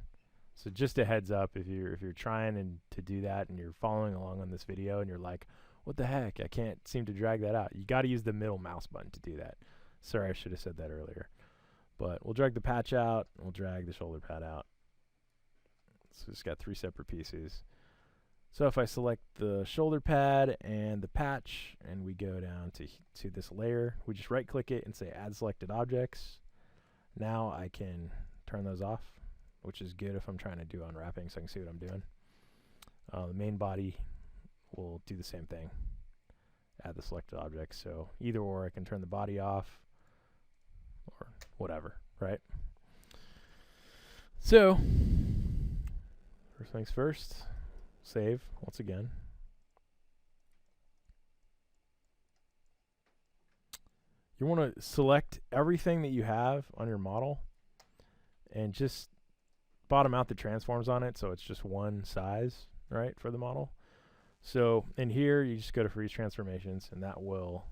A: So just a heads up, if you're trying to do that and you're following along on this video and you're like, what the heck, I can't seem to drag that out. You got to use the middle mouse button to do that. Sorry, I should have said that earlier. But we'll drag the patch out, and we'll drag the shoulder pad out. So it's got 3 separate pieces. So if I select the shoulder pad and the patch, and we go down to this layer, we just right click it and say add selected objects. Now I can turn those off, which is good if I'm trying to do unwrapping so I can see what I'm doing. The main body will do the same thing. Add the selected objects. So either or, I can turn the body off or whatever, right? So first things first, save once again. You want to select everything that you have on your model and just bottom out the transforms on it so it's just one size, right, for the model. So in here, you just go to freeze transformations, and that will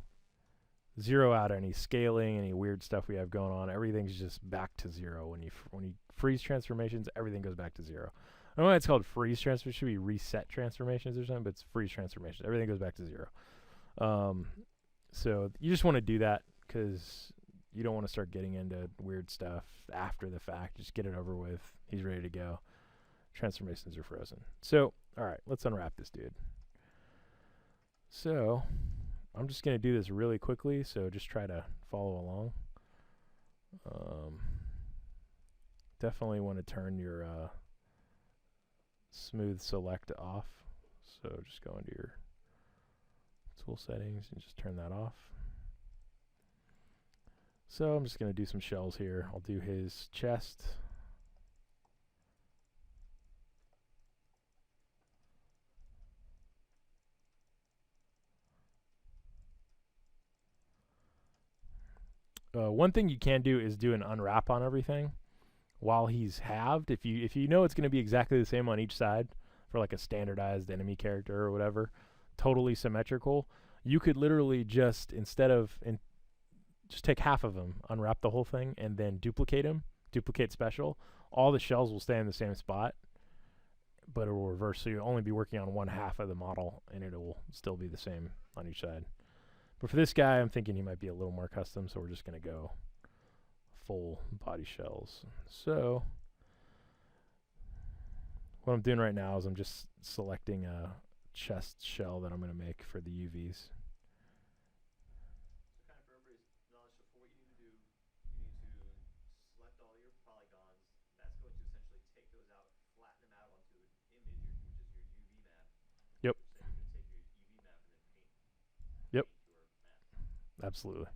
A: zero out any scaling, any weird stuff we have going on. Everything's just back to 0. When you freeze transformations, everything goes back to 0. I don't know why it's called freeze transformations. It should be reset transformations or something, but it's freeze transformations. Everything goes back to 0. So you just want to do that because you don't want to start getting into weird stuff after the fact. Just get it over with. He's ready to go. Transformations are frozen. So, all right, let's unwrap this dude. So, I'm just going to do this really quickly, so just try to follow along. Definitely want to turn your smooth select off. So just go into your tool settings and just turn that off. So I'm just going to do some shells here. I'll do his chest. One thing you can do is do an unwrap on everything while he's halved. If you know it's going to be exactly the same on each side for like a standardized enemy character or whatever, totally symmetrical, you could literally just, instead of just take half of him, unwrap the whole thing, and then duplicate him, duplicate special. All the shells will stay in the same spot, but it will reverse, so you'll only be working on one half of the model, and it will still be the same on each side. But for this guy, I'm thinking he might be a little more custom, so we're just going to go full body shells. So what I'm doing right now is I'm just selecting a chest shell that I'm going to make for the UVs.
B: So kind of for everybody's knowledge, so for what you need to do, you need to select all your polygons. That's going to essentially take those out, flatten them out onto an image, which is your UV map.
A: Yep.
B: So you're going to take your UV map and then paint
A: Yep.
B: your map.
A: Absolutely.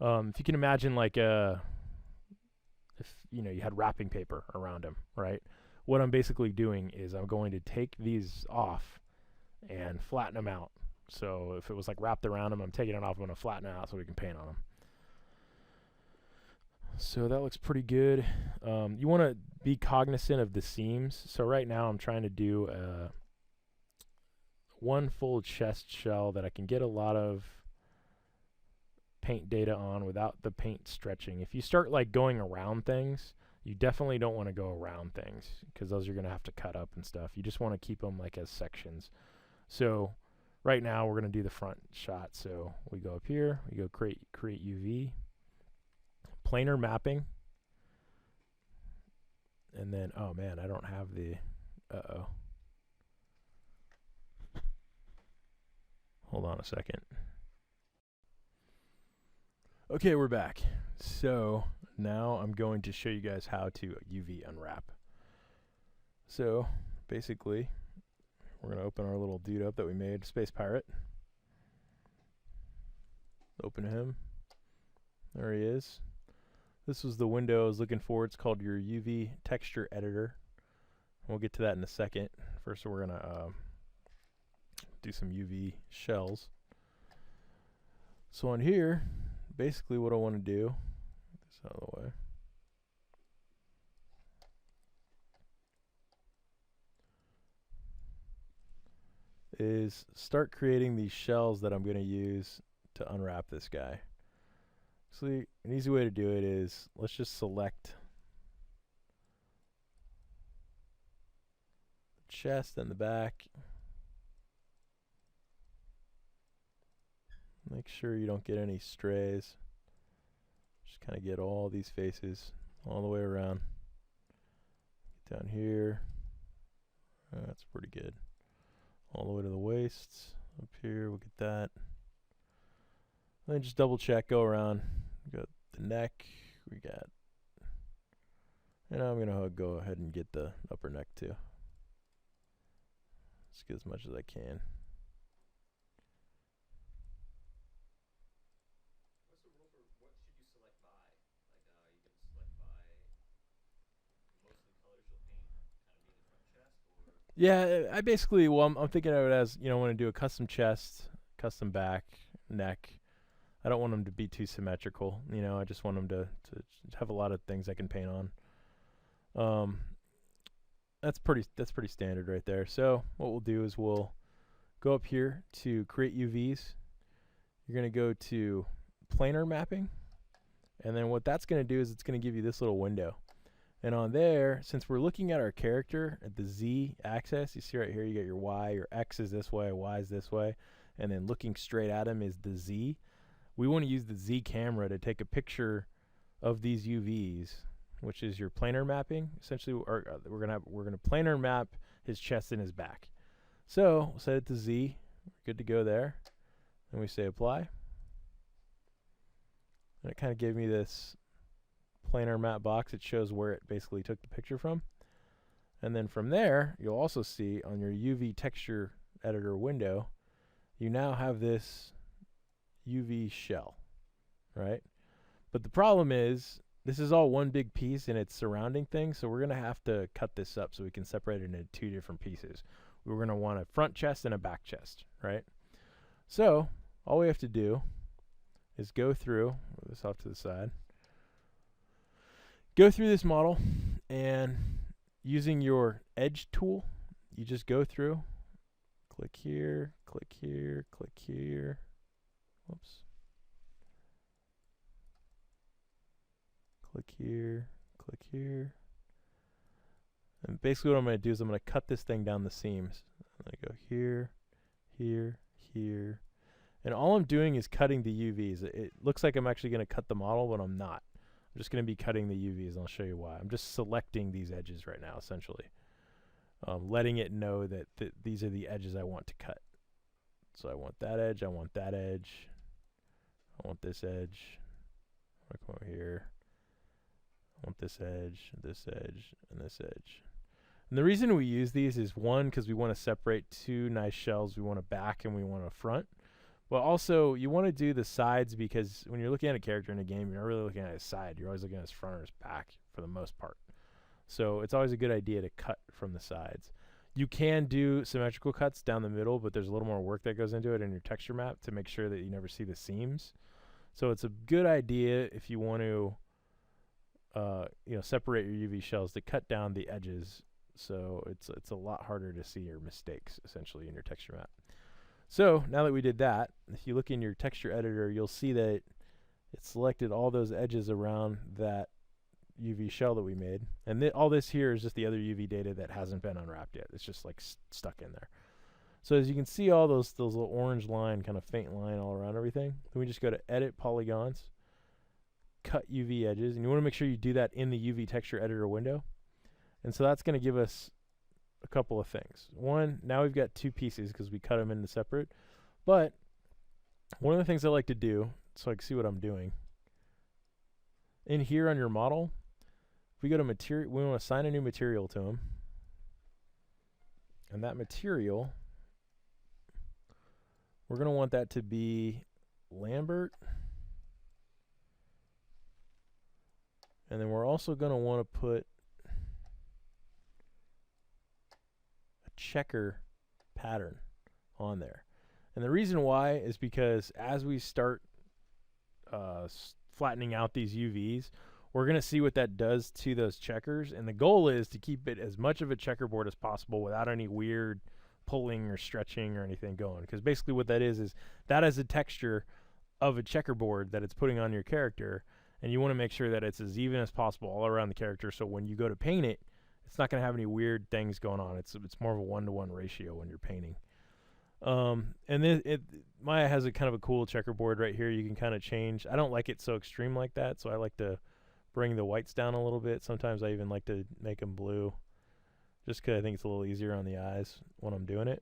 A: If you can imagine, like, if you had wrapping paper around him, right? What I'm basically doing is I'm going to take these off and flatten them out. So if it was like wrapped around him, I'm taking it off. I'm going to flatten it out so we can paint on him. So that looks pretty good. You want to be cognizant of the seams. So right now I'm trying to do one full chest shell that I can get a lot of paint data on without the paint stretching. If you start like going around things, you definitely don't want to go around things because those you're going to have to cut up and stuff. You just want to keep them like as sections. So right now we're going to do the front shot. So we go up here, we go create UV, planar mapping, and then, oh man, I don't have the, hold on a second. Okay, we're back. So now I'm going to show you guys how to UV unwrap. So basically, we're going to open our little dude up that we made, Space Pirate. Open him. There he is. This was the window I was looking for. It's called your UV texture editor. We'll get to that in a second. First, we're going to do some UV shells. So on here, basically what I want to do, get this out of the way. Is start creating these shells that I'm going to use to unwrap this guy. So an easy way to do it is, let's just select the chest and the back. Make sure you don't get any strays. Just kind of get all these faces all the way around. Get down here. That's pretty good. All the way to the waist. Up here, we'll get that. Then just double check, go around. We got the neck. We got. And I'm going to go ahead and get the upper neck too. Let's get as much as I can.
B: What's the rule for what should you select by? Like, you can select by mostly colors you'll paint, kind of being the front chest, or?
A: Yeah, I basically, well, I'm thinking of it as, I want to do a custom chest, custom back, neck. I don't want them to be too symmetrical. I just want them to have a lot of things I can paint on. That's pretty standard right there. So what we'll do is we'll go up here to create UVs. You're going to go to planar mapping. And then what that's going to do is it's going to give you this little window. And on there, since we're looking at our character at the Z axis, you see right here, you got your Y, your X is this way, Y is this way. And then looking straight at him is the Z. we want to use the Z camera to take a picture of these UVs, which is your planar mapping. Essentially, we're gonna planar map his chest and his back. So we'll set it to Z. We're good to go there. And we say apply. And it kind of gave me this planar map box. It shows where it basically took the picture from. And then from there, you'll also see on your UV texture editor window, you now have this UV shell, right? But the problem is, this is all one big piece and it's surrounding things, so we're going to have to cut this up so we can separate it into two different pieces. We're going to want a front chest and a back chest, right? So all we have to do is go through, move this off to the side, go through this model, and using your edge tool, you just go through, click here, click here, click here, whoops, click here, click here. And basically what I'm going to do is I'm going to cut this thing down the seams. I'm going to go here, here, here. And all I'm doing is cutting the UVs. It looks like I'm actually going to cut the model, but I'm not. I'm just going to be cutting the UVs, and I'll show you why. I'm just selecting these edges right now, essentially. Letting it know that these are the edges I want to cut. So I want that edge, I want that edge, I want this edge. I'm going to come over here. I want this edge, and this edge. And the reason we use these is, one, because we want to separate two nice shells. We want a back and we want a front. But also, you want to do the sides, because when you're looking at a character in a game, you're not really looking at his side. You're always looking at his front or his back for the most part. So it's always a good idea to cut from the sides. You can do symmetrical cuts down the middle, but there's a little more work that goes into it in your texture map to make sure that you never see the seams. So it's a good idea if you want to separate your UV shells to cut down the edges, so it's a lot harder to see your mistakes essentially in your texture map. So now that we did that, if you look in your texture editor, you'll see that it selected all those edges around that UV shell that we made, and all this here is just the other UV data that hasn't been unwrapped yet. It's just like stuck in there. So as you can see, all those little orange line, kind of faint line all around everything. Then we just go to edit polygons, cut UV edges, and you want to make sure you do that in the UV texture editor window. And so that's going to give us a couple of things. One, now we've got two pieces because we cut them into separate. But one of the things I like to do, so I can see what I'm doing, in here on your model, if we go to material, we want to assign a new material to them. And that material, we're going to want that to be Lambert. And then we're also going to want to put a checker pattern on there. And the reason why is because as we start flattening out these UVs, we're going to see what that does to those checkers. And the goal is to keep it as much of a checkerboard as possible without any weird pulling or stretching or anything going. Because basically what that is that is a texture of a checkerboard that it's putting on your character. And you want to make sure that it's as even as possible all around the character, so when you go to paint it, it's not going to have any weird things going on. It's more of a 1-to-1 ratio when you're painting. And then Maya has a kind of a cool checkerboard right here. You can kind of change. I don't like it so extreme like that, so I like to bring the whites down a little bit. Sometimes I even like to make them blue, just because I think it's a little easier on the eyes when I'm doing it.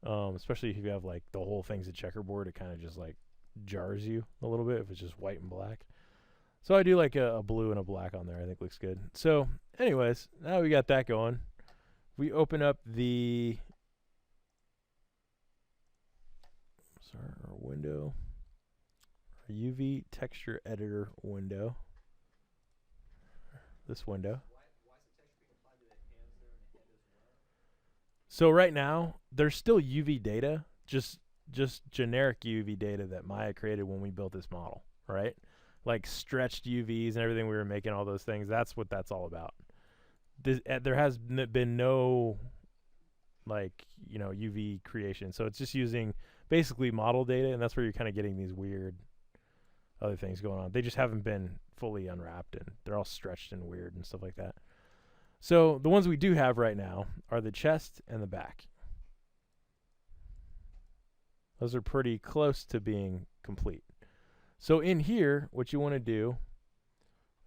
A: Especially if you have like the whole thing's a checkerboard, it kind of just like jars you a little bit if it's just white and black. So I do like a blue and a black on there. I think looks good. So anyways, now we got that going. We open up our window, our UV texture editor window. This window.
B: Why is the texture being applied to the hands there and the head as well?
A: So right now, there's still UV data, just generic UV data that Maya created when we built this model, right? Like stretched UVs and everything we were making, all those things. That's what that's all about. There has been no UV creation. So it's just using basically model data, and that's where you're kind of getting these weird other things going on. They just haven't been fully unwrapped, and they're all stretched and weird and stuff like that. So the ones we do have right now are the chest and the back. Those are pretty close to being complete. So in here, what you want to do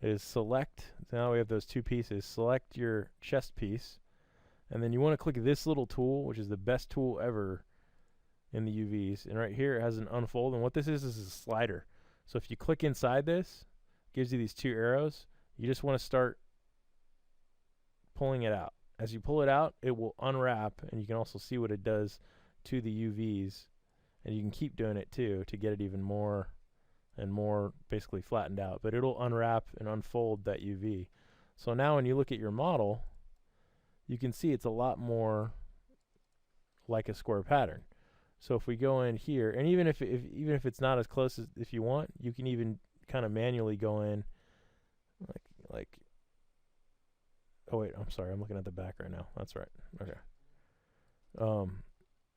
A: is select, now we have those two pieces, select your chest piece, and then you want to click this little tool, which is the best tool ever in the UVs. And right here it has an unfold, and what this is a slider. So if you click inside this, it gives you these two arrows. You just want to start pulling it out. As you pull it out, it will unwrap, and you can also see what it does to the UVs. And you can keep doing it too to get it even more and more basically flattened out. But it'll unwrap and unfold that UV. So now when you look at your model, you can see it's a lot more like a square pattern. So if we go in here, and even if it's not as close as if you want, you can even kind of manually go in like oh wait, I'm sorry, I'm looking at the back right now. That's right. Okay.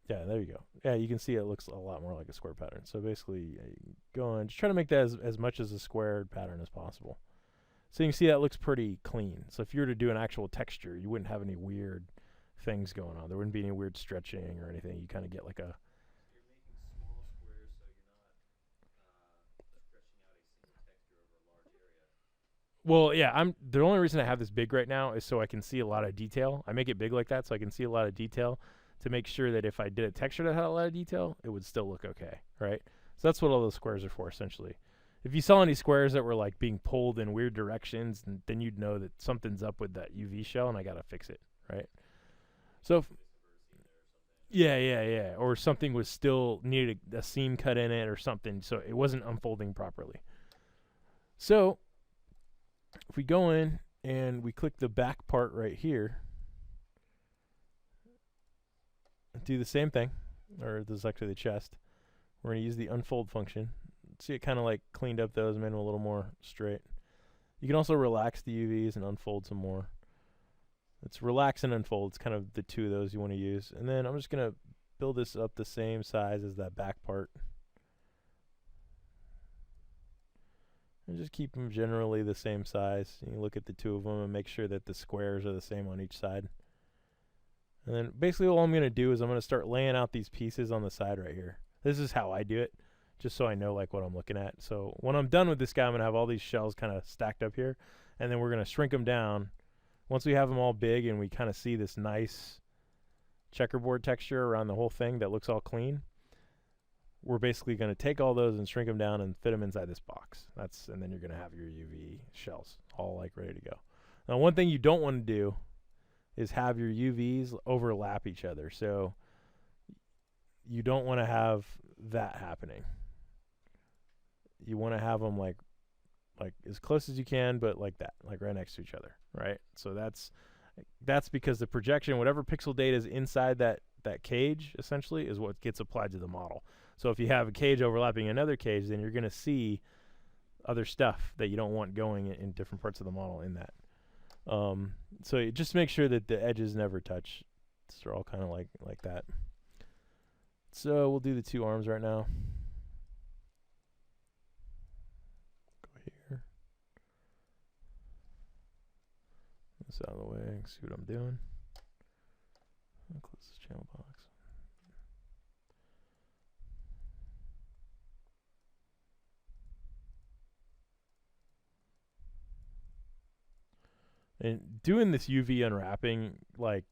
A: Yeah, there you go. Yeah, you can see it looks a lot more like a square pattern. So basically, you go in, just try to make that as much as a squared pattern as possible. So you can see that looks pretty clean. So if you were to do an actual texture, you wouldn't have any weird things going on. There wouldn't be any weird stretching or anything. You kind of get like a...
B: So you're making small squares so you're not stretching out a single texture over a large area.
A: Well, yeah, the only reason I have this big right now is so I can see a lot of detail. I make it big like that so I can see a lot of detail to make sure that if I did a texture that had a lot of detail, it would still look okay, right? So that's what all those squares are for, essentially. If you saw any squares that were like being pulled in weird directions, then you'd know that something's up with that UV shell and I gotta fix it, right? So, yeah. Or something was still needed a seam cut in it or something, so it wasn't unfolding properly. So, if we go in and we click the back part right here, do the same thing, or this is actually the chest. We're going to use the unfold function. See, it kind of like cleaned up those, made them a little more straight. You can also relax the UVs and unfold some more. It's relax and unfold. It's kind of the two of those you want to use. And then I'm just going to build this up the same size as that back part. And just keep them generally the same size. You look at the two of them and make sure that the squares are the same on each side. And then basically all I'm going to do is I'm going to start laying out these pieces on the side right here. This is how I do it, just so I know like what I'm looking at. So when I'm done with this guy, I'm going to have all these shells kind of stacked up here, and then we're going to shrink them down. Once we have them all big and we kind of see this nice checkerboard texture around the whole thing that looks all clean, we're basically going to take all those and shrink them down and fit them inside this box. And then you're going to have your UV shells all like ready to go. Now, one thing you don't want to do is have your UVs overlap each other. So you don't want to have that happening. You want to have them like as close as you can, but like that, like right next to each other, right? So that's because the projection, whatever pixel data is inside that cage, essentially, is what gets applied to the model. So if you have a cage overlapping another cage, then you're going to see other stuff that you don't want going in different parts of the model in that. So you just make sure that the edges never touch. So they're all kind of like that. So we'll do the two arms right now. Go here. This out of the way. See what I'm doing. I'll close this channel box. And doing this UV unwrapping, like,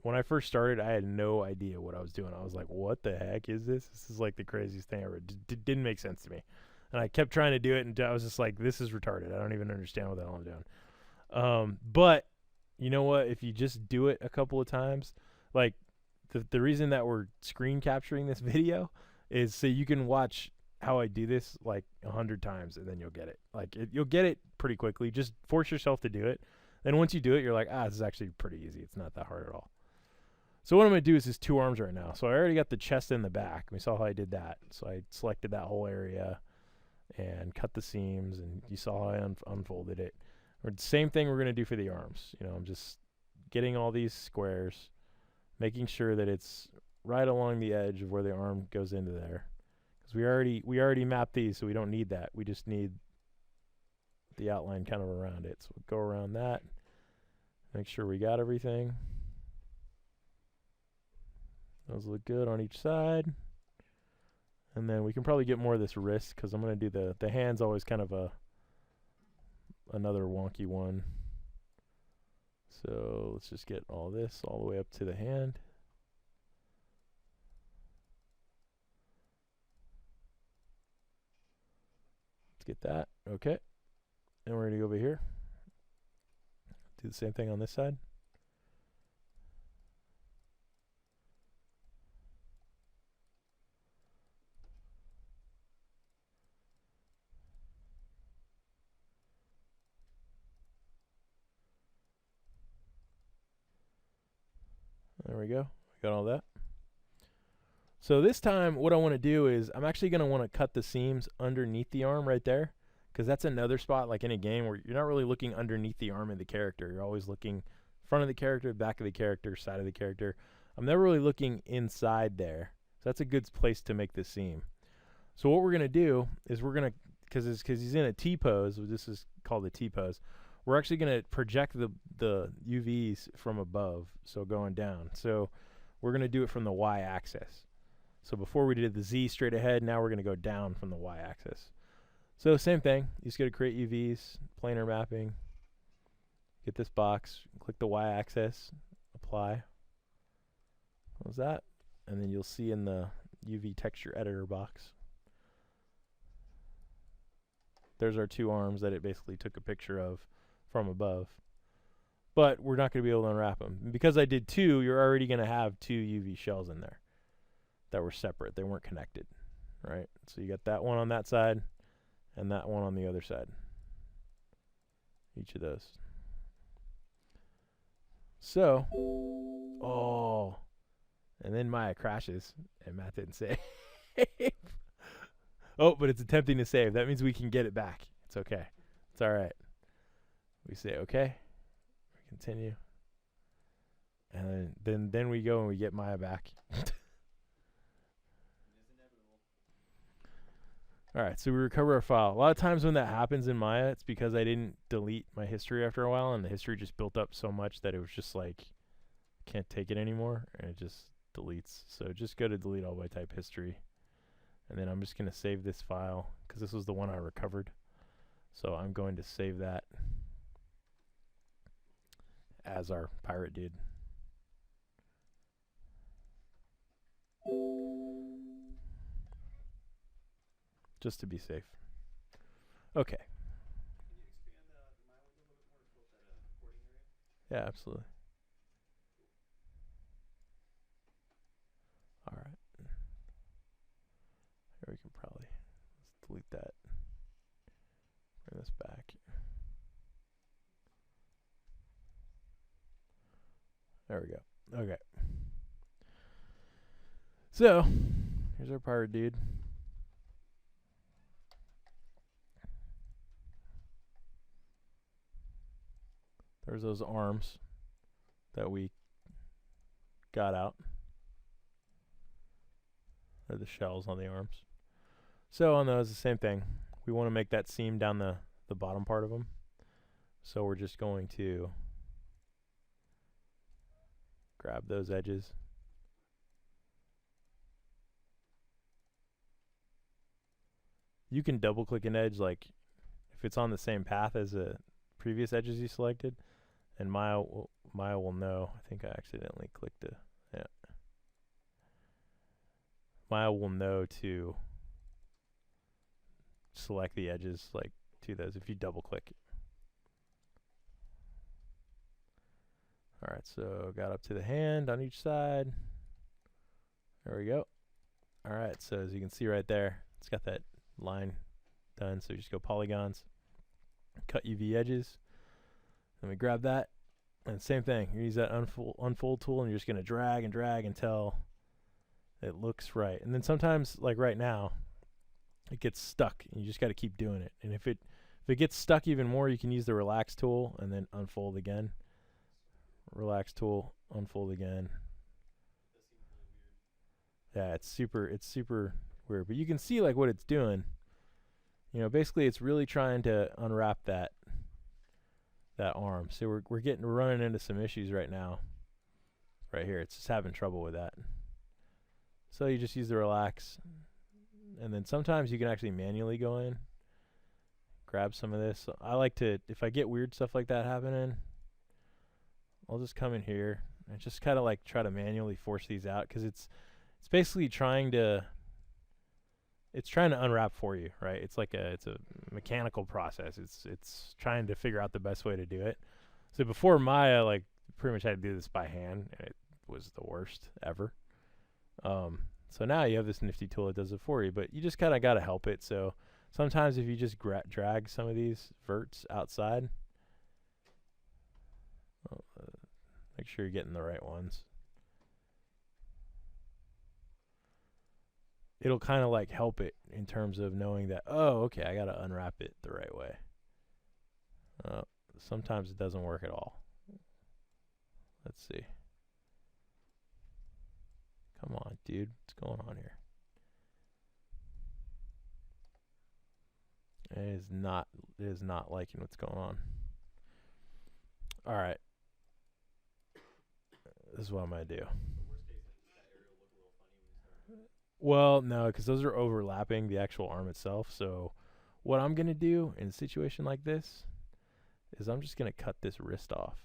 A: when I first started, I had no idea what I was doing. I was like, what the heck is this? This is like the craziest thing ever. It didn't make sense to me. And I kept trying to do it, and I was just like, this is retarded. I don't even understand what the hell I'm doing. But you know what? If you just do it a couple of times, like, the reason that we're screen capturing this video is so you can watch how I do this like 100 times, and then you'll get it. Like, you'll get it pretty quickly. Just force yourself to do it. Then once you do it, you're like, this is actually pretty easy. It's not that hard at all. So what I'm going to do is just two arms right now. So I already got the chest in the back. We saw how I did that. So I selected that whole area and cut the seams, and you saw how I unfolded it. Or the same thing we're going to do for the arms. You know, I'm just getting all these squares, making sure that it's right along the edge of where the arm goes into there. Because we already mapped these, so we don't need that. We just need the outline kind of around it. So we'll go around that, make sure we got everything. Those look good on each side. And then we can probably get more of this wrist because I'm going to do the hand's always kind of another wonky one. So let's just get all this all the way up to the hand. Let's get that. Okay. And we're going to go over here. Do the same thing on this side. There we go. We got all that. So this time what I want to do is I'm actually going to want to cut the seams underneath the arm right there, because that's another spot like in a game where you're not really looking underneath the arm of the character. You're always looking front of the character, back of the character, side of the character. I'm never really looking inside there. So that's a good place to make the seam. So what we're going to do is we're going to, because he's in a T pose, this is called a T pose, we're actually going to project the UVs from above, so going down. So we're going to do it from the y-axis. So before we did the Z straight ahead, now we're going to go down from the y-axis. So same thing, you just got to create UVs, planar mapping, get this box, click the y-axis, apply. How's that? And then you'll see in the UV texture editor box, there's our two arms that it basically took a picture of from above. But we're not going to be able to unwrap them. And because I did two, you're already going to have two UV shells in there that were separate. They weren't connected, right? So you got that one on that side and that one on the other side. Each of those. So, oh, and then Maya crashes and Matt didn't save. Oh, but it's attempting to save. That means we can get it back. It's okay. It's all right. We say okay. We continue. And then we go and we get Maya back. All right, so we recover our file. A lot of times when that happens in Maya, it's because I didn't delete my history after a while, and the history just built up so much that it was just like, can't take it anymore, and it just deletes. So just go to delete all by type history. And then I'm just going to save this file because this was the one I recovered. So I'm going to save that as our pirate dude. Just to be safe. Okay.
B: Can you expand the My window a little bit more to close that recording area?
A: Yeah, absolutely. All right. Here we can probably, let's delete that. Bring this back. There we go. Okay. So, here's our pirate dude. There's those arms that we got out. They're the shells on the arms. So on those, the same thing. We want to make that seam down the bottom part of them. So we're just going to grab those edges. You can double click an edge, like if it's on the same path as the previous edges you selected, and Maya will know. I think I accidentally clicked it. Yeah. Maya will know to select the edges like to those if you double click. Alright, so got up to the hand on each side. There we go. Alright, so as you can see right there, it's got that line done. So you just go polygons, cut UV edges, then we grab that, and same thing. You use that unfold tool, and you're just going to drag and drag until it looks right. And then sometimes, like right now, it gets stuck, and you just got to keep doing it. And if it gets stuck even more, you can use the relax tool and then unfold again. Relax tool, unfold again. Yeah, it's super weird, but you can see like what it's doing. You know, basically it's really trying to unwrap that arm. So we're running into some issues right now. Right here, it's just having trouble with that. So you just use the relax, And then sometimes you can actually manually go in, grab some of this. So I like to, if I get weird stuff like that happening, I'll just come in here and just kind of like try to manually force these out, because it's basically trying to unwrap for you, right? It's a mechanical process. It's trying to figure out the best way to do it. So before Maya, like, pretty much had to do this by hand, and it was the worst ever. So now you have this nifty tool that does it for you, but you just kind of got to help it. So sometimes if you just drag some of these verts outside, make sure you're getting the right ones. It'll kind of like help it in terms of knowing that, oh, okay, I got to unwrap it the right way. Sometimes it doesn't work at all. Let's see. Come on, dude. What's going on here? It is not liking what's going on. All right. This is what I'm going to do. Well, no, because those are overlapping the actual arm itself. So what I'm going to do in a situation like this is I'm just going to cut this wrist off,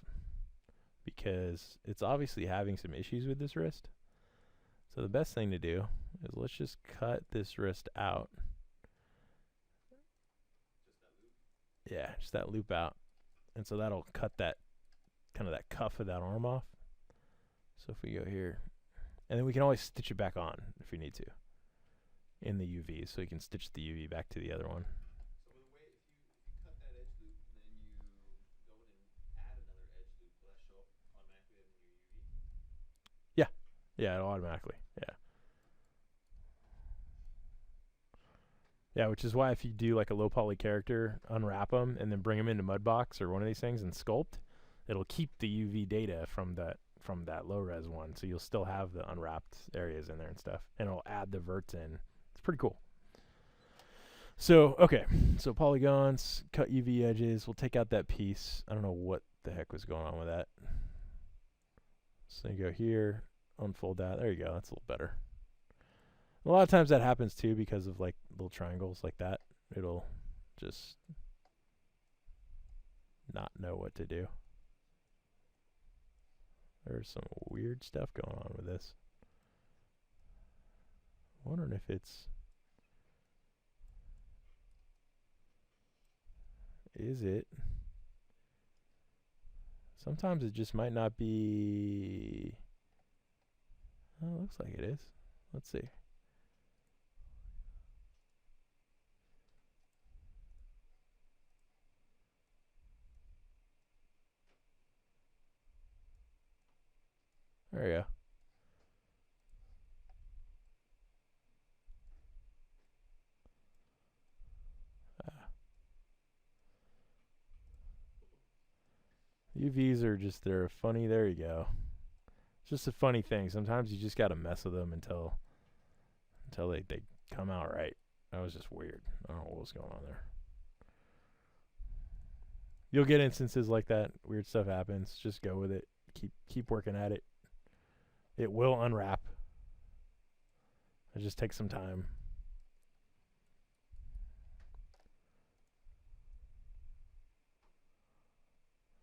A: because it's obviously having some issues with this wrist. So the best thing to do is let's just cut this wrist out. Yeah, just that loop out. And so that'll cut that kind of that cuff of that arm off. So if we go here, and then we can always stitch it back on if we need to in the UV. So you can stitch the UV back to the other one.
B: So the way, if you cut that edge loop and then you go in and add another edge loop, will that show up automatically in your UV?
A: Yeah, it'll automatically. Yeah, which is why if you do like a low poly character, unwrap them and then bring them into Mudbox or one of these things and sculpt, it'll keep the UV data from that low res one, so you'll still have the unwrapped areas in there and stuff, and it'll add the verts in. It's pretty cool. So okay, so polygons, cut UV edges. We'll take out that piece. I don't know what the heck was going on with that. So you go here, unfold that. There you go. That's a little better. A lot of times that happens too because of like little triangles like that. It'll just not know what to do. There's some weird stuff going on with this. I'm wondering if it's... Is it? Sometimes it just might not be... Oh, it looks like it is. Let's see. There you go. UVs are just, they're funny. There you go. It's just a funny thing. Sometimes you just got to mess with them until they come out right. That was just weird. I don't know what was going on there. You'll get instances like that. Weird stuff happens. Just go with it. Keep working at it. It will unwrap. It just takes some time.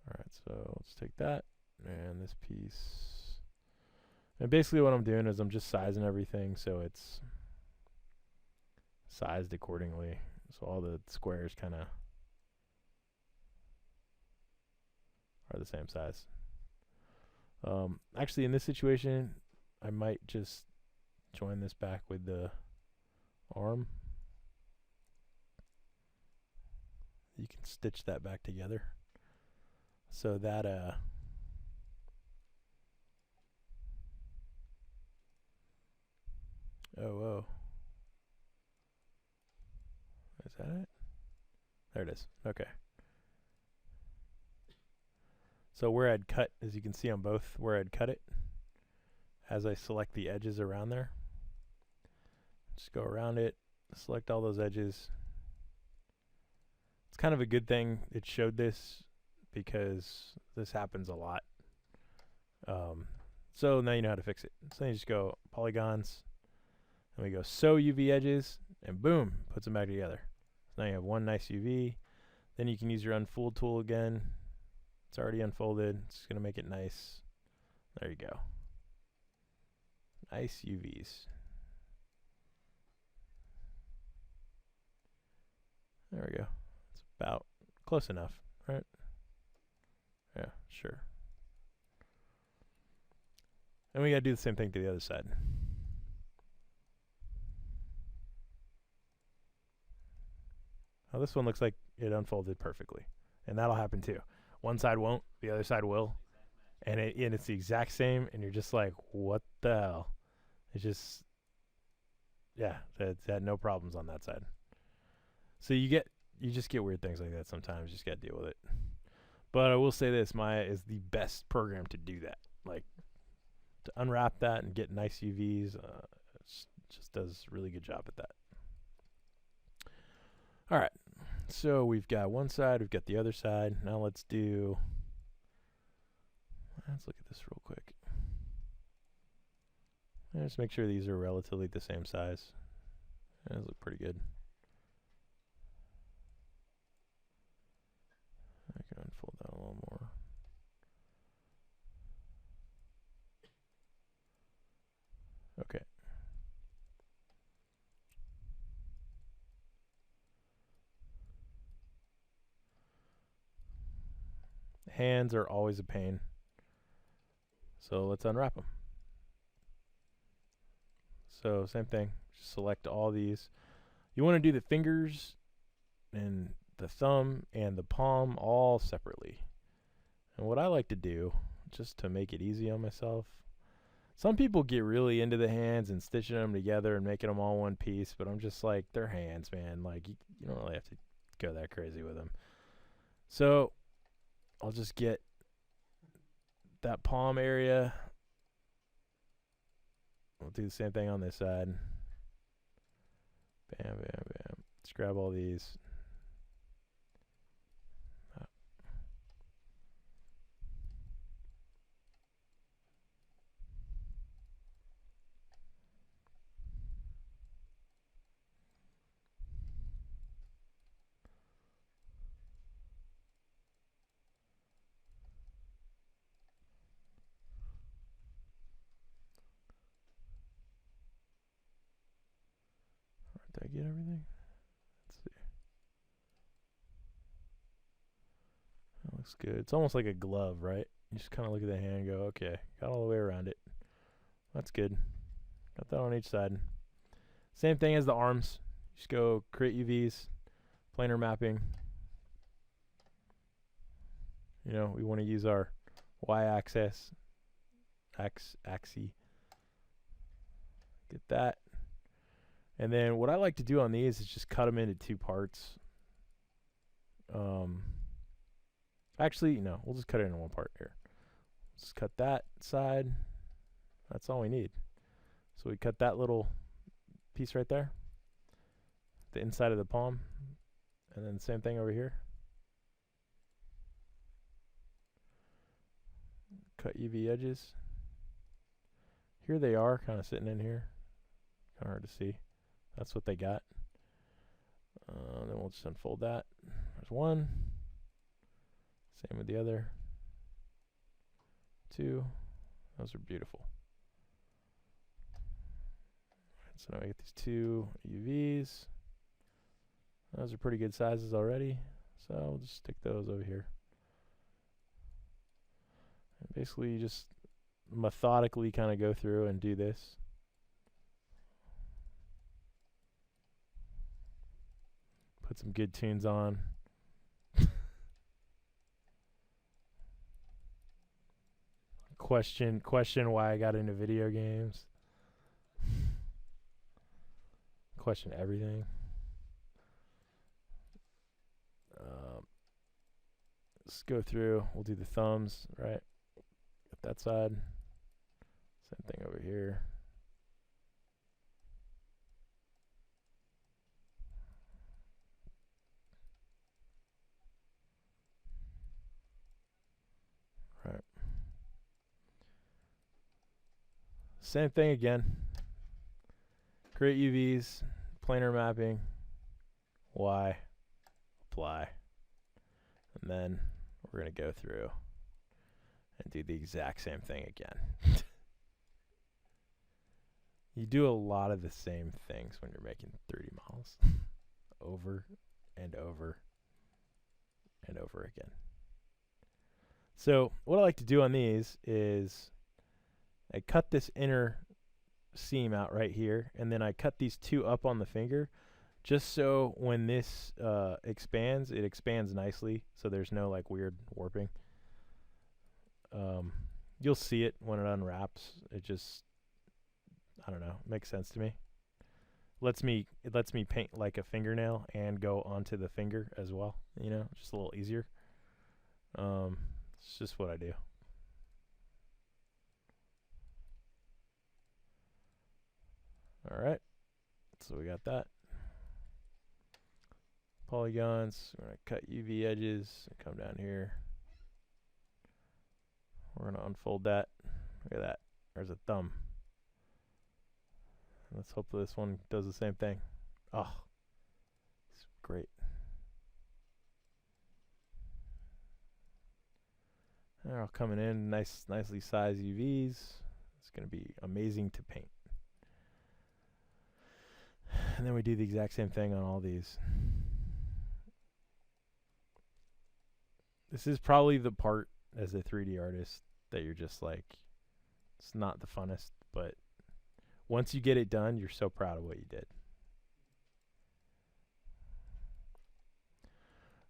A: Alright, so let's take that and this piece. And basically what I'm doing is I'm just sizing everything so it's sized accordingly. So all the squares kind of are the same size. Actually, in this situation, I might just join this back with the arm. You can stitch that back together. So that, oh, is that it? There it is. Okay. So where I'd cut, as you can see on both, where I'd cut it, as I select the edges around there, just go around it, select all those edges. It's kind of a good thing it showed this because this happens a lot. So now you know how to fix it. So you just go polygons, And we go sew UV edges, and boom, puts them back together. So now you have one nice UV. Then you can use your unfold tool again. It's already unfolded. It's going to make it nice. There you go. Nice UVs. There we go. It's about close enough, right? Yeah, sure. And we got to do the same thing to the other side. Now this one looks like it unfolded perfectly. And that'll happen too. One side won't, the other side will. And it's the exact same, and you're just like, what the hell? It's just, yeah, it's had no problems on that side. So you just get weird things like that sometimes. You just got to deal with it. But I will say this, Maya is the best program to do that. Like, to unwrap that and get nice UVs, it just does a really good job at that. All right, so we've got one side, we've got the other side. Now let's look at this real quick. Just make sure these are relatively the same size. Those look pretty good. I can unfold that a little more. Okay. Hands are always a pain. So let's unwrap them. So same thing, just select all these. You want to do the fingers and the thumb and the palm all separately. And what I like to do, just to make it easy on myself, some people get really into the hands and stitching them together and making them all one piece, but I'm just like, they're hands, man. Like, you don't really have to go that crazy with them. So I'll just get that palm area. We'll do the same thing on this side. Bam, bam, bam. Let's grab all these. Did I get everything? Let's see. That looks good. It's almost like a glove, right? You just kind of look at the hand and go, okay, got all the way around it. That's good. Got that on each side. Same thing as the arms. Just go create UVs, planar mapping. You know, we want to use our y-axis, axis. Get that. And then what I like to do on these is just cut them into two parts. Actually, no, we'll just cut it into one part here. Just cut that side. That's all we need. So we cut that little piece right there, the inside of the palm, and then same thing over here. Cut UV edges. Here they are, kind of sitting in here. Kind of hard to see. That's what they got. Then we'll just unfold that. There's one. Same with the other. Two. Those are beautiful. So now I get these two UVs. Those are pretty good sizes already. So we'll just stick those over here. And basically you just methodically kind of go through and do this. Put some good tunes on. Question why I got into video games. Question everything. Let's go through. We'll do the thumbs, right? Get that side. Same thing over here. Right. Same thing again. create UVs, planar mapping, Y, apply. And then we're going to go through and do the exact same thing again. You do a lot of the same things when you're making 3D models over and over and over again. So what I like to do on these is I cut this inner seam out right here, and then I cut these two up on the finger just so when this expands, it expands nicely so there's no like weird warping. You'll see it when it unwraps. It just, I don't know, makes sense to me. It lets me paint like a fingernail and go onto the finger as well, you know, just a little easier. It's just what I do. All right, so we got that. Polygons, we're gonna cut UV edges, come down here. We're gonna unfold that. Look at that, there's a thumb. Let's hope this one does the same thing. Oh, it's great. They're all coming in, nicely sized UVs. It's gonna be amazing to paint. And then we do the exact same thing on all these. This is probably the part as a 3D artist that you're just like, it's not the funnest, but once you get it done, you're so proud of what you did.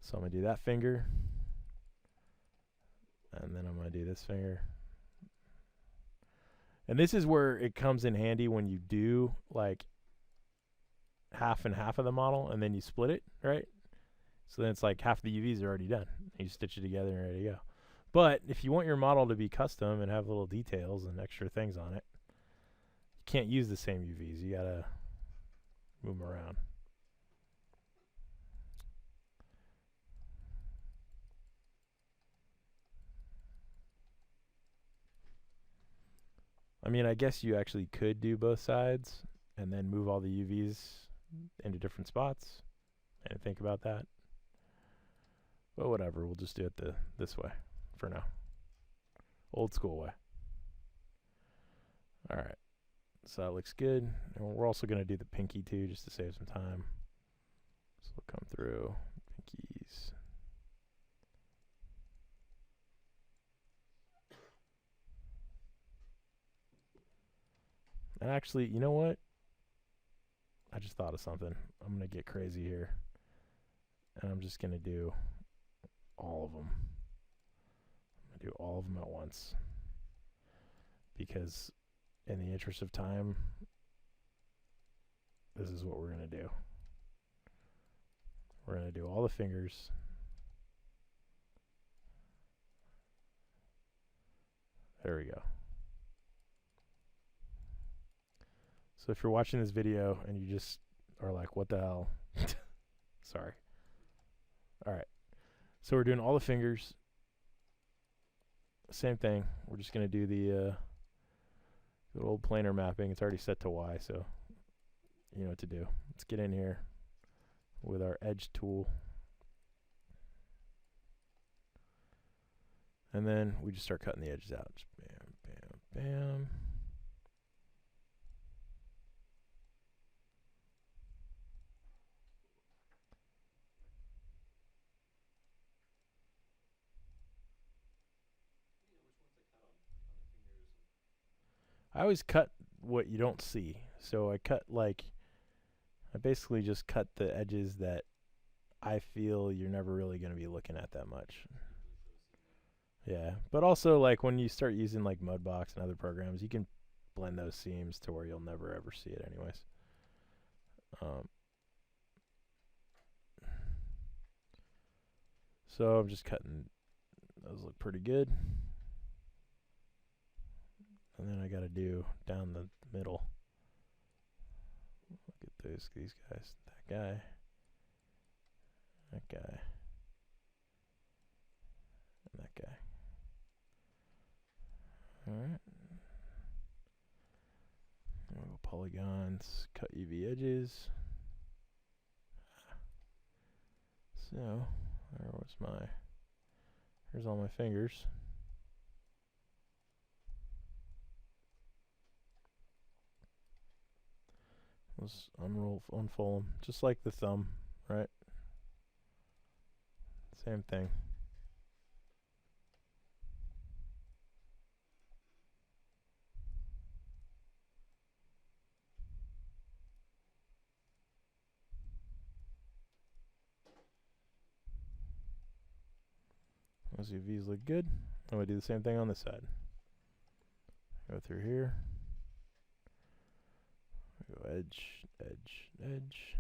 A: So I'm going to do that finger, and then I'm going to do this finger. And this is where it comes in handy when you do like half and half of the model, and then you split it, right? So then it's like half the UVs are already done. You stitch it together and ready to go. But if you want your model to be custom and have little details and extra things on it, you can't use the same UVs. You gotta move them around. I mean, I guess you actually could do both sides and then move all the UVs into different spots. I didn't think about that. But whatever, we'll just do it this way for now. Old school way. All right, so that looks good. And we're also going to do the pinky too, just to save some time. So we'll come through, pinkies. And actually, you know what? I just thought of something. I'm going to get crazy here. And I'm just going to do all of them. I'm going to do all of them at once. Because in the interest of time, this is what we're going to do. We're going to do all the fingers. There we go. So if you're watching this video and you just are like, what the hell? Sorry. All right. So we're doing all the fingers. Same thing. We're just going to do the good old planar mapping. It's already set to Y, so you know what to do. Let's get in here with our edge tool. And then we just start cutting the edges out. Just bam, bam, bam. I always cut what you don't see. So I cut I basically just cut the edges that I feel you're never really going to be looking at that much. Yeah, but also like when you start using like Mudbox and other programs, you can blend those seams to where you'll never ever see it anyways. So I'm just cutting, those look pretty good. And then I got to do down the middle. Look at these guys. That guy. That guy. And that guy. Alright. We'll polygons, cut UV edges. So, here's all my fingers. Let's unfold them, just like the thumb, right? Same thing. Those UVs look good. I'm going to do the same thing on this side. Go through here. Go edge, edge, edge.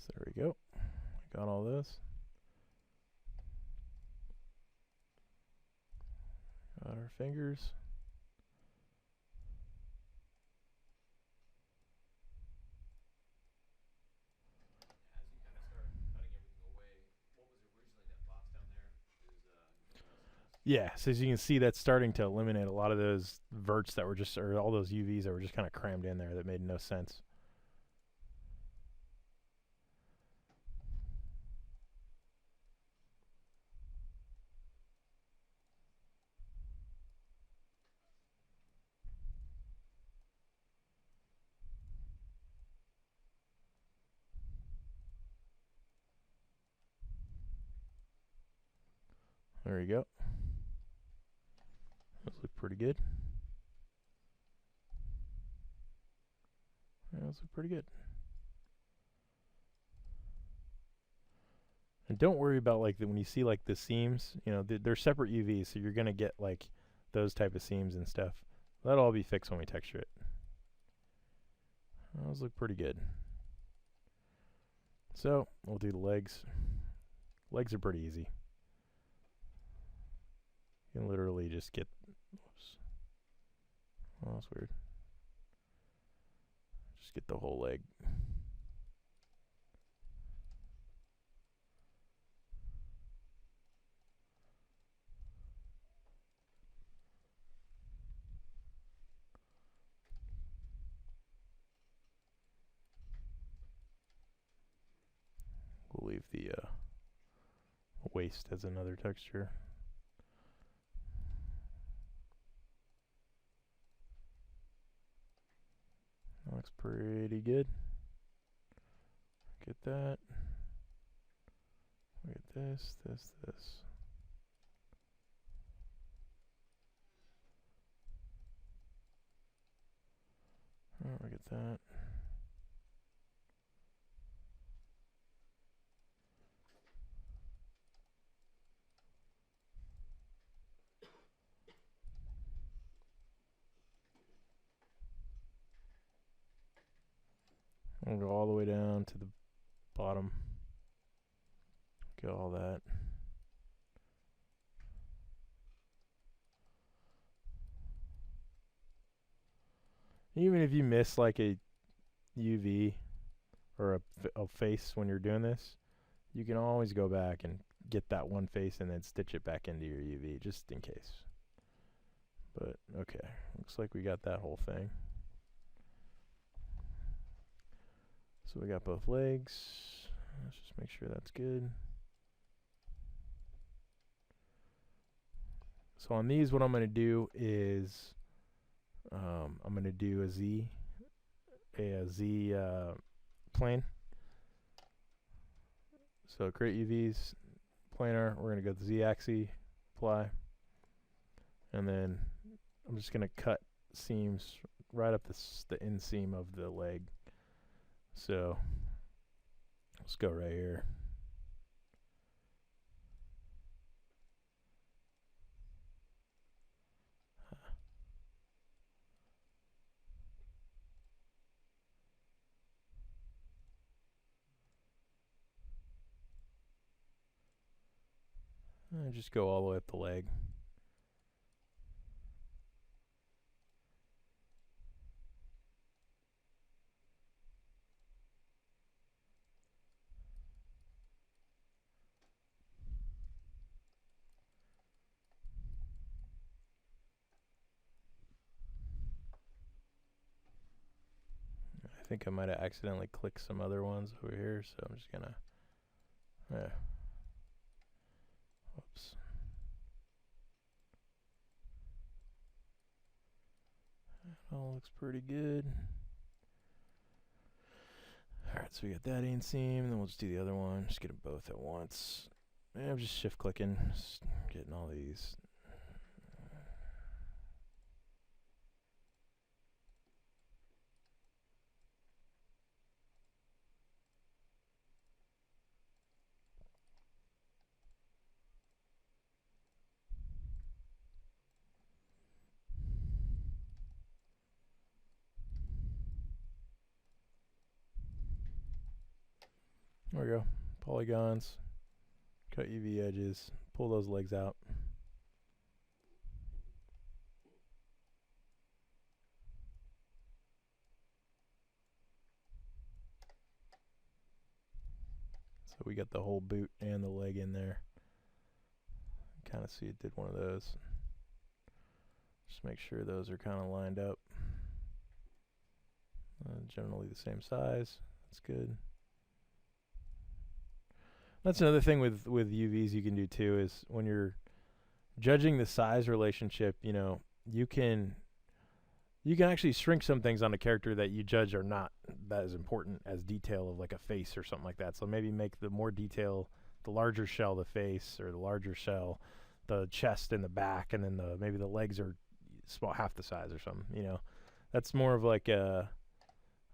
A: So there we go. Got all this. Got our fingers.
B: As you kind of start cutting everything away, what was originally that box down there is going to less and less.
A: Yeah, so as you can see, that's starting to eliminate a lot of those verts that were just, or all those UVs that were just kind of crammed in there that made no sense. There you go. Those look pretty good. Yeah, those look pretty good. And don't worry about like when you see like the seams, you know, they're separate UVs, so you're gonna get like those type of seams and stuff. That'll all be fixed when we texture it. Those look pretty good. So we'll do the legs. Legs are pretty easy. You can literally just get. Oops. Oh, that's weird. Just get the whole leg. We'll leave the waist as another texture. That looks pretty good. Get that. We get this, this, this. Oh, we get that. We'll go all the way down to the bottom. Get all that. Even if you miss like a UV or a face when you're doing this, you can always go back and get that one face and then stitch it back into your UV just in case. But okay, looks like we got that whole thing. So we got both legs. Let's just make sure that's good. So on these, what I'm going to do is I'm going to do a Z plane. So create UVs, planar. We're going to go to the Z axis, apply. and then I'm just gonna cut seams right up the inseam of the leg. So let's go right here. And just go all the way up the leg. I think I might have accidentally clicked some other ones over here, so I'm just gonna, yeah. Whoops. That all looks pretty good. Alright, so we got that inseam, then we'll just do the other one. Just get them both at once. And I'm just shift clicking, just getting all these. There we go. Polygons. Cut UV edges. Pull those legs out. So we got the whole boot and the leg in there. Kind of see it did one of those. Just make sure those are kind of lined up. Generally the same size. That's good. That's another thing with UVs you can do too, is when you're judging the size relationship, you know, you can actually shrink some things on a character that you judge are not that as important as detail of like a face or something like that. So maybe make the more detail, the larger shell the face, or the larger shell the chest and the back, and then maybe the legs are small, half the size or something. You know, that's more of like a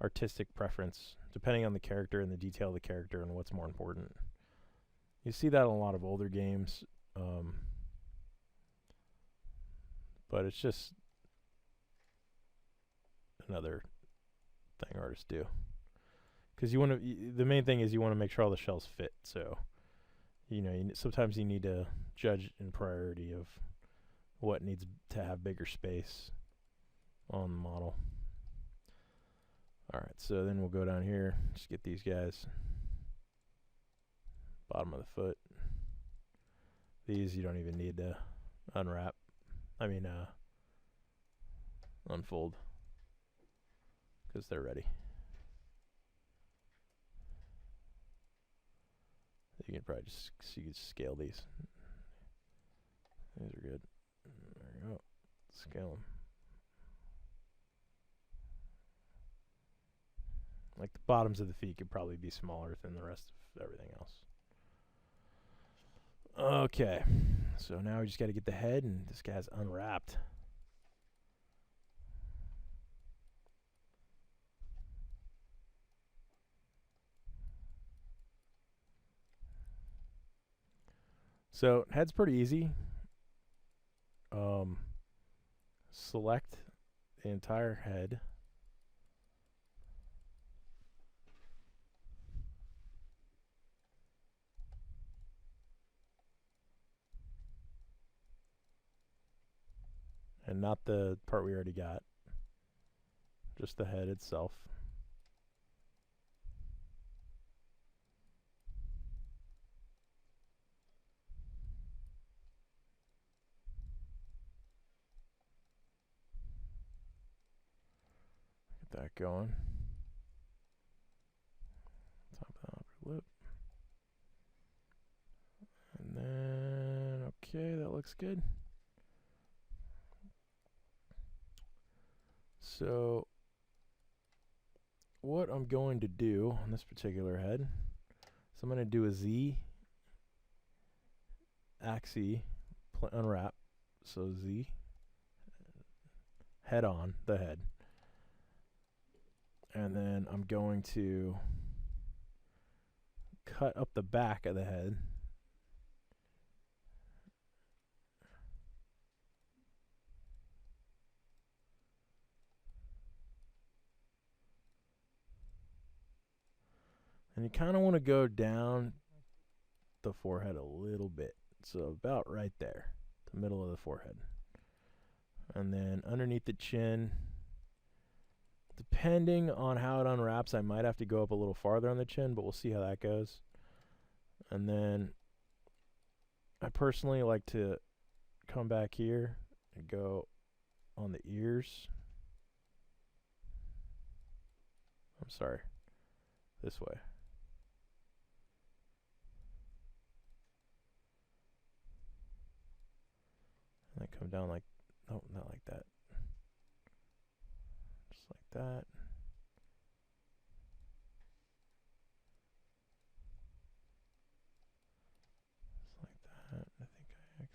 A: artistic preference, depending on the character and the detail of the character and what's more important. You see that in a lot of older games, but it's just another thing artists do. Because you want to, the main thing is you want to make sure all the shells fit. So, you know, sometimes you need to judge in priority of what needs to have bigger space on the model. All right, so then we'll go down here, just get these guys. Bottom of the foot. These you don't even need to unwrap. I mean, unfold, because they're ready. You can probably just scale these. These are good. There you go. Scale them. Like the bottoms of the feet could probably be smaller than the rest of everything else. Okay, so now we just got to get the head, and this guy's unwrapped. So head's pretty easy. Select the entire head. And not the part we already got. Just the head itself. Get that going. Top of the upper lip. And then, okay, that looks good. So what I'm going to do on this particular head is I'm going to do a Z axis unwrap. So Z, head on, the head. And then I'm going to cut up the back of the head. And you kind of want to go down the forehead a little bit. So about right there, the middle of the forehead. And then underneath the chin, depending on how it unwraps, I might have to go up a little farther on the chin, but we'll see how that goes. And then I personally like to come back here and go on the ears. I'm sorry, this way. And then come down like, no, not like that. Just like that. Just like that. I think I accidentally.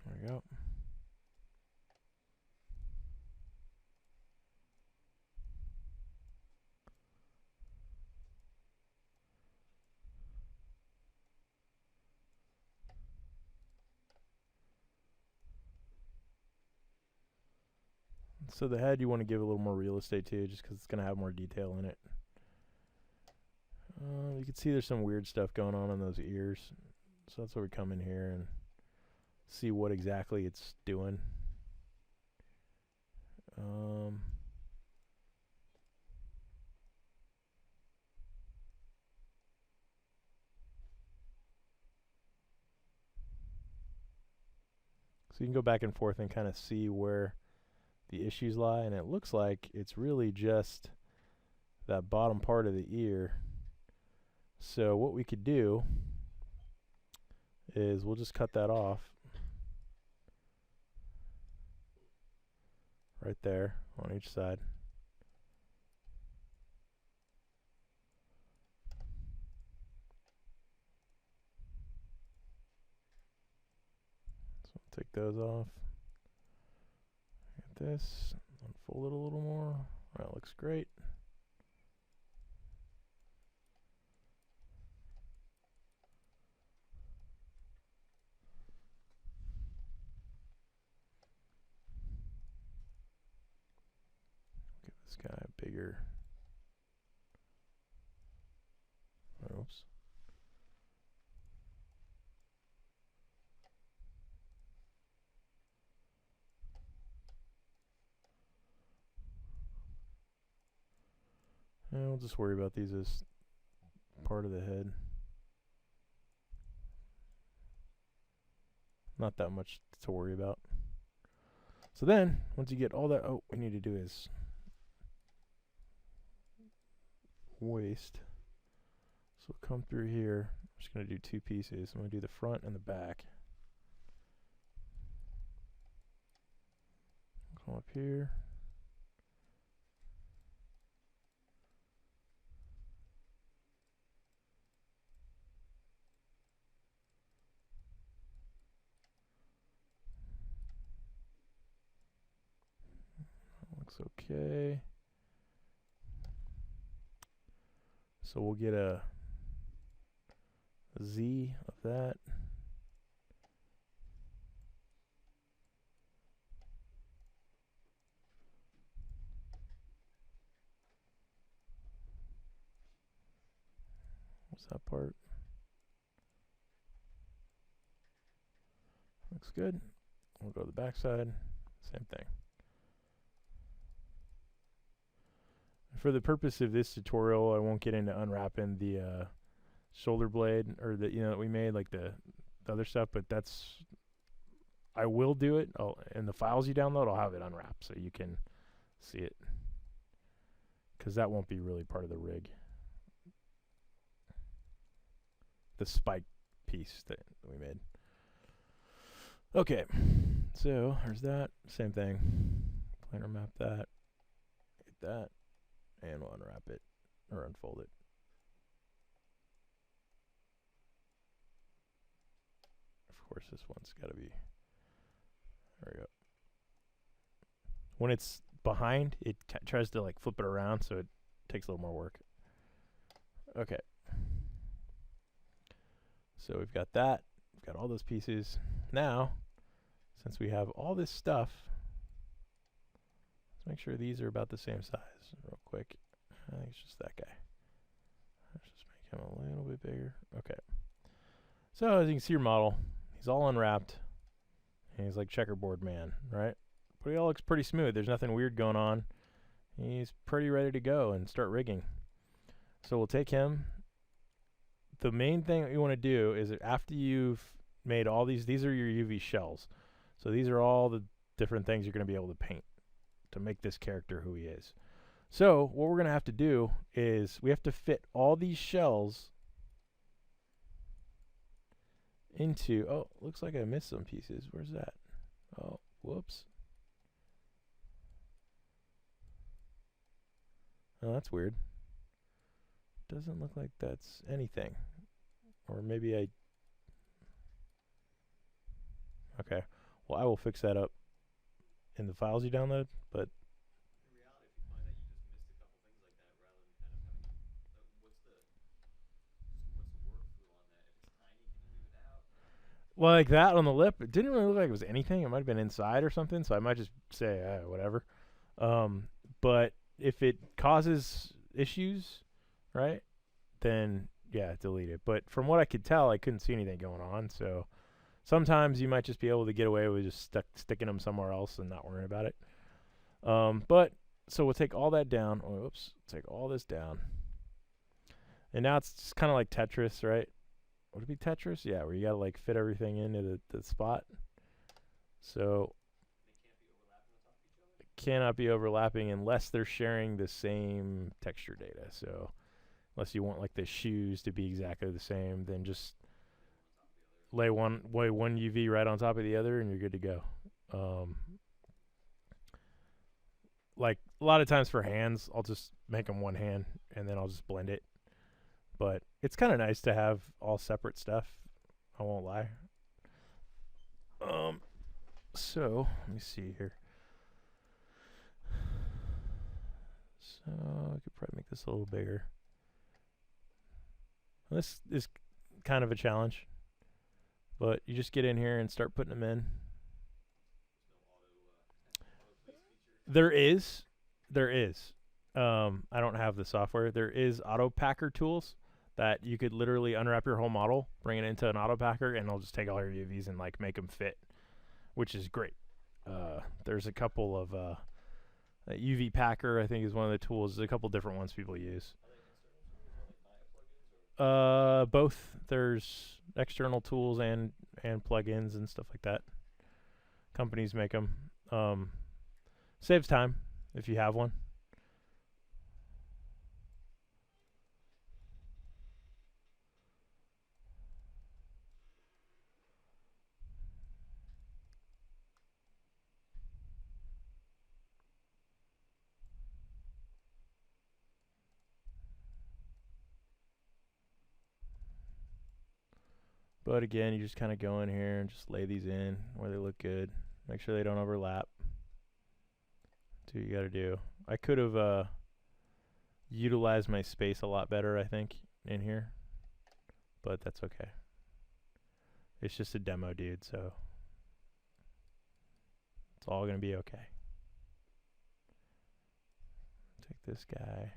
A: There we go. So the head you want to give a little more real estate to, just because it's going to have more detail in it. You can see there's some weird stuff going on in those ears. So that's where we come in here and see what exactly it's doing. So you can go back and forth and kind of see where the issues lie, and it looks like it's really just that bottom part of the ear. So what we could do is we'll just cut that off right there on each side. So we'll take those off. Get this, unfold it a little more. That looks great. Give this guy a bigger. Oops. And we'll just worry about these as part of the head. Not that much to worry about. So then, once you get all that, oh, we need to do is waist. So we'll come through here. I'm just going to do two pieces. I'm going to do the front and the back. Come up here. Looks okay. So we'll get a Z of that. What's that part? Looks good. We'll go to the back side. Same thing. For the purpose of this tutorial, I won't get into unwrapping the shoulder blade or the that we made, like the other stuff, but that's I will do it. In the files you download, I'll have it unwrapped so you can see it, because that won't be really part of the rig. The spike piece that we made. Okay, so there's that. Same thing. Planar map that. Get that. And we'll unwrap it or unfold it. course, this one's got to be. There we go. When it's behind, it tries to like flip it around, so it takes a little more work. Okay. So we've got that. We've got all those pieces. Now, since we have all this stuff, let's make sure these are about the same size real quick. I think it's just that guy. Let's just make him a little bit bigger. Okay. So as you can see your model, he's all unwrapped. And he's like checkerboard man, right? But he all looks pretty smooth. There's nothing weird going on. He's pretty ready to go and start rigging. So we'll take him. The main thing that you want to do is after you've made all these are your UV shells. So these are all the different things you're going to be able to paint to make this character who he is. So what we're going to have to do is we have to fit all these shells into, oh, looks like I missed some pieces. Where's that? Oh, whoops. Oh, that's weird. Doesn't look like that's anything. Or maybe I... Okay. Well, I will fix that up in the files you download, but...
B: In reality, if you find that you just missed a couple things like that, rather than kind of having, what's the workflow on that? If it's tiny, can you leave it out?
A: Like that on the lip, it didn't really look like it was anything. It might have been inside or something, so I might just say, whatever. But if it causes issues, right, then, yeah, delete it. But from what I could tell, I couldn't see anything going on, so sometimes you might just be able to get away with just sticking them somewhere else and not worrying about it. But, so we'll take all that down. Oh, oops, take all this down. And now it's just kind of like Tetris, right? Would it be Tetris? Yeah, where you gotta like fit everything into the spot. So
B: They can't be overlapping on top of each other?
A: cannot be overlapping unless they're sharing the same texture data. So unless you want like the shoes to be exactly the same, then just lay one UV right on top of the other and you're good to go. Like a lot of times for hands, I'll just make them one hand and then I'll just blend it. But it's kind of nice to have all separate stuff. I won't lie. So let me see here. So I could probably make this a little bigger. This is kind of a challenge, but you just get in here and start putting them in. There is. I don't have the software. There is auto packer tools that you could literally unwrap your whole model, bring it into an auto packer, and it'll just take all your UVs and like make them fit, which is great. There's a couple of UV packer, I think, is one of the tools. There's a couple different ones people use. Both. There's external tools and plugins and stuff like that. Companies make them. Saves time if you have one. But again, you just kind of go in here and just lay these in where they look good. Make sure they don't overlap. That's what you got to do. I could have utilized my space a lot better, I think, in here. But that's okay. It's just a demo, dude, so it's all going to be okay. Take this guy.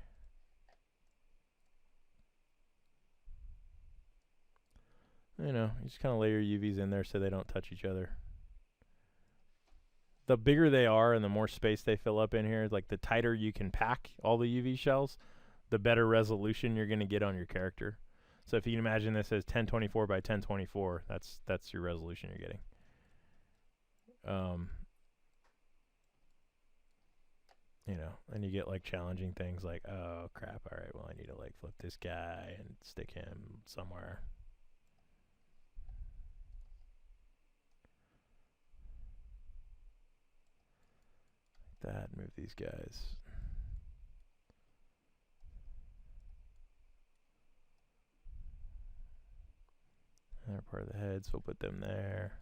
A: You know, you just kind of lay your UVs in there so they don't touch each other. The bigger they are and the more space they fill up in here, like the tighter you can pack all the UV shells, the better resolution you're going to get on your character. So if you can imagine this as 1024 by 1024, that's your resolution you're getting. You know, and you get like challenging things like, oh crap, all right, well I need to like flip this guy and stick him somewhere. Like that, move these guys. They're part of the head, so we'll put them there.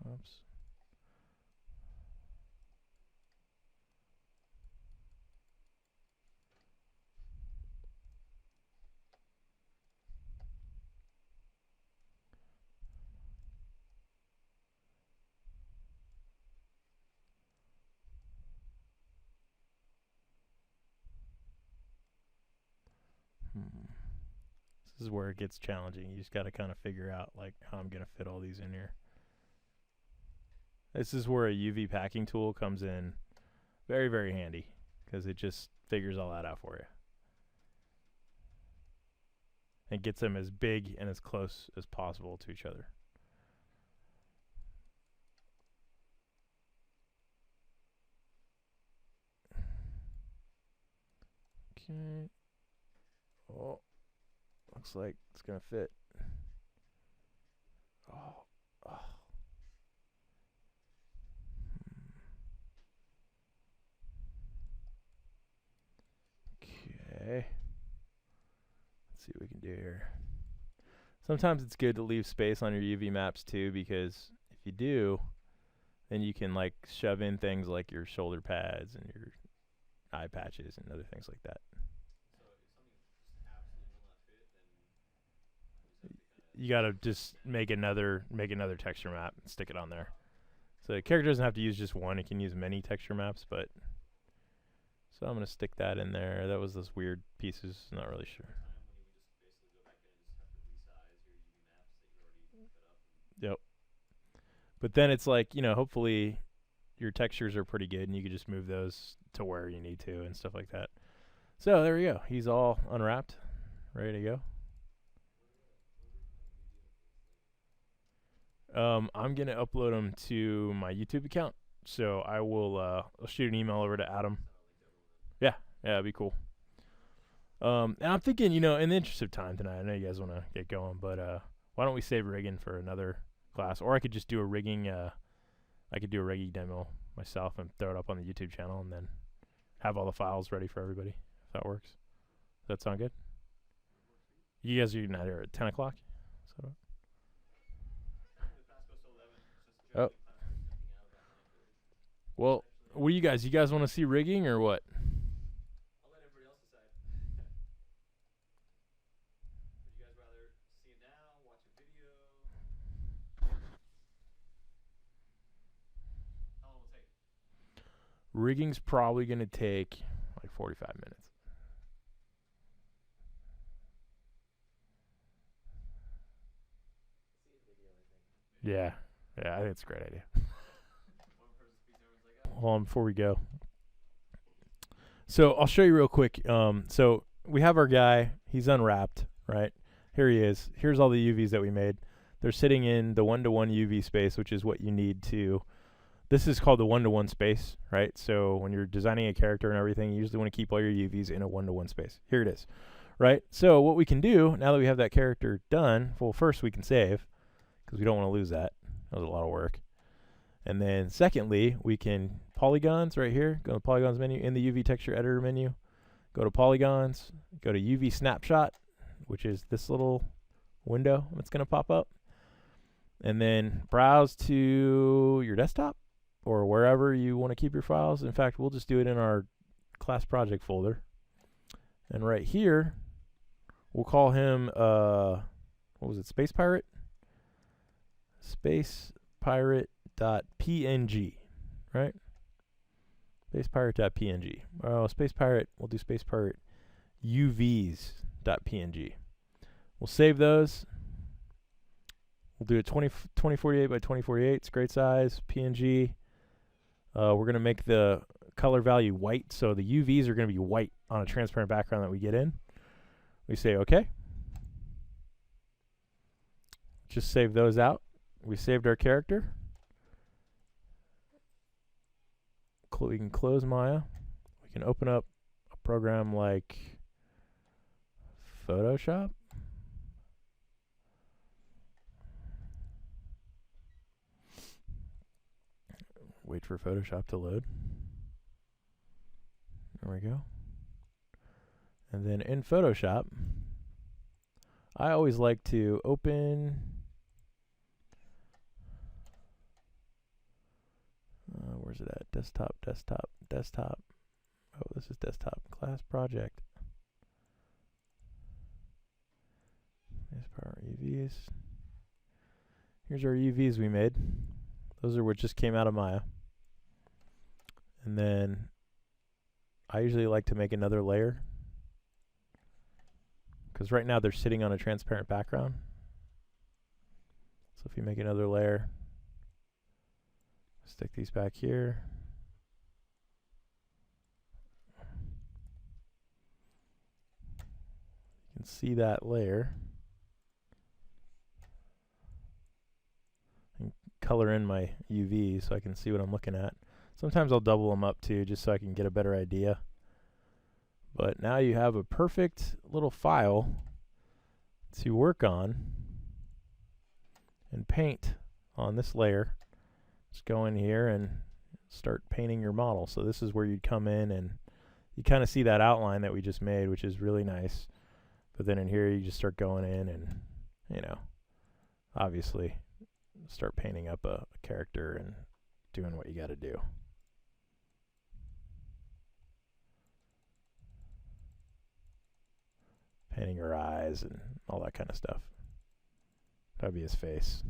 A: Oops. This is where it gets challenging. You just got to kind of figure out like how I'm going to fit all these in here. This is where a UV packing tool comes in very, very handy because it just figures all that out for you. And gets them as big and as close as possible to each other. Okay. Oh, looks like it's going to fit. Oh. Okay. Let's see what we can do here. Sometimes it's good to leave space on your UV maps too, because if you do, then you can like shove in things like your shoulder pads and your eye patches and other things like that.
B: So if something just absolutely will not fit, then
A: You gotta just make another texture map and stick it on there. So the character doesn't have to use just one; it can use many texture maps. But so I'm gonna stick that in there. That was those weird pieces. Not really sure. Yep. But then it's like, hopefully your textures are pretty good and you can just move those to where you need to and stuff like that. So there we go. He's all unwrapped, ready to go. I'm going to upload him to my YouTube account. So I will I'll shoot an email over to Adam. Yeah, it'd be cool. And I'm thinking, in the interest of time tonight, I know you guys want to get going, but why don't we save rigging for another class? Or I could just do a rigging demo myself and throw it up on the YouTube channel and then have all the files ready for everybody, if that works. Does that sound good? You guys are not here at 10 o'clock? So. Oh. Well, what do you guys? You guys want to see rigging or what?
B: I'll let everybody else decide. Would you guys rather see it now, watch a video? How long will it take?
A: Rigging's probably going to take like 45 minutes. Yeah, I think it's a great idea. Hold on before we go. So I'll show you real quick. So we have our guy. He's unwrapped, right? Here he is. Here's all the UVs that we made. They're sitting in the 1-to-1 UV space, which is what you need to. This is called the 1-to-1 space, right? So when you're designing a character and everything, you usually want to keep all your UVs in a 1-to-1 space. Here it is, right? So what we can do, now that we have that character done, well, first we can save, because we don't want to lose that. That was a lot of work. And then secondly, we can polygons right here. Go to the polygons menu in the UV texture editor menu. Go to polygons. Go to UV snapshot, which is this little window that's going to pop up. And then browse to your desktop or wherever you want to keep your files. In fact, we'll just do it in our class project folder. And right here, we'll call him, what was it, Space Pirate? Space Pirate.png, right? Space Pirate.png. Oh, Space Pirate, we'll do Space Pirate UVs.png. We'll save those. We'll do it 2048 by 2048. It's great size. PNG. We're going to make the color value white. So the UVs are going to be white on a transparent background that we get in. We say OK. Just save those out. We saved our character. We can close Maya. We can open up a program like Photoshop. Wait for Photoshop to load. There we go. And then in Photoshop, I always like to open. Where's it at? Desktop, desktop, desktop. Oh, this is desktop. Class project. There's power UVs. Here's our UVs we made. Those are what just came out of Maya. And then I usually like to make another layer, because right now they're sitting on a transparent background. So if you make another layer, stick these back here. You can see that layer. And color in my UV so I can see what I'm looking at. Sometimes I'll double them up too, just so I can get a better idea. But now you have a perfect little file to work on and paint on this layer. Just go in here and start painting your model. So this is where you'd come in and you kind of see that outline that we just made, which is really nice. But then in here you just start going in and, you know, obviously start painting up a character and doing what you got to do. Painting her eyes and all that kind of stuff. That'd be his face.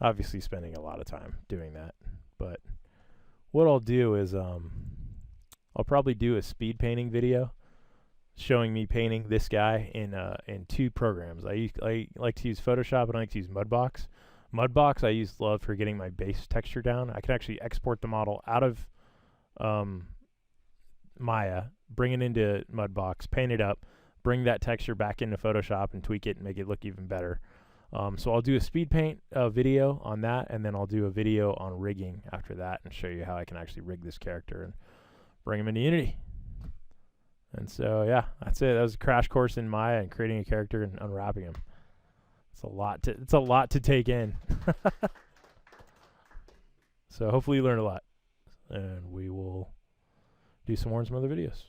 A: Obviously spending a lot of time doing that. But what I'll do is I'll probably do a speed painting video showing me painting this guy in two programs. I like to use Photoshop and I like to use Mudbox. Mudbox I love for getting my base texture down. I can actually export the model out of Maya, bring it into Mudbox, paint it up, bring that texture back into Photoshop and tweak it and make it look even better. So I'll do a speed paint video on that, and then I'll do a video on rigging after that and show you how I can actually rig this character and bring him into Unity. And so, yeah, that's it. That was a crash course in Maya and creating a character and unwrapping him. It's a lot to take in. So hopefully you learned a lot, and we will do some more in some other videos.